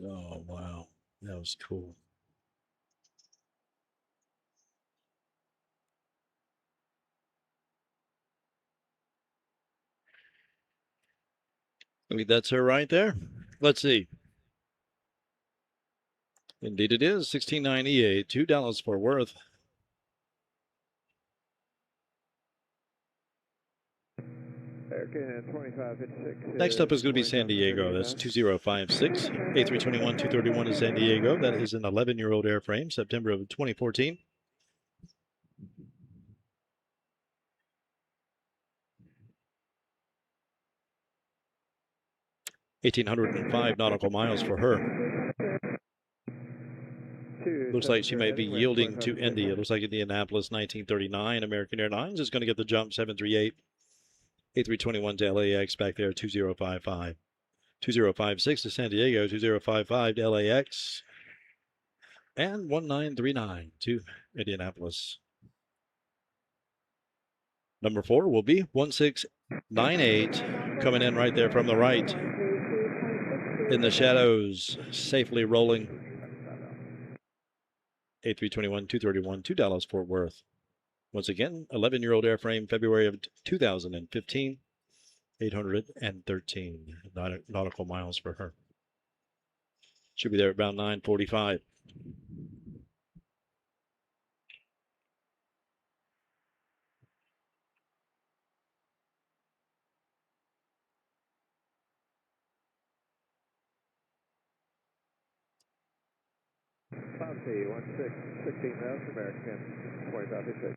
Oh, wow. That was cool. I mean, that's her right there. Let's see. Indeed it is. 1698 to Dallas Fort Worth. American 2556. Next up is going to be San Diego. That's 2056. A321 231 to San Diego. That is an 11-year-old airframe, September of 2014. $1,805 nautical miles for her. Looks like she might be yielding to Indy. It looks like Indianapolis 1939. American Airlines is going to get the jump 738. A321 to LAX back there 2055. 2056 to San Diego, 2055 to LAX, and 1939 to Indianapolis. Number 4 will be 1698, coming in right there from the right. In the shadows, safely rolling. A321 231 to Dallas Fort Worth. Once again, 11-year-old airframe, February of 2015. 813 nautical miles for her. Should be there at about 9:45. Foxy 16 knots, American 2556.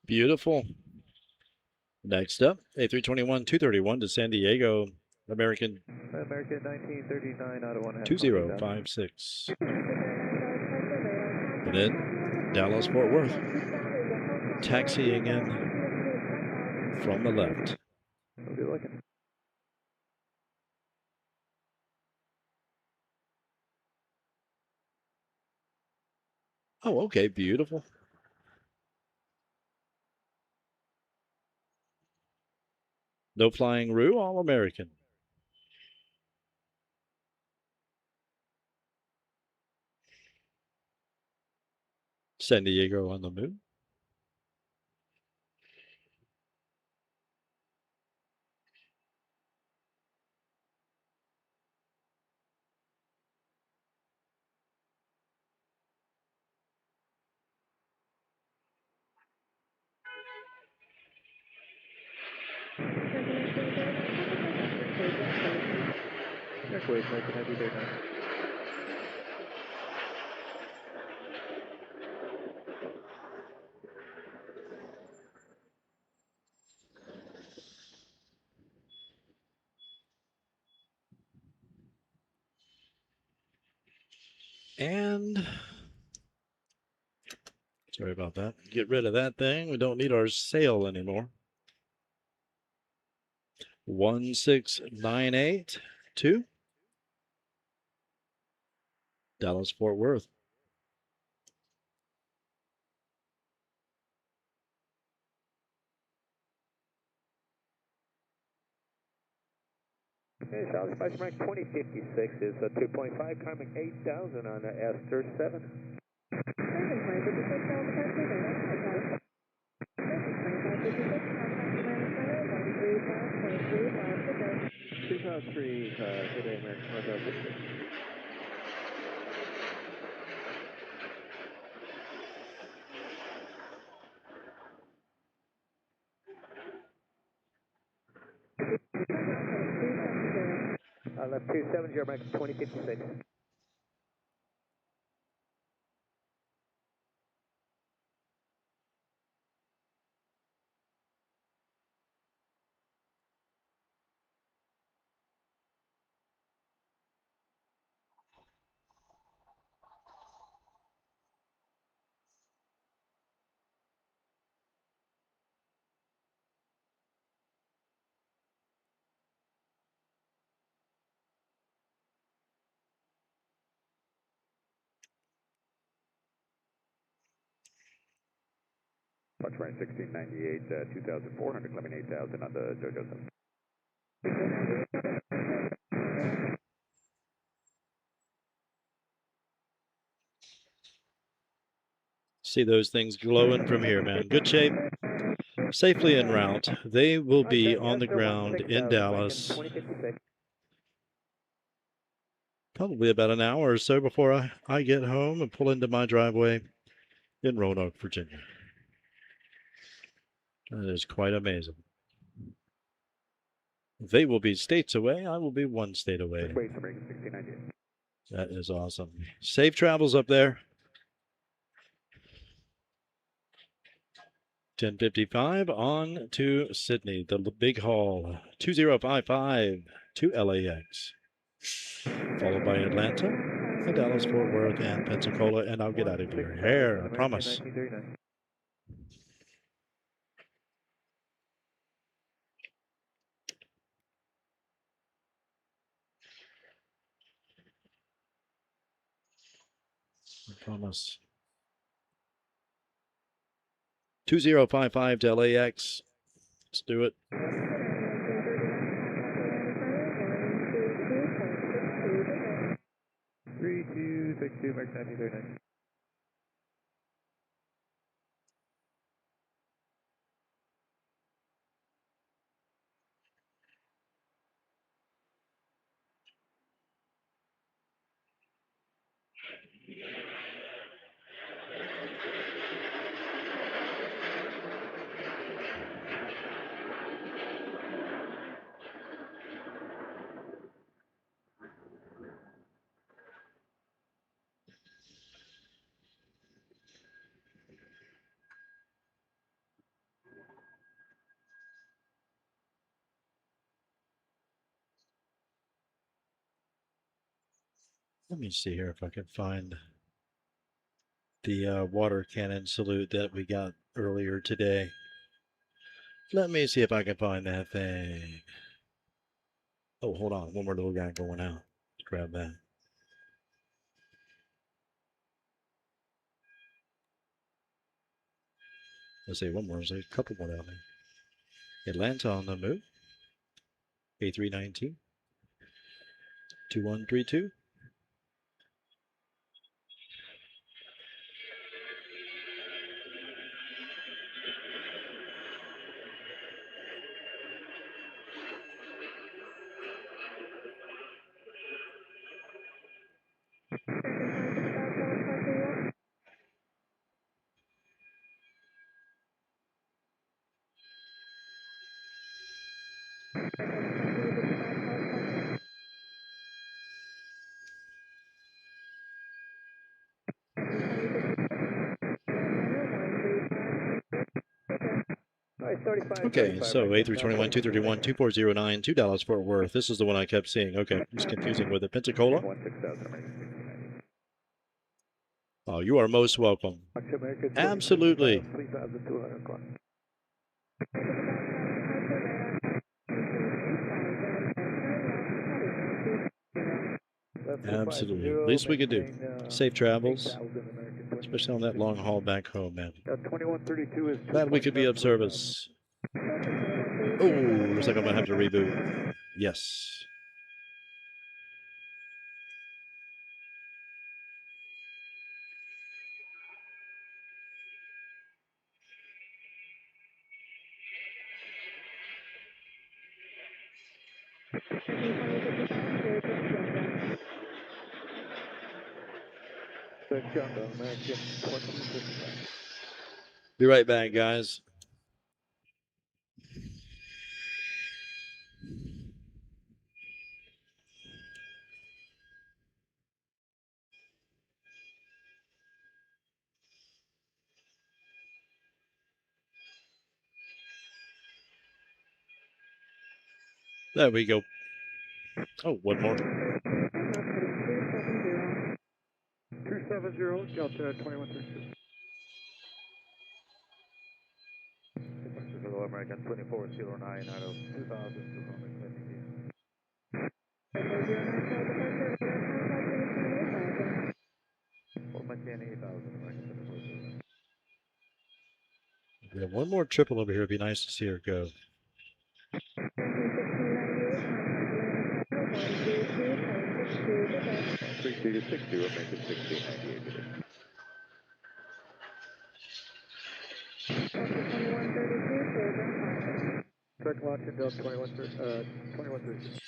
Beautiful. Next up, A321 231 to San Diego. American 1939 out of 1 half. 2056. And then Dallas Fort Worth. Taxiing in from the left. We'll be looking. Oh, okay. Beautiful. No flying roux, all American. San Diego on the moon. Check wave, American Heavy Day 9. And sorry about that. Get rid of that thing. We don't need our sail anymore. 1698 to Dallas Fort Worth. Okay, South Spice Mike 2056 is a 2.5, climbing 8,000 on the Esther 7. Good day, American 2556. left 270, American 2056. Punch running 1698, 2,400, climbing 8,000 on the JoJo 7. See those things glowing from here, man. Good shape. Safely en route. They will be on the ground in Dallas probably about an hour or so before I get home and pull into my driveway in Roanoke, Virginia. That is quite amazing. They will be states away. I will be one state away. That is awesome. Safe travels up there. 10:55 on to Sydney, the big haul. 2055 to LAX. Followed by Atlanta, and Dallas, Fort Worth, and Pensacola, and I'll get out of your hair, I promise. I promise. 2055 to LAX. Let's do it. Let me see here if I can find the water cannon salute that we got earlier today. Let me see if I can find that thing. Oh, hold on. One more little guy going out. Let's grab that. Let's see, one more. There's a couple more down there. Atlanta on the move. A319. 2132. Okay, so A321, 231, 2409 to Dallas, Fort Worth. This is the one I kept seeing. Okay, it's confusing with the Pensacola. Oh, you are most welcome. Absolutely. Absolutely. Least we could do. Safe travels, especially on that long haul back home, man. Glad we could be of service. Oh, looks like I'm going to have to reboot. Yes. Be right back, guys. There we go. Oh, one more. 270, Delta 2132. Hello, American 2409 out of 2,270. 8,000, American 2409. Yeah, one more triple over here. It'd be nice to see her go. 3260, we'll make it 1698 today. Direct launch in Delta 2132.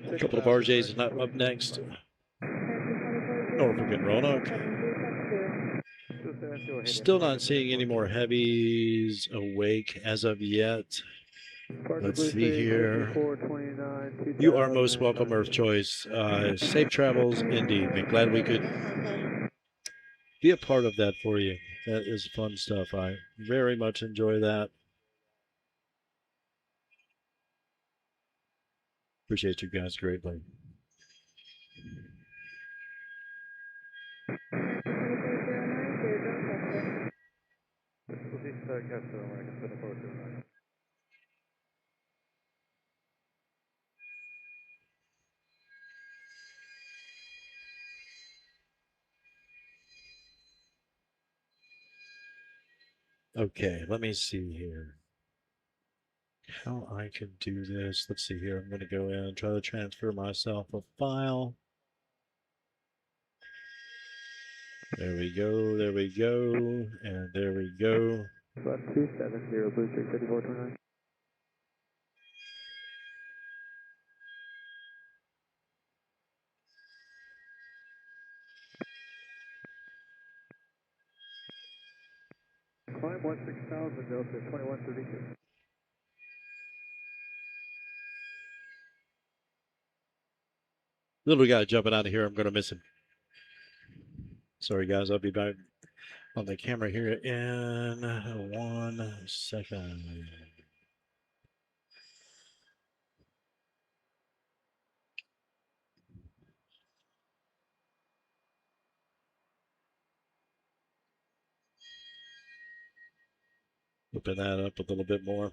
A couple of RJs up next. Norfolk and Roanoke. Still not seeing any more heavies awake as of yet. Let's see here. You are most welcome, Earth Choice. Safe travels indeed. I'm glad we could be a part of that for you. That is fun stuff. I very much enjoy that. Appreciate you guys greatly. Okay, let me see here. How I can do this. Let's see here. I'm going to go in and try to transfer myself a file. There we go. There we go. And there we go. 270, Blue Street 3429. Climb 16,000, Delta 2132. Little guy jumping out of here. I'm going to miss him. Sorry, guys. I'll be back on the camera here in 1 second. Open that up a little bit more.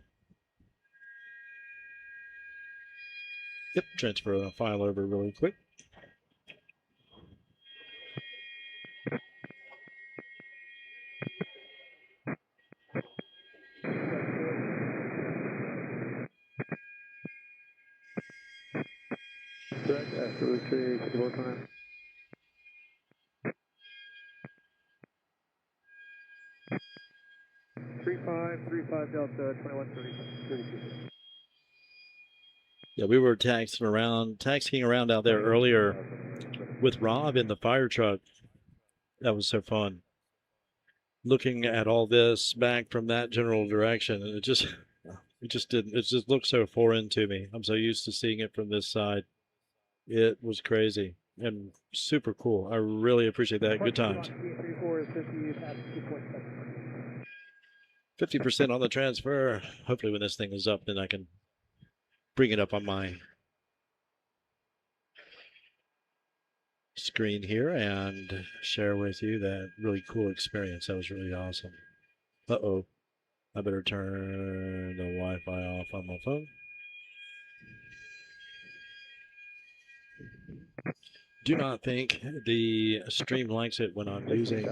Yep, transfer a file over really quick. Direct after Blue Street 3429. Three five Delta 2132. Yeah, we were taxiing around out there earlier with Rob in the fire truck. That was so fun. Looking at all this back from that general direction, and it just looked so foreign to me. I'm so used to seeing it from this side. It was crazy and super cool. I really appreciate that. Good times. 50% on the transfer. Hopefully when this thing is up, then I can bring it up on my screen here and share with you that really cool experience. That was really awesome. Uh-oh. I better turn the Wi-Fi off on my phone. Do not think the stream likes it when I'm using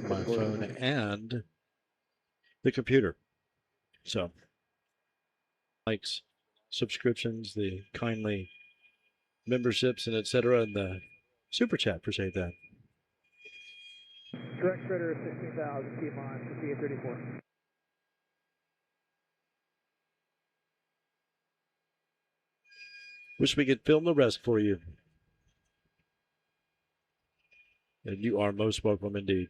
my phone and the computer. So, likes, subscriptions, the kindly memberships, and etc., and the super chat. Appreciate that. Direct credit 16,000, keep on, 5834. Wish we could film the rest for you. And you are most welcome indeed.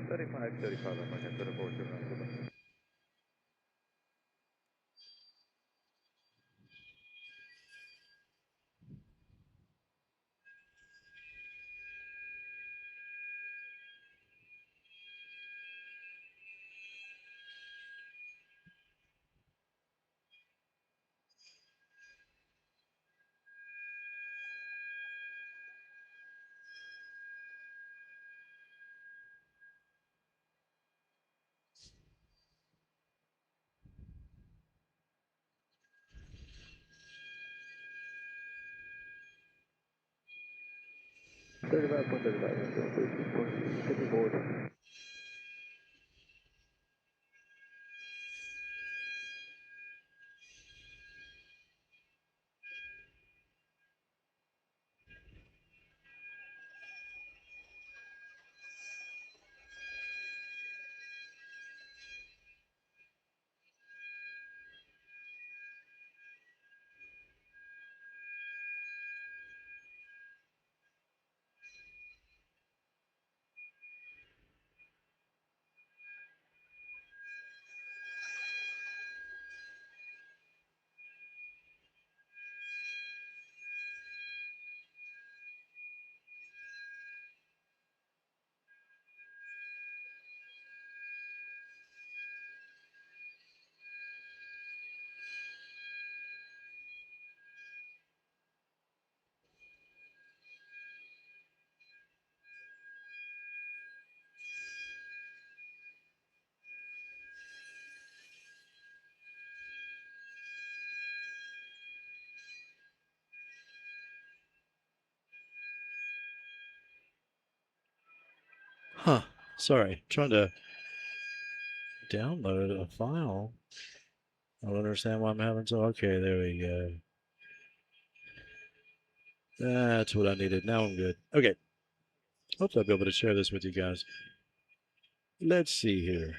35, I'm like I said, 429. Get me board. Huh. Sorry. Trying to download a file. I don't understand why I'm having so. Okay, there we go. That's what I needed. Now I'm good. Okay. Hopefully I'll be able to share this with you guys. Let's see here.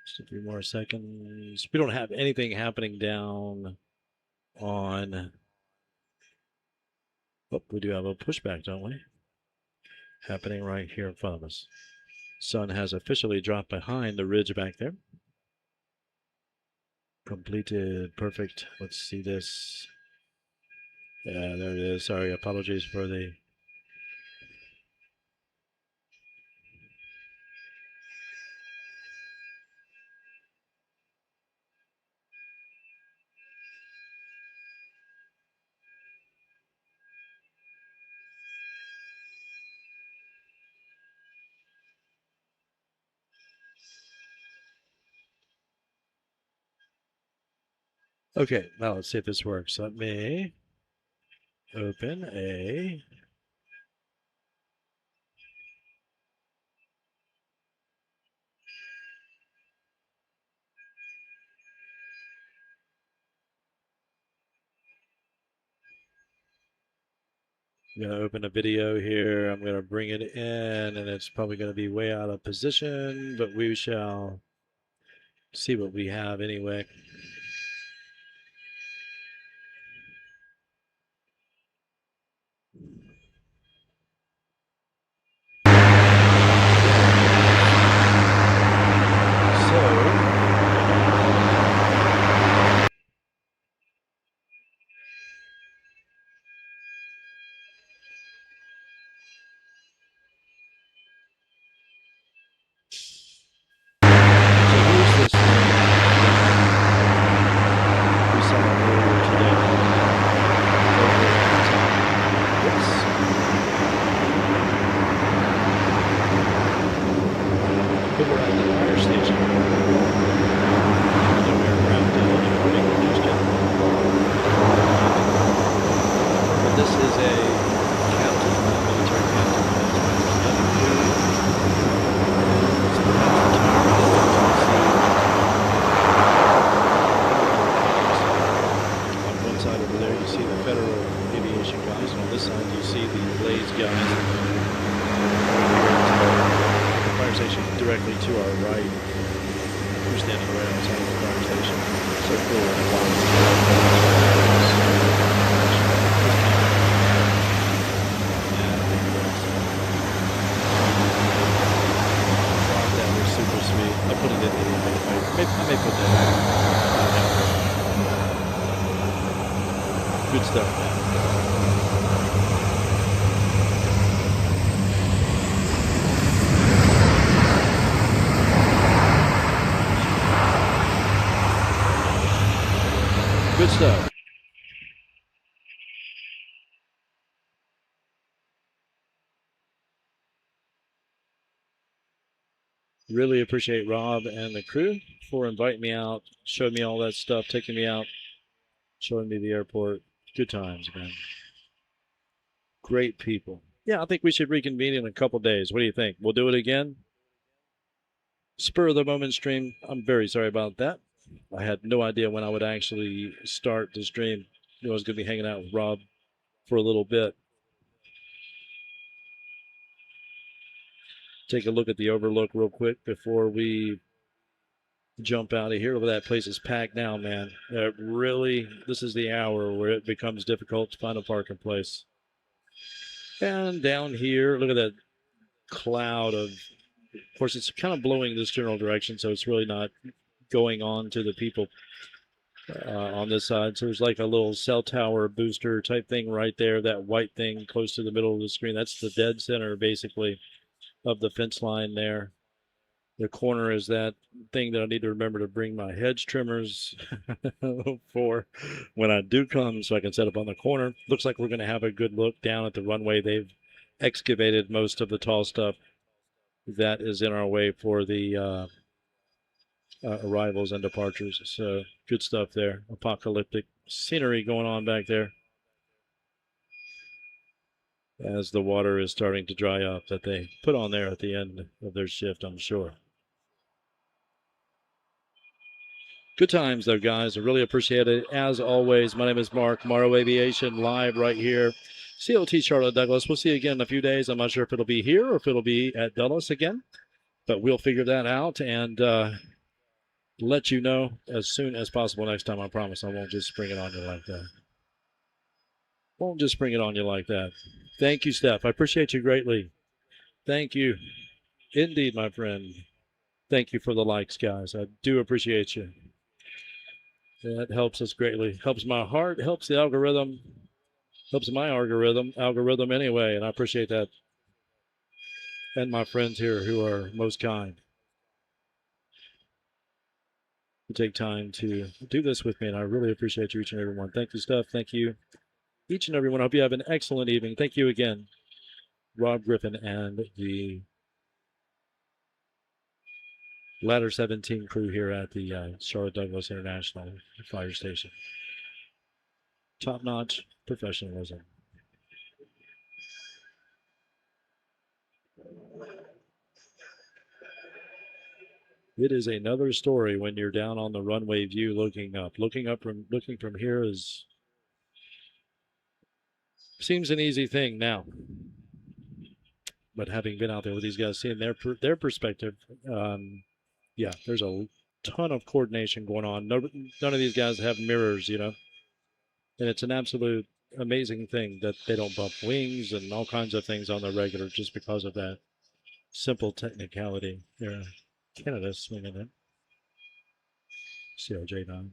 Just a few more seconds. We don't have anything happening down on. Oh, we do have a pushback, don't we? Happening right here in front of us. Sun has officially dropped behind the ridge back there. Completed. Perfect. Let's see this. Yeah, there it is. Sorry, apologies for the. Okay, now let's see if this works. Let me open a. I'm going to open a video here. I'm going to bring it in, and it's probably going to be way out of position, but we shall see what we have anyway. Good stuff, man. Good stuff. Really appreciate Rob and the crew for inviting me out, showing me all that stuff, taking me out, showing me the airport. Good times, man. Great people. Yeah, I think we should reconvene in a couple days. What do you think? We'll do it again? Spur of the moment stream. I'm very sorry about that. I had no idea when I would actually start the stream. I was going to be hanging out with Rob for a little bit. Take a look at the overlook real quick before we jump out of here. Look, that place is packed now, man. Really, this is the hour where it becomes difficult to find a parking place. And down here, look at that cloud of course, it's kind of blowing this general direction, so it's really not going on to the people on this side. So there's like a little cell tower booster type thing right there, that white thing close to the middle of the screen. That's the dead center, basically, of the fence line there. The corner is that thing that I need to remember to bring my hedge trimmers for when I do come so I can set up on the corner. Looks like we're going to have a good look down at the runway. They've excavated most of the tall stuff that is in our way for the arrivals and departures. So good stuff there. Apocalyptic scenery going on back there as the water is starting to dry up that they put on there at the end of their shift, I'm sure. Good times though, guys. I really appreciate it. As always, my name is Mark, Morrow Aviation, live right here. CLT Charlotte-Douglas. We'll see you again in a few days. I'm not sure if it'll be here or if it'll be at Dulles again, but we'll figure that out and let you know as soon as possible next time. I promise I won't just spring it on you like that. Won't just spring it on you like that. Thank you, Steph. I appreciate you greatly. Thank you. Indeed, my friend. Thank you for the likes, guys. I do appreciate you. That helps us greatly. Helps my heart, helps the algorithm, helps my algorithm anyway, and I appreciate that. And my friends here who are most kind to take time to do this with me, and I really appreciate you, each and every one. Thank you, Steph. Thank you, each and every one. I hope you have an excellent evening. Thank you again, Rob Griffin and the Ladder 17 crew here at the Charlotte-Douglas International Fire Station. Top-notch professionalism. It is another story when you're down on the runway view looking up. Looking from here is seems an easy thing now. But having been out there with these guys, seeing their perspective, yeah, there's a ton of coordination going on. None of these guys have mirrors, you know. And it's an absolute amazing thing that they don't bump wings and all kinds of things on the regular just because of that simple technicality. Here, Canada swinging in. CRJ9.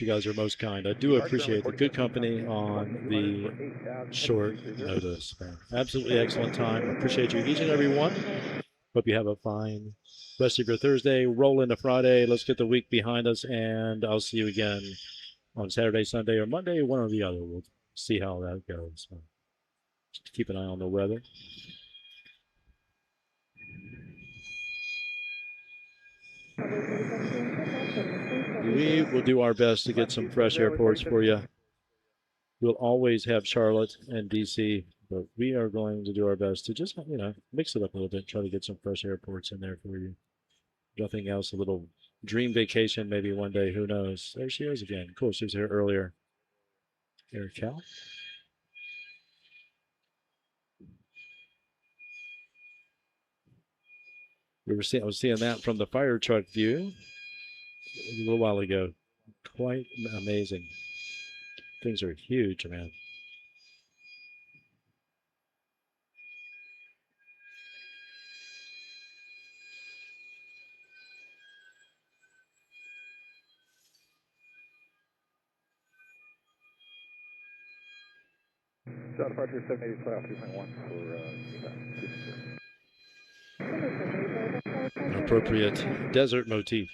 You guys are most kind. I do appreciate the good company on the short notice. Absolutely excellent time. Appreciate you, each and every one. Hope you have a fine rest of your Thursday. Roll into Friday. Let's get the week behind us, and I'll see you again on Saturday, Sunday, or Monday, one or the other. We'll see how that goes. Just keep an eye on the weather. We will do our best to get some fresh airports for you. We'll always have Charlotte and DC, but we are going to do our best to just, you know, mix it up a little bit, try to get some fresh airports in there for you. Nothing else, a little dream vacation maybe one day, who knows. There she is again. Cool, she was here earlier. Air Cal. I was seeing that from the fire truck view a little while ago. Quite amazing. Things are huge, man. South departure 780 flat 3.1 for An appropriate desert motif.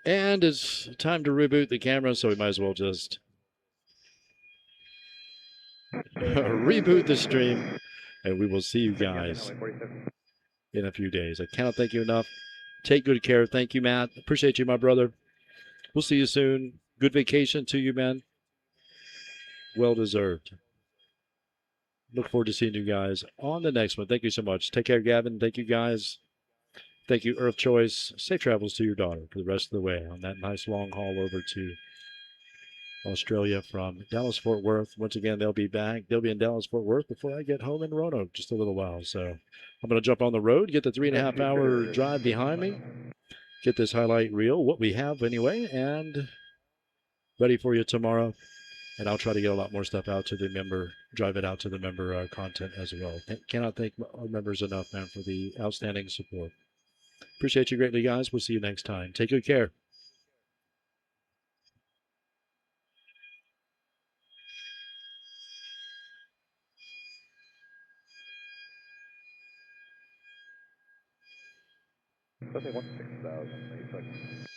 And it's time to reboot the camera, so we might as well just reboot the stream, and we will see you guys in a few days. I cannot thank you enough. Take good care. Thank you, Matt. Appreciate you, my brother. We'll see you soon. Good vacation to you, man. Well deserved. Look forward to seeing you guys on the next one. Thank you so much. Take care, Gavin. Thank you, guys. Thank you, Earth Choice. Safe travels to your daughter for the rest of the way on that nice long haul over to Australia from Dallas-Fort Worth. Once again, they'll be back. They'll be in Dallas-Fort Worth before I get home in Roanoke, just a little while. So I'm going to jump on the road, get the 3.5 hour drive behind me, get this highlight reel, what we have anyway, and ready for you tomorrow. And I'll try to get a lot more stuff out to the member, drive it out to the member content as well. Cannot thank our members enough, man, for the outstanding support. Appreciate you greatly, guys. We'll see you next time. Take good care. Something 16,000.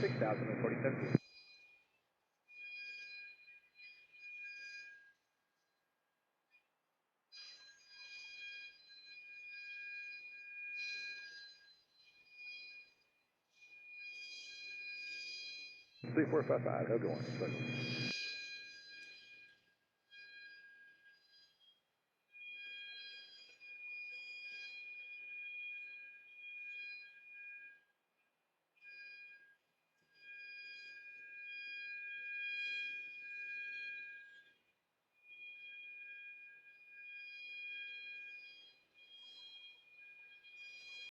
16,047. Three, 4, 5, 5. Have a good one.